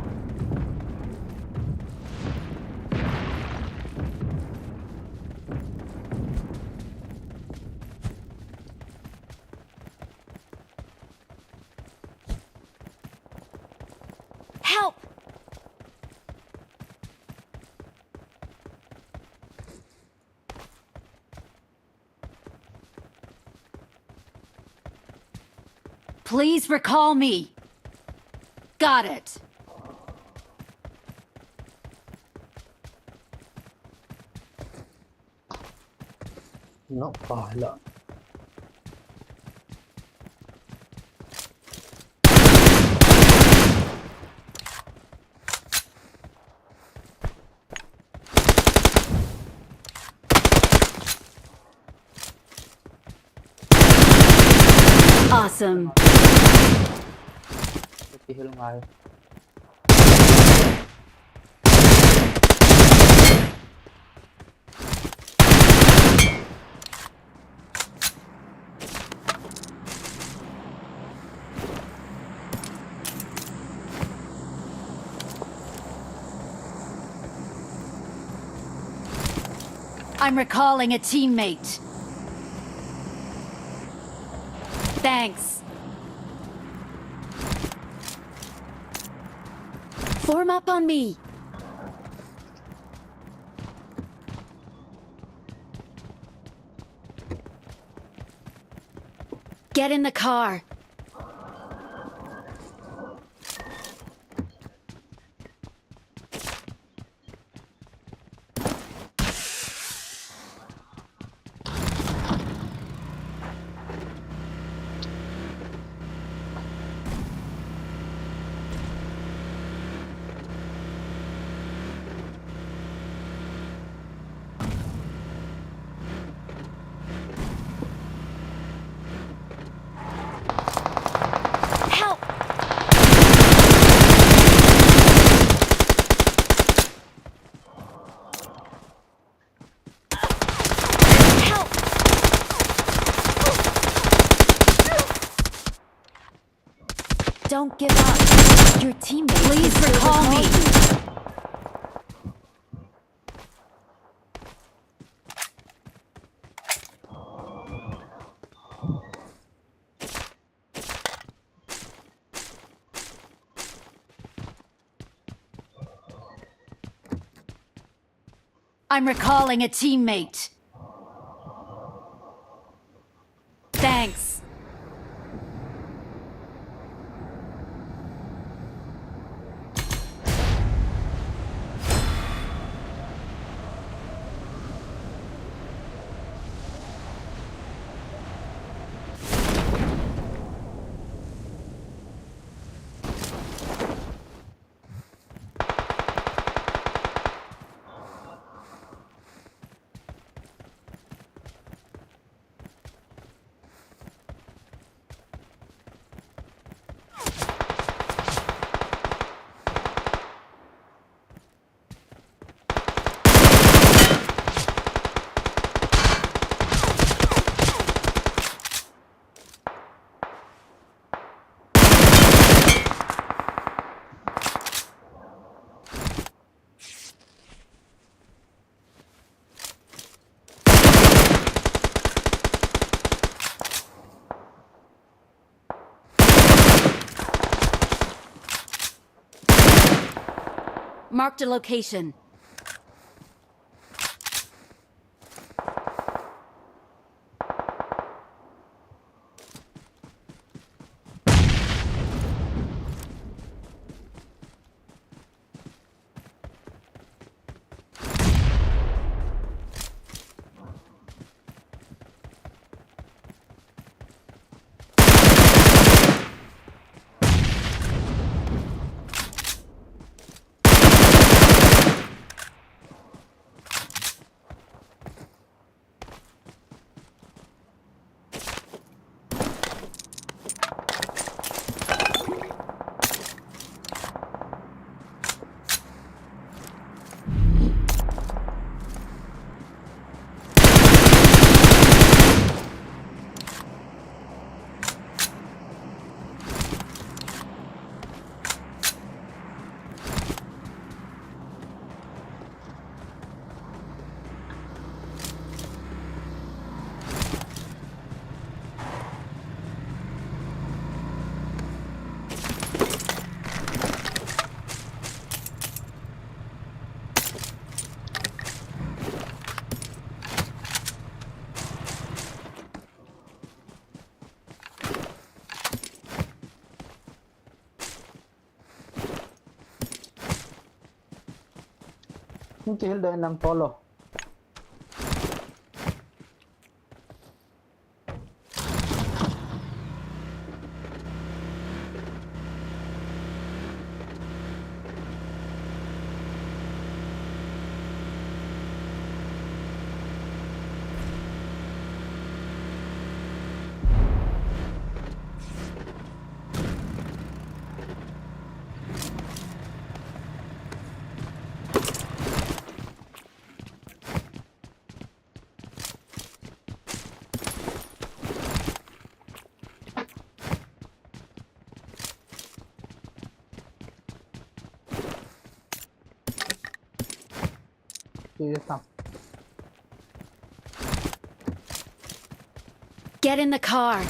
Help! Please recall me. Got it. No, pahala. Awesome. Pihil nga yun. I'm recalling a teammate. Thanks. Form up on me. Get in the car. Help! Help! Don't give up. Your teammate. Please recall me. I'm recalling a teammate. Thanks. Marked a location. Ini cihil dah nang polo. Get in the car.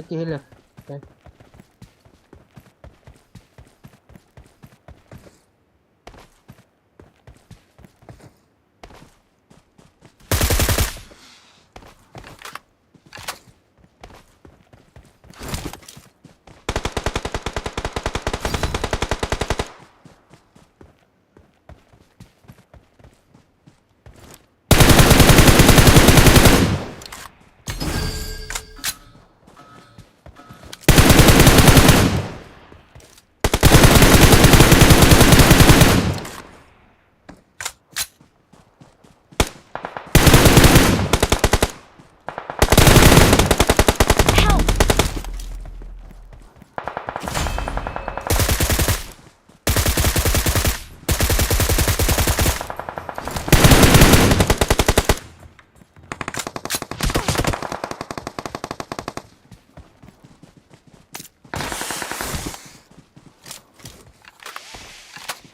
Cihil dah. Okay.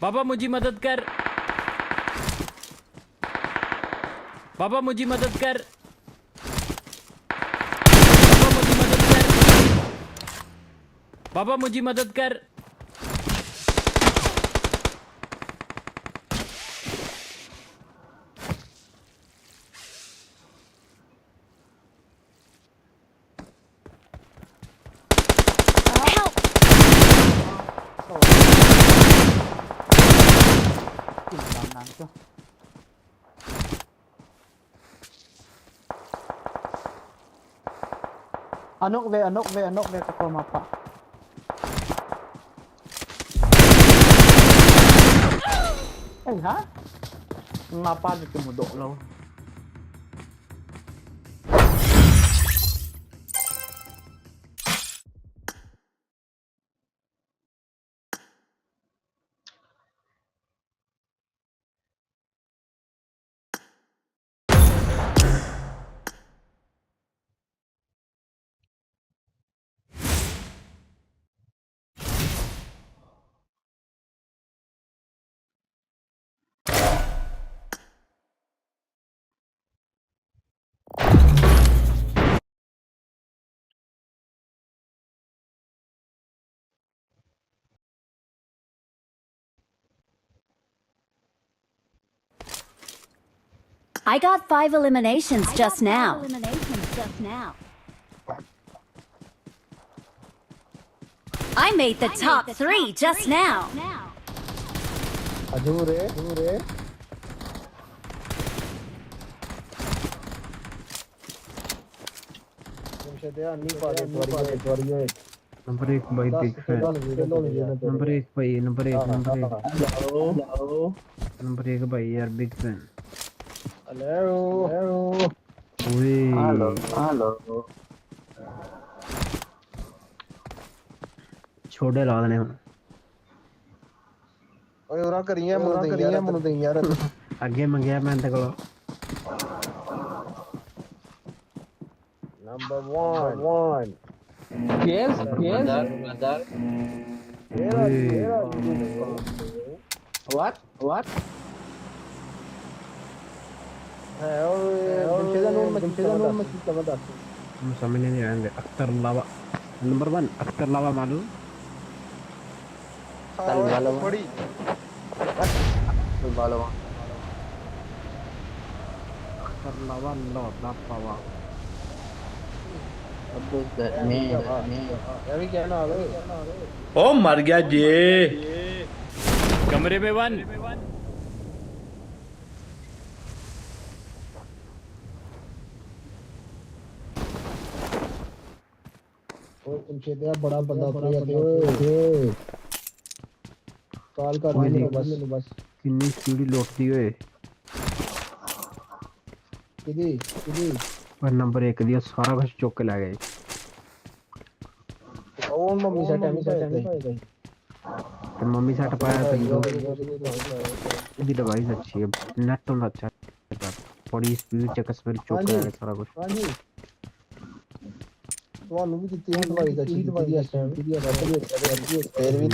पापा मुझे मदद कर। पापा मुझे मदद कर। पापा मुझे मदद कर। पापा मुझे मदद कर। Anok ve kako mapa. Ha? Mapa dito mo do lo. I got 5 eliminations just now. I made the top 3 just now. Adure. Number 1 भाई बिग फैन नंबर 1 भाई नंबर 1 नंबर 1 भाई यार बिग फैन हेलो छोड़े ला देने हुन ओए ओरा करिए मनु दे यार अगे मंगया मैं ते कोलो Number one. Yes. Where are you? What? है और जमशेदा नून में कितना बता समझ नहीं आया अख्तर लावा नंबर 1 अख्तर लावा मालूम बड़ी अख्तर लावा ला पावा अभी क्या ना ओ मर गया जी कमरे में 1 जमशेदा बड़ा बंदा काल कर बस किन्नी सीढ़ी लौटती हुए किदी और नंबर 1 दिया सारा कुछ चुक के ले गए और मम्मी से टाइम गई तो मम्मी से पाया तो दी डिवाइस अच्छी है नेट तो अच्छा है बड़ी स्पीड चेक स्पीड चुक के ले गए सारा कुछ ਤੁਹਾਨੂੰ ਵੀ ਦਿੱਤੀ ਸੀ ਦਵਾਈ ਦਾ ਚੀਜ਼ ਦਵਾਈ ਇਸ ਟਾਈਮ ਫੇਰ ਵੀ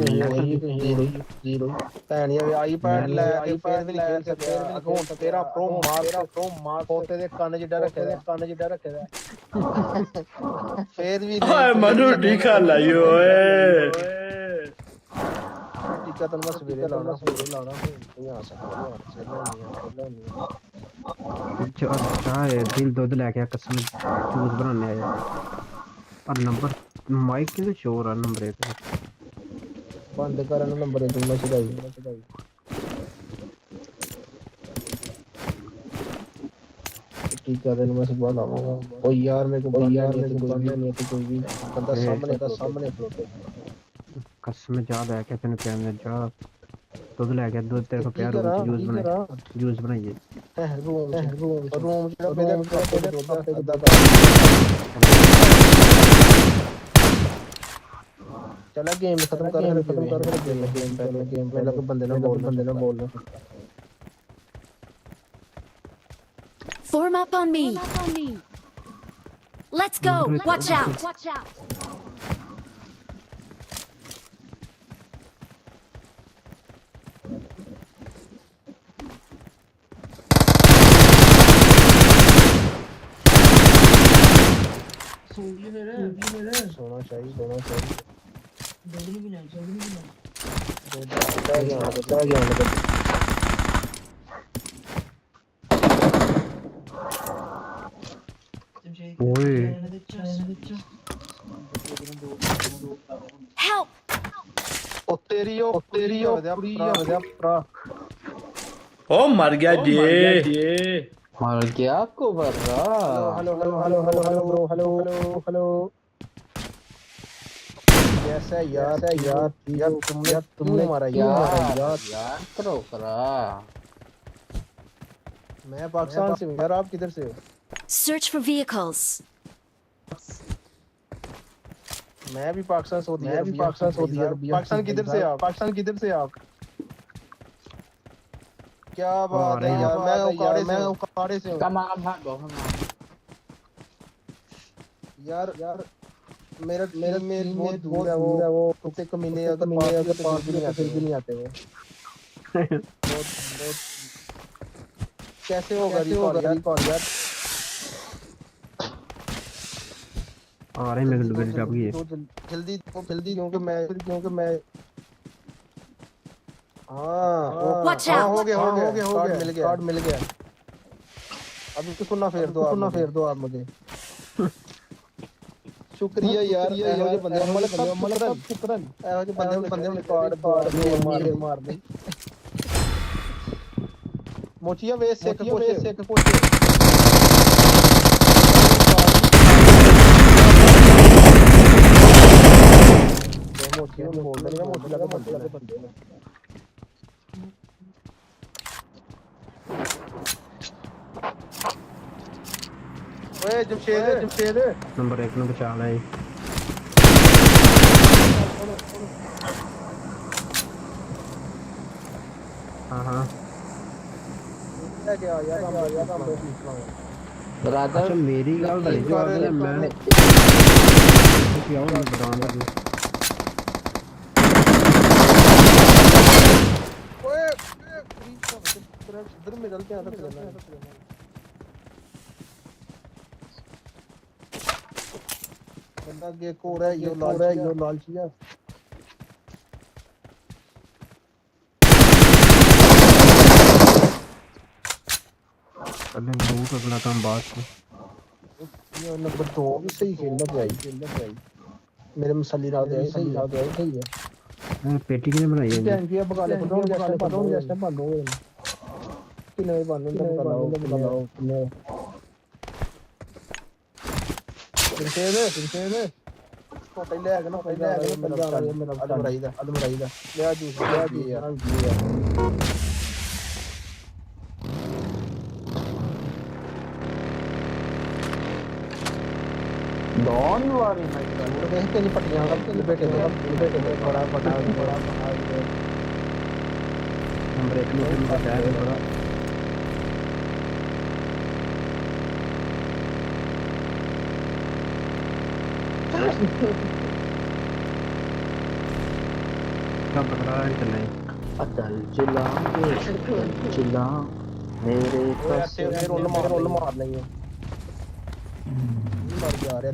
ਜ਼ੀਰੋ ਭੈਣੀਆਂ ਵੀ ਆਈਪੈਡ ਲੈ ਕੇ ਫੇਰ ਵੀ ਖੇਲ ਸਕਦੇ ਅਕਾਊਂਟ ਤੇਰਾ ਪ੍ਰੋ ਮਾਰ ਖੋਤੇ ਦੇ ਕੰਨ ਜਿੱਡਾ ਰੱਖਿਆ ਫੇਰ ਵੀ ਓਏ ਮਨੂ ਟੀਕਾ ਲਾਇਓ ਓਏ ਟੀਕਾ ਤਾਂ ਮੈਂ ਸਵੇਰੇ ਲਾਉਣਾ ਨਹੀਂ ਆ ਸਕਦਾ चाहे दिल दूध लेके कसम जूस बनाने आए और नंबर माइक के शोर है नंबर 1 बंद करन नंबर 1 में छदाई टीका देने में सुबह लाऊंगा ओ यार मेरे को बंदा नहीं तो कोई भी बंदा सामने खड़ोते कसम याद है कि तेने प्यार में जा दूध लेके दूध तेरे को प्यार जूस बनाइए रूम चला गेम खत्म कर गेम पहले को बंदे ना बोल Form up on me. Let's go. Watch out. सोना चाहिए जल्दी भी नहीं ओए Help. ओ तेरी ओ मर गया जी मर गया को बर्रा हेलो ब्रो कैसा यार तुमने मारा यार करो करा मैं पाकिस्तान से हूँ यार आप किधर से हो Search for vehicles. मैं भी पाकिस्तान सऊदी अरबिया पाकिस्तान किधर से आप क्या बात है यार मैं उकाड़े से हूँ यार मेरा बहुत दूर है वो कुत्ते कमीने पास भी नहीं आते वो बहुत कैसे होगा रिकॉर्ड यार अरे मेरे को डब गई जल्दी क्योंकि मैं हाँ हो गया कार्ड मिल गया अब इसको सुनना फेर दो आप मुझे शुक्रिया यार बंदे मार दे मोचिया वेस से मोचिया बोल रहा मोचिया का बंदे ओए जमशेद नंबर 1 ਨੂੰ ਬਚਾ ਲੈ हाँ क्या यार अच्छा मेरी गल नहीं जो अगले मैं ਤੁਸੀਂ ਆਓ ਨਾ ਬਦਾਮ ਲੱਗੇ ਓਏ ਫਰੀ ਤੇਰਾ ਸਿੱਧਰ ਮੇਰੇ ਧਿਆਨ ਰੱਖ ਲੈਣਾ ਬੰਦਾ ਅੱਗੇ ਇੱਕ ਹੋਰ ਹੈ ਯੋ ਲਾਲਚੀਆ अगले लूट अगला काम बात से ये नंबर 2 भी सही खेलना पिया मेरे मसाली रात है सही है पेटी किने बनाई है टैंक ये बगाले पड़ो जैसे बंद हो किने बंद बगाओ किने फिर छोटे ले आके ना मेरा अलमराई दा ले आ जूस यार Don't worry, my friend. देख तेरी पट्टियां लपेटे बड़ा हम ब्रेक में भी बताया बड़ा कब पकड़ा है चले अदल चिल्ला मेरे पास रोल मार नहीं है मर जा रहे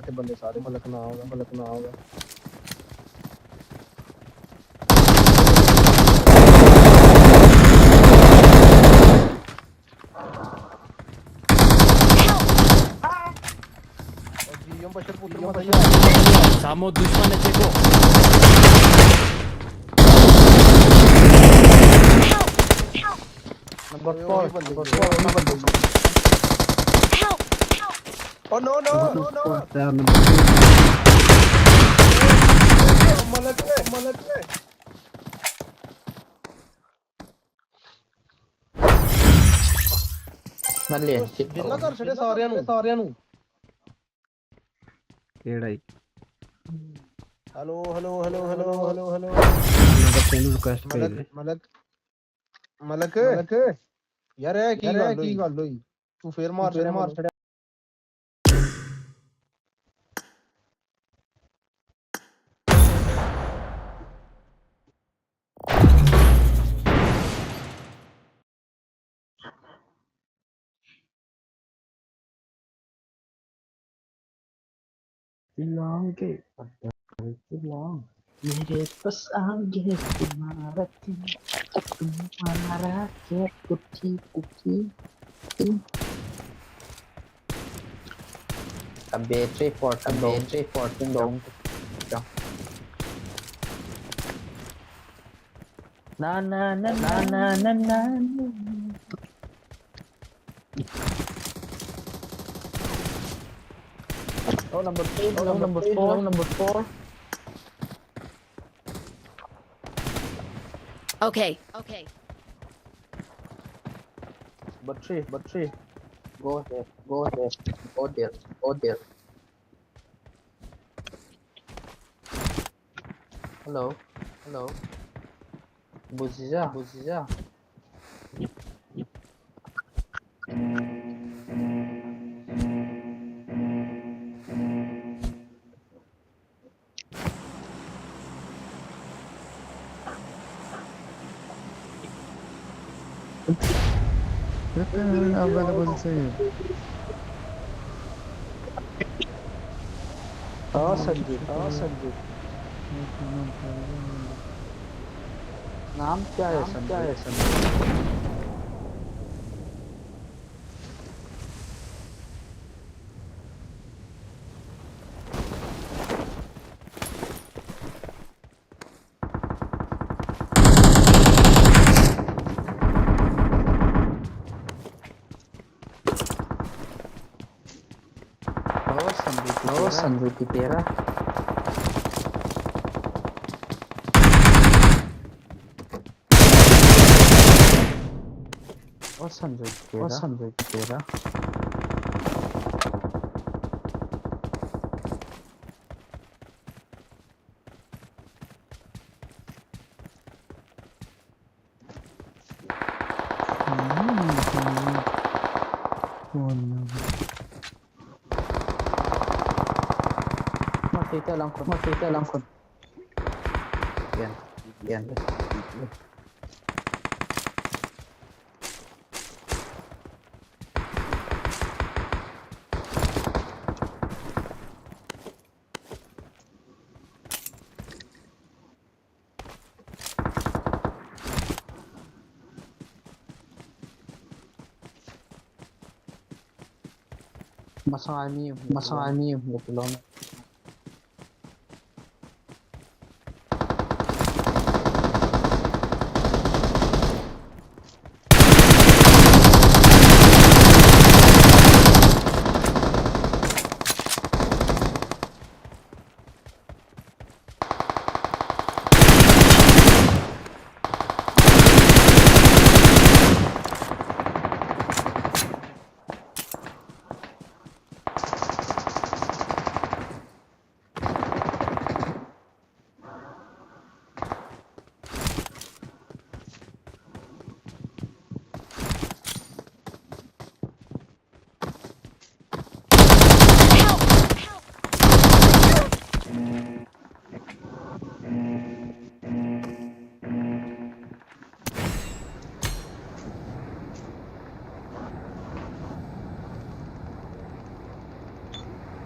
थे बंदे सारे मलक ना होगा बशर पुत्र सामो दुश्मन है देखो नंबर 4 Oh no मलक नल्ले जिन्ना कर छड़े सारिਆਂ ਨੂੰ ਕਿਹੜਾ ਹੀ हेलो ਨੰਬਰ 3 ਰਿਕੁਐਸਟ ਭੇਜ ਦੇ ਮਲਕ ਯਾਰ ਇਹ ਕੀ ਗੱਲ ਹੋਈ ਤੂੰ ਫੇਰ ਮਾਰ ਛੜਿਆ चिल्लाओगे मेरे पास आगे तुम्हारा क्या कुटी अब battery 14 dong na Oh, number 4. Okay. But three. Go there. Hello. Buziza. available save Sanjeev नाम क्या है संजीव संजीव तेरा और संजीव तेरा Makita lang ko. Yan. Masangani yung butulong.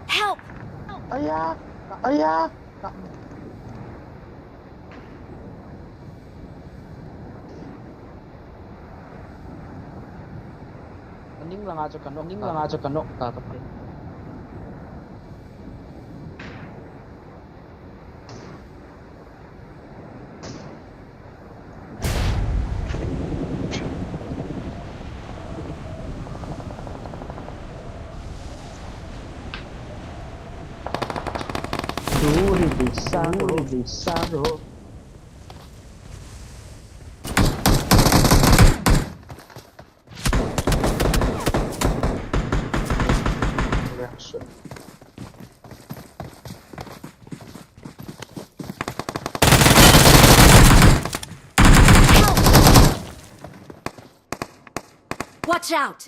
Help! Ayah! Mending lang aja kanok kakapit. Duri bisaro. Reaction. Watch out!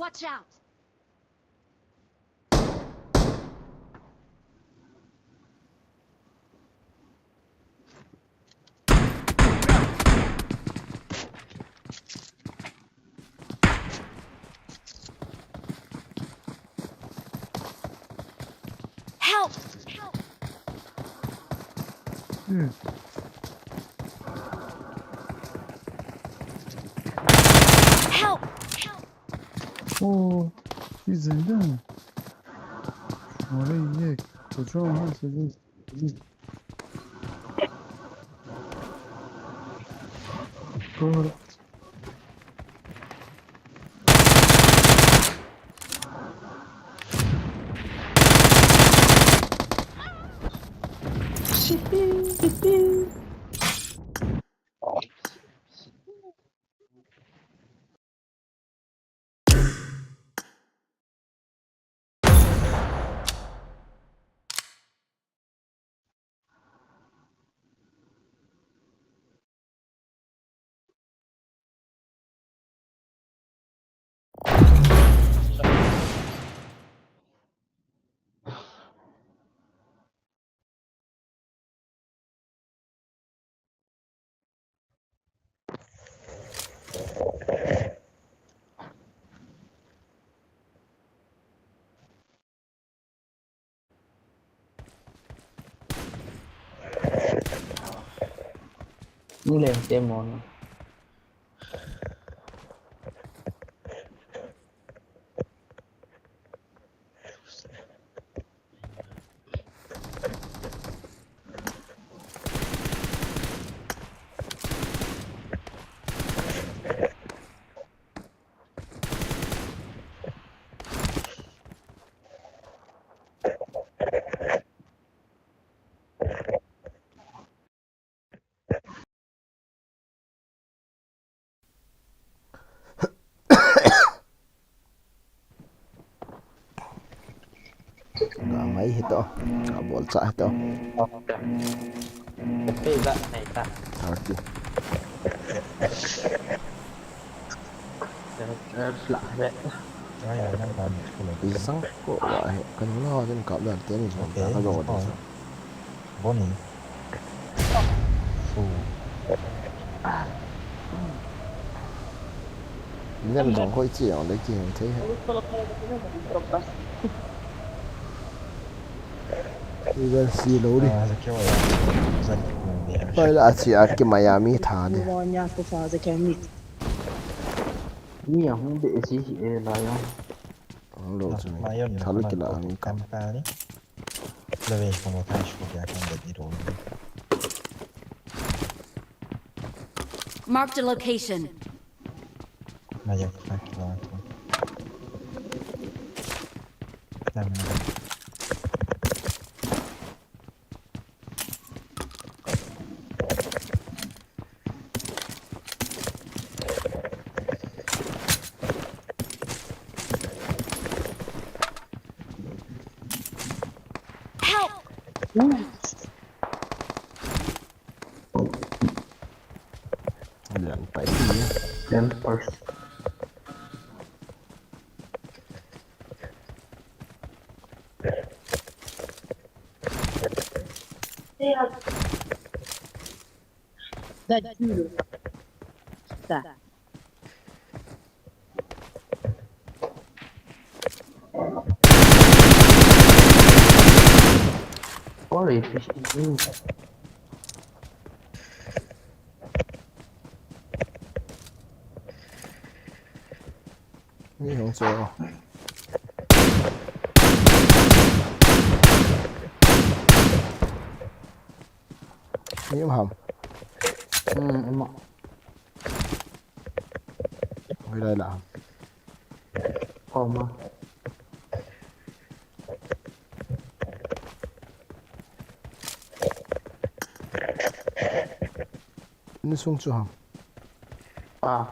Help! Help! Oo, güzel değil mi? Orayı ye. Kocaman her şeyi. Doğru. Ini lah yang demon. Ngamai hito. Kabol sa hito. Tapi tak naik tak. Harti. Terus lah, Rồi nó còn Isang ko wa he kan lo den ka dan ten so ta ka go de so. Bonnie. Fu. Nên đồng khối chiều lấy chiều thế hết. Bây giờ xì lố đi. Bây giờ chỉ ở cái Miami thả đi. Nhiều không để gì là Không lộ rồi. Thả lúc cái là Miami cả. Lo vedo come faccio che cambia di ruolo. Marked a location. Ma io fa che lo Lần phải đi. Then first. Sorry, Nghĩ không sao. Nhiễm hầm. em ạ. Ở đây là Còn mà. nó xuống chỗ hầm. À.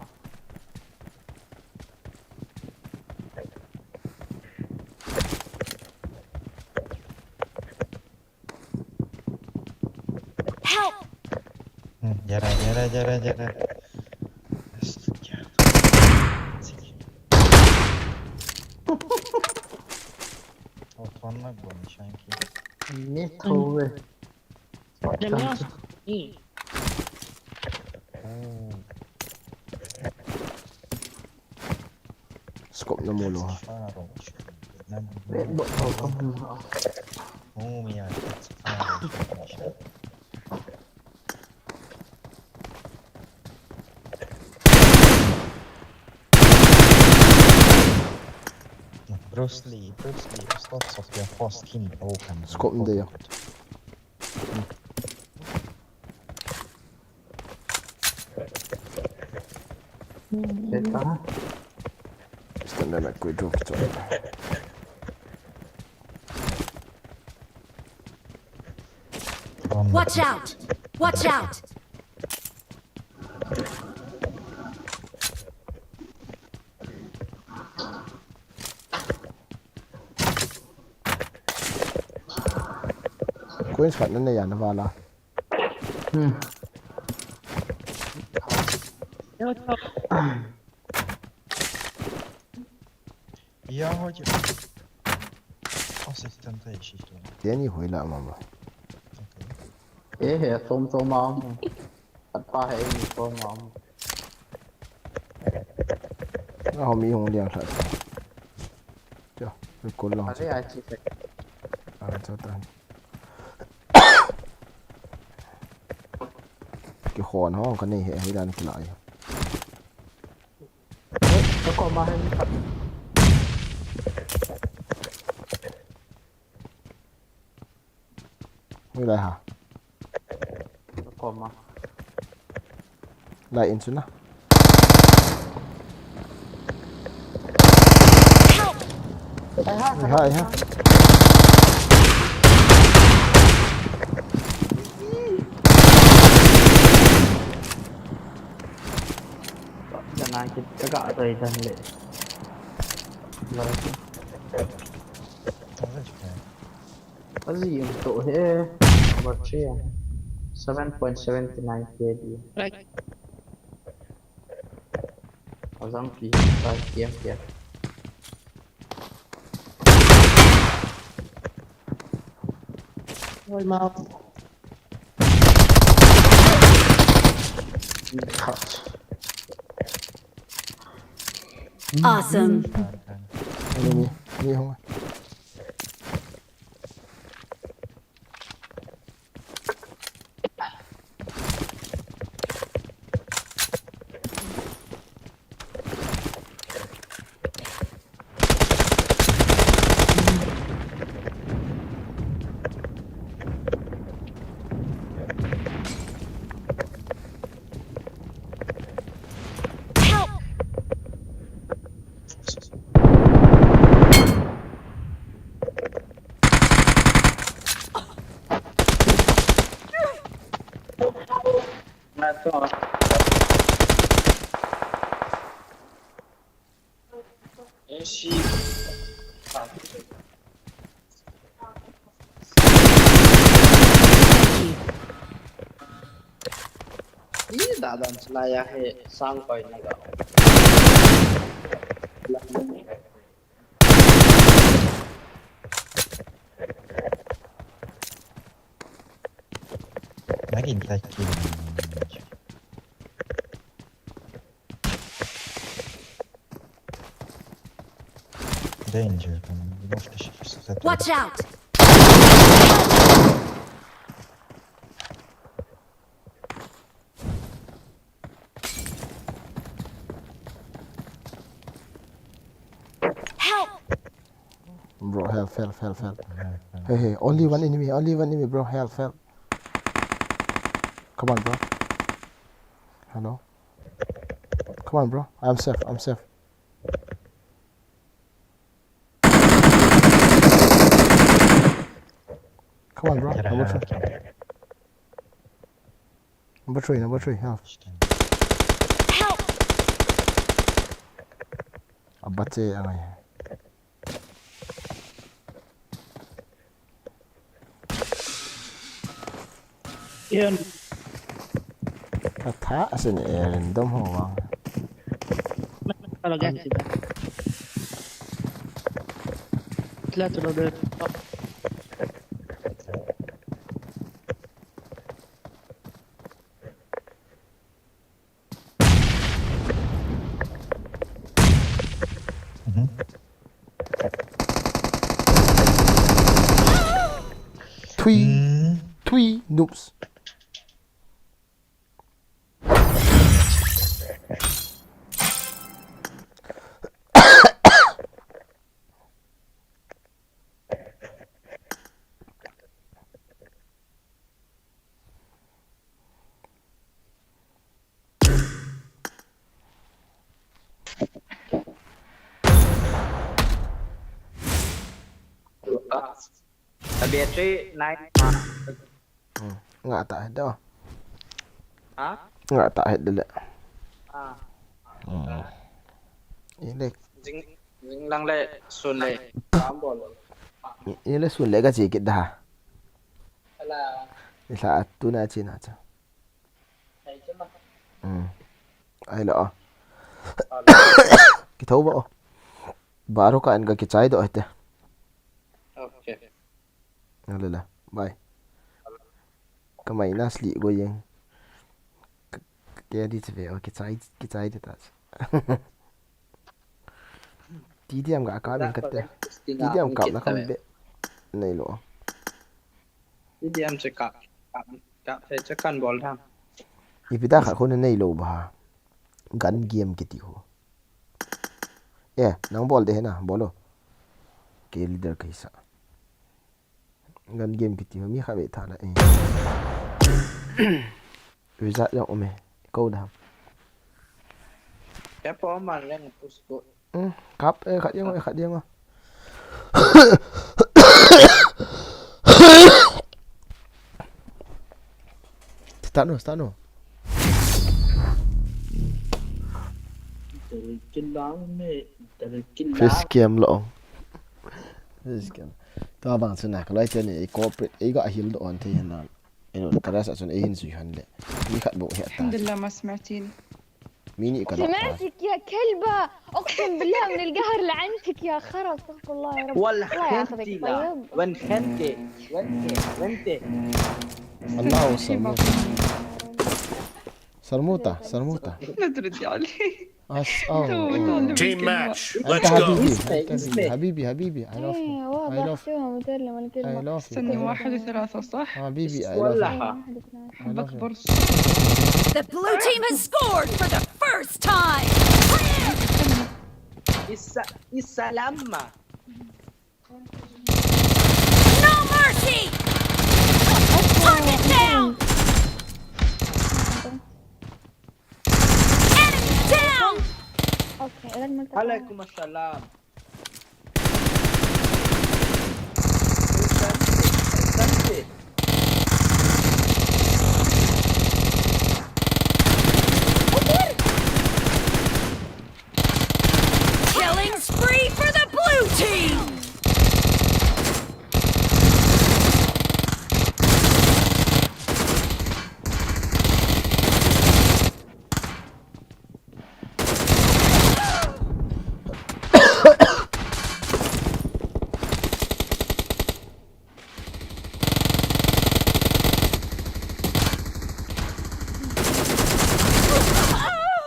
Dạ rồi. Thoáng buồn sang kia. Nét thô về. Scope nó mua luôn. Để bộ thầu không được. Ô mày à. Bruce Lee starts off their fast skin open. Scope det ja. Detta. Stämmer med gå drog så. Watch out! Watch out! Quên phận nó này à nó vào là. Jag har ju assistent i kistan. Det är ni hela mamma. Det är helt som mamma. Att ta hem från mamma. Jag har mig hon där klart. Ja, vi kollar. Det är inte. Ja, så där. Cái hòn nó cái này hệ đang lại. Nó còn mà hay Như đây hả? nó còn mà. Lại in xuống nào. Hai ha. Jangan kita gak ada dan le. Azim untuk he bercia 7.79 kd. Azam pi 5 km. Ôi mau. Awesome. Đi không? Ini dadan selaya he sampai naga. Makin kaki. Danger. Watch out! Help! Bro, help. Hey, only one enemy, bro, help. Come on, bro. Hello. Come on, bro. I'm safe. Come on, bro. Number three, help. Help! Abache angai. Ian. Tha asin random ho wang. Kalau ganti dah. Telah tu dah. Three noobs. Battery naik. Nggak tak ada. Hah? Nggak tak ada dulu. Ini Jing lang le sun le. Ambol. ini sun lega sikit dah. Alah. Isa atu na cina aja. Ay cuma. Ay lo. Kita ubah. Baru kan gak kicai doh itu. Okay. Alala. Bye. Kamay nasli go yang. Kaya di sebe kicai itu tas. Tidi am gak kabin kata. Tidi am kap nak kambe. Nai lo. Tidi am cakap saya cakap bol tham. Ipida khat khon nai lo ba. Gun game kiti ho. Nang bol de na bolo. Ke leader kaisa. Gun game kiti mi khabe thala result yang ome kau dah. Siapa man yang push go. Kap khat dia ngah. Start no. Face cam lo. Face cam. Tahu bang senang kalau itu ni corporate, ini heal on tu yang nak. إنه القراصة أصلاً إيه نسوي هنلا. مي خد بوقي. الحمد لله ما سمعتيني. ميني كذا سمعتك يا كلبة، اقسم بالله من القهر لعنتك يا خرا، استغفر الله يا رب. والله ياخذك. طيب وين خنتي الله سرموتا سرموتا سرموتا لا تردي عليه. Team match. انت Let's go. حبيبي حبيبي I love you I love you I love you استني 1 و3 صح؟ حبيبي I love you ولعها حبك برص. The blue team has scored for the first time. السلامة. No mercy. Target down. Enemy down. عليكم السلام. Killing spree for the blue team.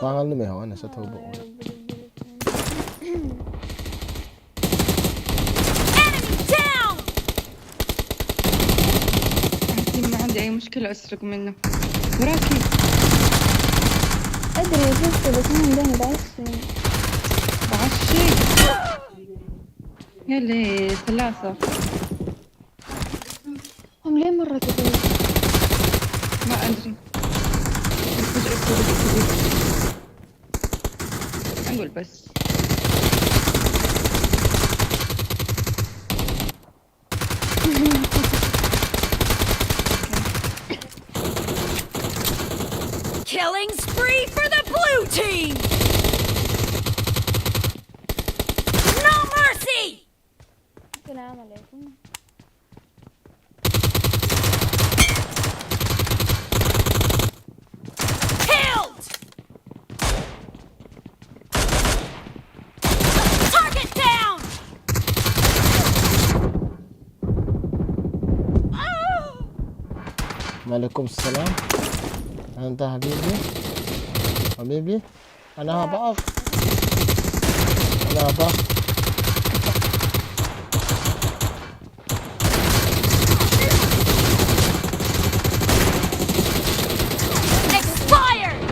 طاغل لي هو انا ستوب ما عندي اي مشكلة اسرق منه. وراكي ادري شفته بس ما عندنا بعشي يلي 3 هم ليه مرة كذا؟ ما ادري اقول بس Killing spree for the blue team. No mercy. السلام عليكم. Killed. Target down. وعليكم السلام انت حبيبي انا هبقف Expired.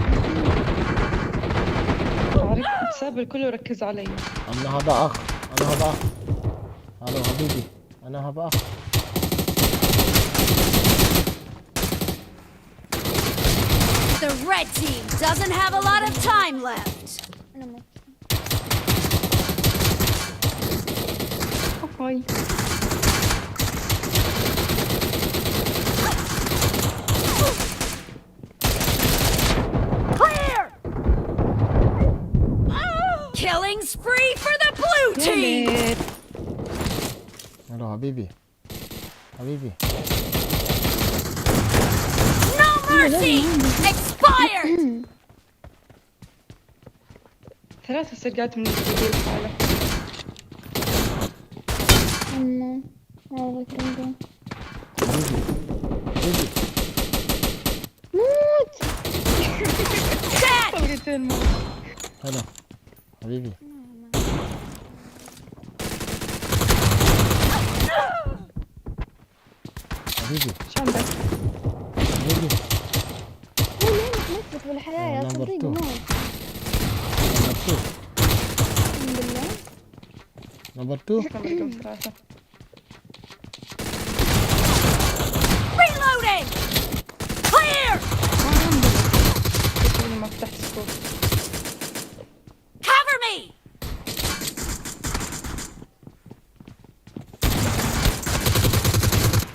ساب الكل وركز علي. انا هبقف الو حبيبي انا هبقف The red team doesn't have a lot of time left. هاي Clear. Killing spree for the blue team. الو حبيبي No mercy. Expired. 3 سرقات من الجديد حالة. والله كريم. موت. طلقتين موت. هلا حبيبي شو عندك؟ ليه متمسك بالحياة يا صديقي موت. الحمد لله. نمبر 2 Reloading. Clear. ما فتحت الصوت. Cover me.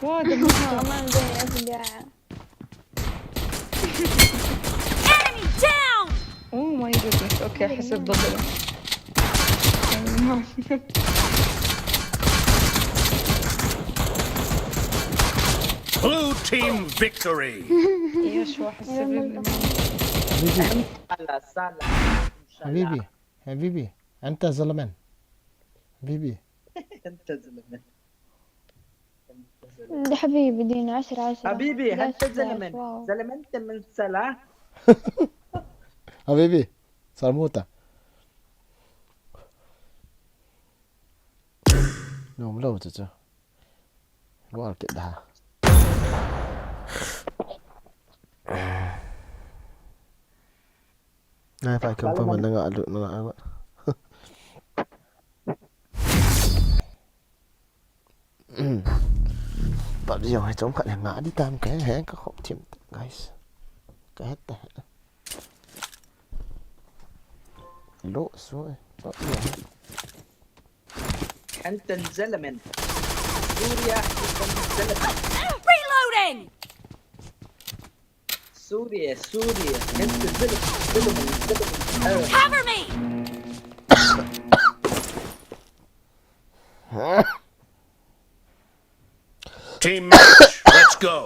واضح ما عندي أفقع. Enemy down. اوه ماي جودنس. اوكي حسب ضده. Blue team victory. ايش واحد 7 حبيبي حبيبي أنت زلمة حبيبي انت زلمه ده حبيبي دين 10/10. حبيبي انت 11/11. زلمه واو. زلمه انت من سلا حبيبي صرموطة نوم لو تجا luar kita này phải không phải mình đang ngại được nó lại bạn bây giờ hay chống phải là ngã đi tam cái hé các hộ tiệm guys cái hết tệ lộ rồi انت زلمه سوريا زلمه Reloading! سوريا انت زلمه Cover me! Team match. Let's go.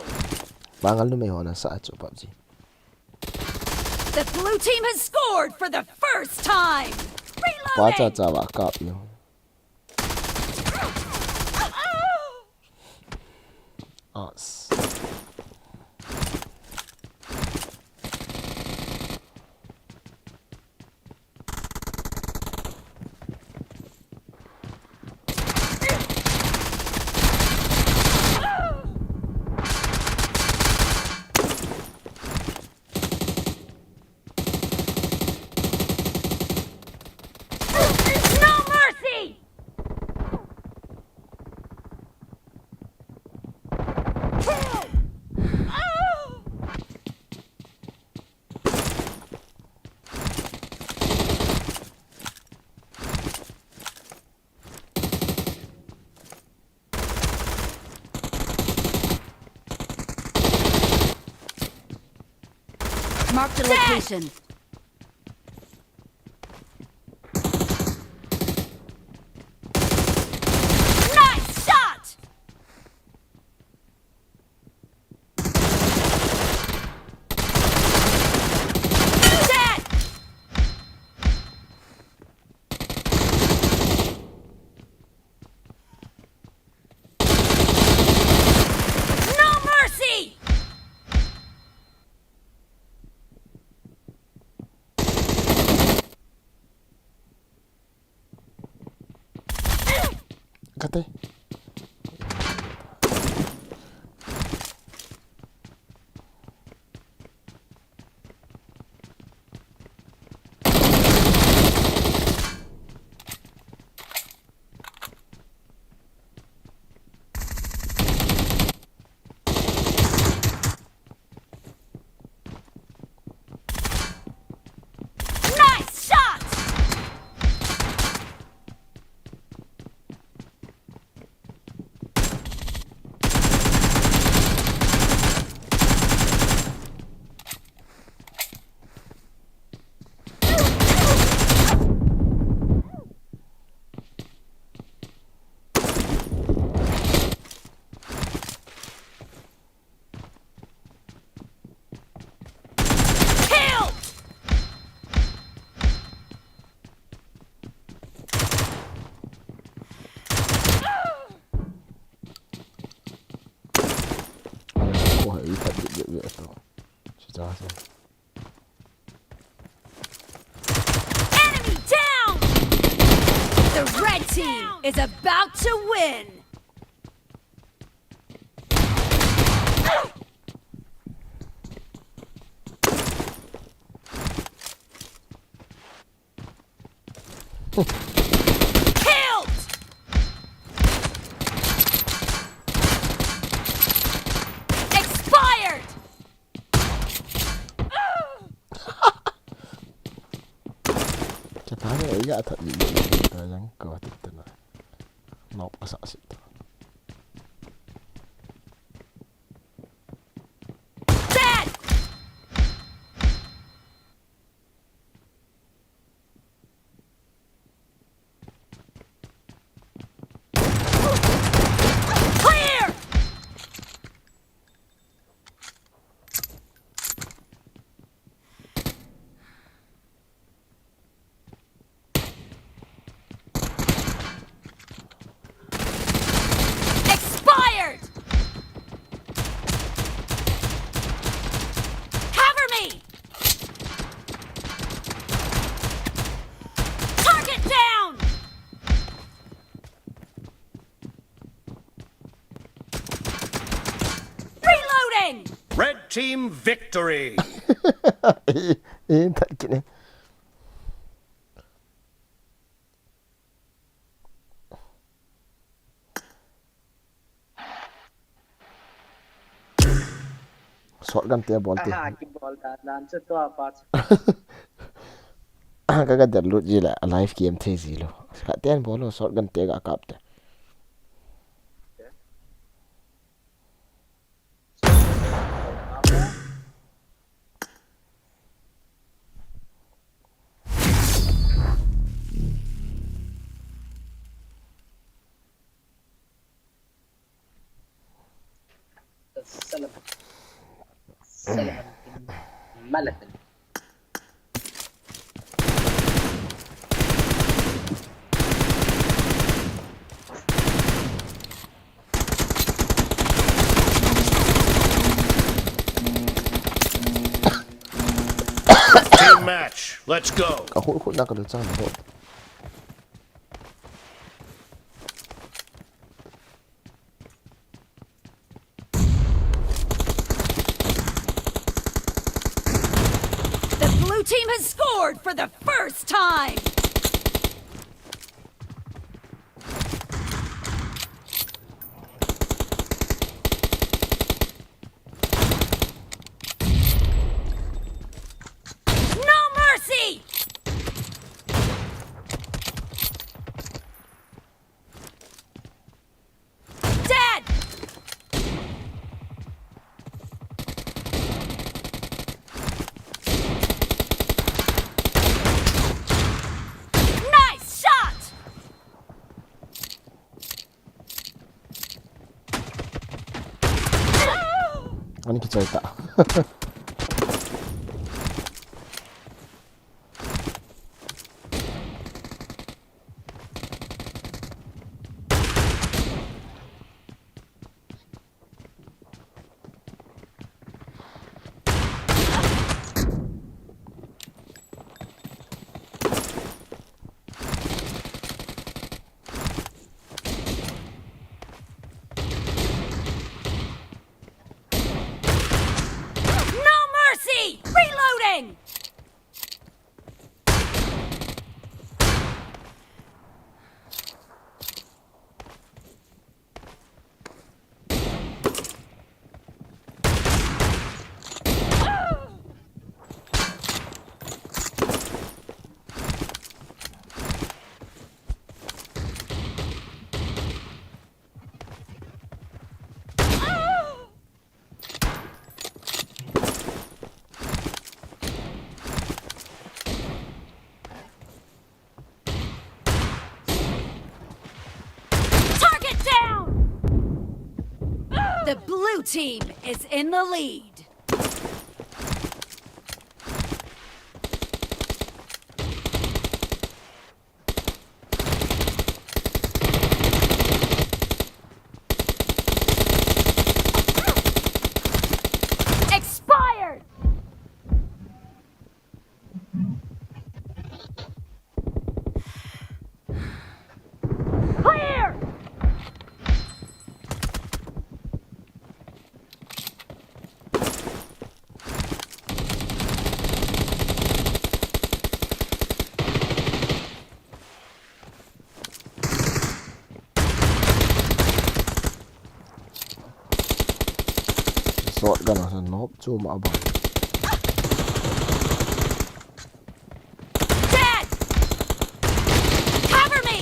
Bangal nu may hona sa acho PUBG. The blue team has scored for the first time! Pacha Reloading! chawa kap yo. Us. No mercy! Mark the location. Nice shot! Dead! No mercy! Kate. Nice shot! Killed! Wah, ikat dia tu. Susah sih. Enemy down! The red team is about to win! Killed! Expired! Cepat ni ia tak dia kita yang kau tu nak. Nok asak situ. Dead! Clear! team victory. ตัดกินเองสอดกันเตะบอลตี Aki ball dan setua pas. Kagak dah lut je lah live game tezi lo. Sekarang bola sort gan tega kap dah. Salam. Malak. Team match. Let's go. Aku nak kena cakap tu. The blue team has scored for the first time. No mercy! Dead! Nice shot! Ani kita tak. No mercy! Reloading! Target down! The blue team is in the lead. Expired! Clear! Sort gan lah nob cuma abang. Dead! Cover me!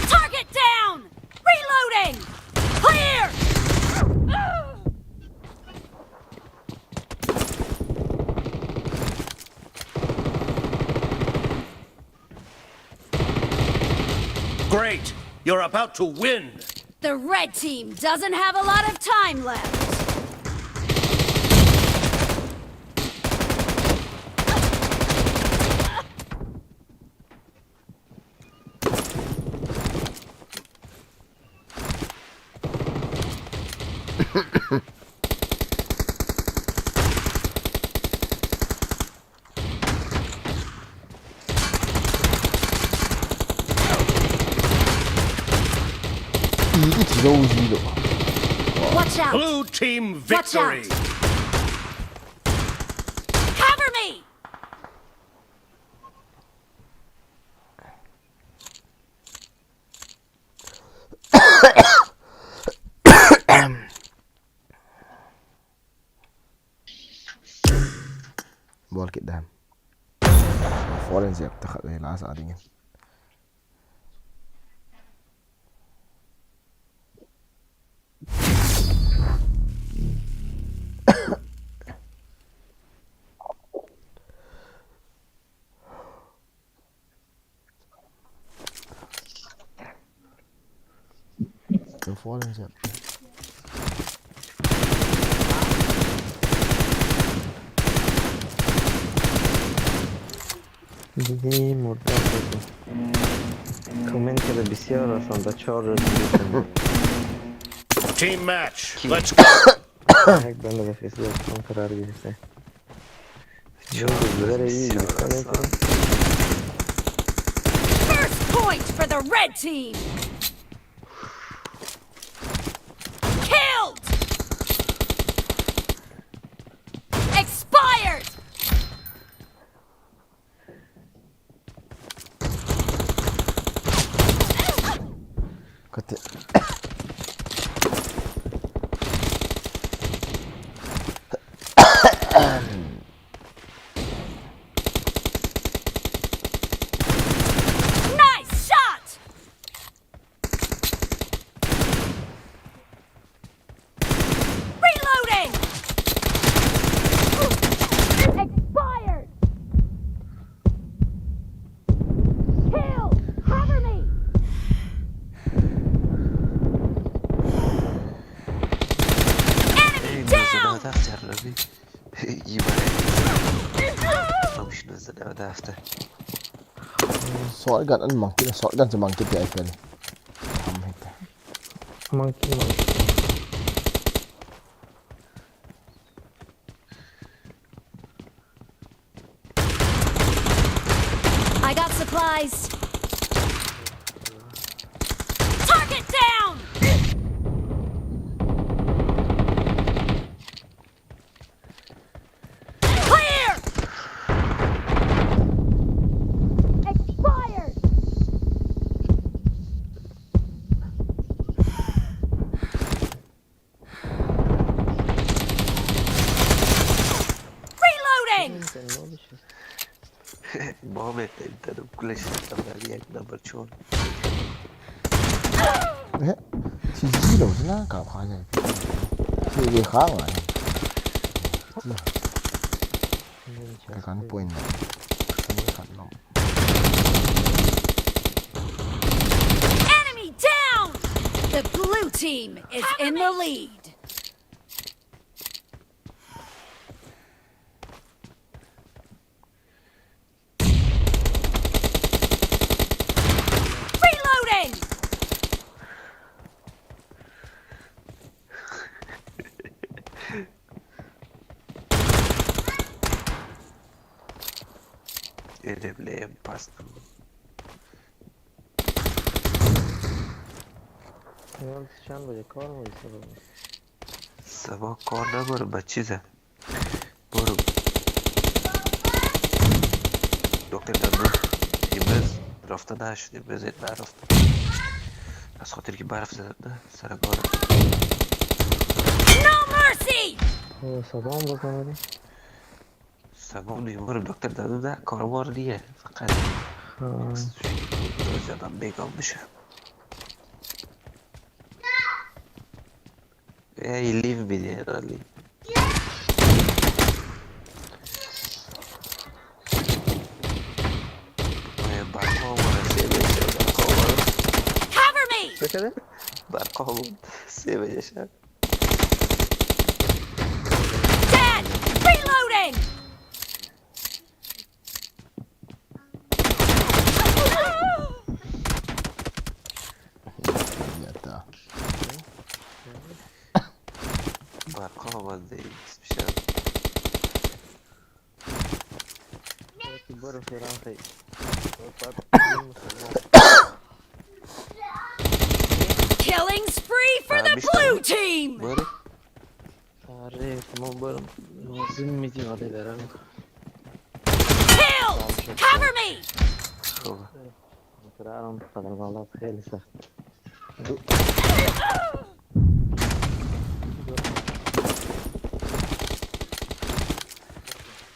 Target down! Reloading! Clear! Great. You're about to win. The red team doesn't have a lot of time left. Zozi lo. Watch out! Blue team Watch out. victory. Cover me! Bol قدام. فورنزي بتاخد العصا عادية. فورنزي. دي مرتبطة كمان كده بسيارة سندوتشار Team match. Let's go. هيك بنا في اسلوب كون قرار جديد First point for the red team! Killed! Expired! كنت Nice shot! Reloading! Expired! Kill! Cover me! Enemy down! soal gan an mang kina soal gan sa mang kiti iPhone. Hita. monkey I got supplies. Target down! Clear! Expired! Reloading! بابا انت كل شيء تبغى نمبر شون Thì gì đâu chứ nó cả khá này. Thì về khá rồi. Cái cán point này. Cái cán nó. Enemy down! The blue team is in the lead. Reloading! ele blame pass چند بجه کار بودی سبا کار نبرو بچیزه برو دکتر دنو امروز رفته نشد امروز نرفته از خاطر که برف زدم نه سرگارم No mercy! سبا هم بکنم سبا هم دیگه برو دکتر دنو نه کاربار دیگه فقط زدم بیگام بشه Yeah, you leave me there early. Cover me! Dead! Reloading! Killing spree the blue team! Bari. Are, mau ber, musim miti ada darah. Kill! Cover me! Oh, kira orang pada malah helsa.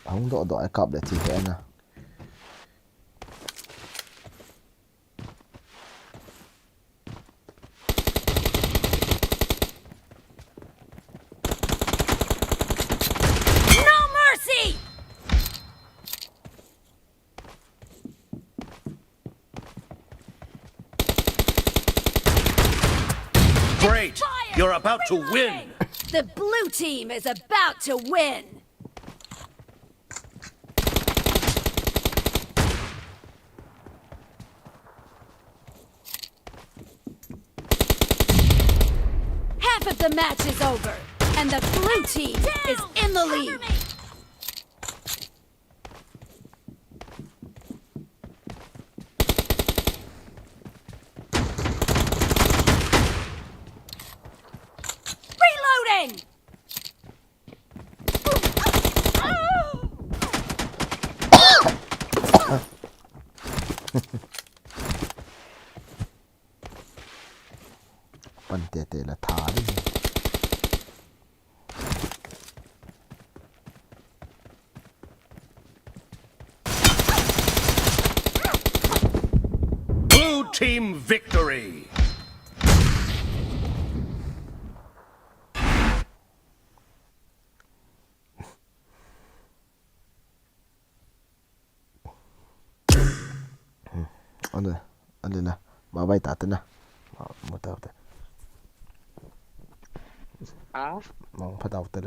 Không độ độ cọp để chỉ thế nào. No mercy! Great! You're about to win! The blue team is about to win! Half of the match is over, and the blue team is in the lead. Reloading! Bắn tê tê là thả đi. Blue team victory! Ano na, mabay tato na. Mo tao ta. Mong pataw ta.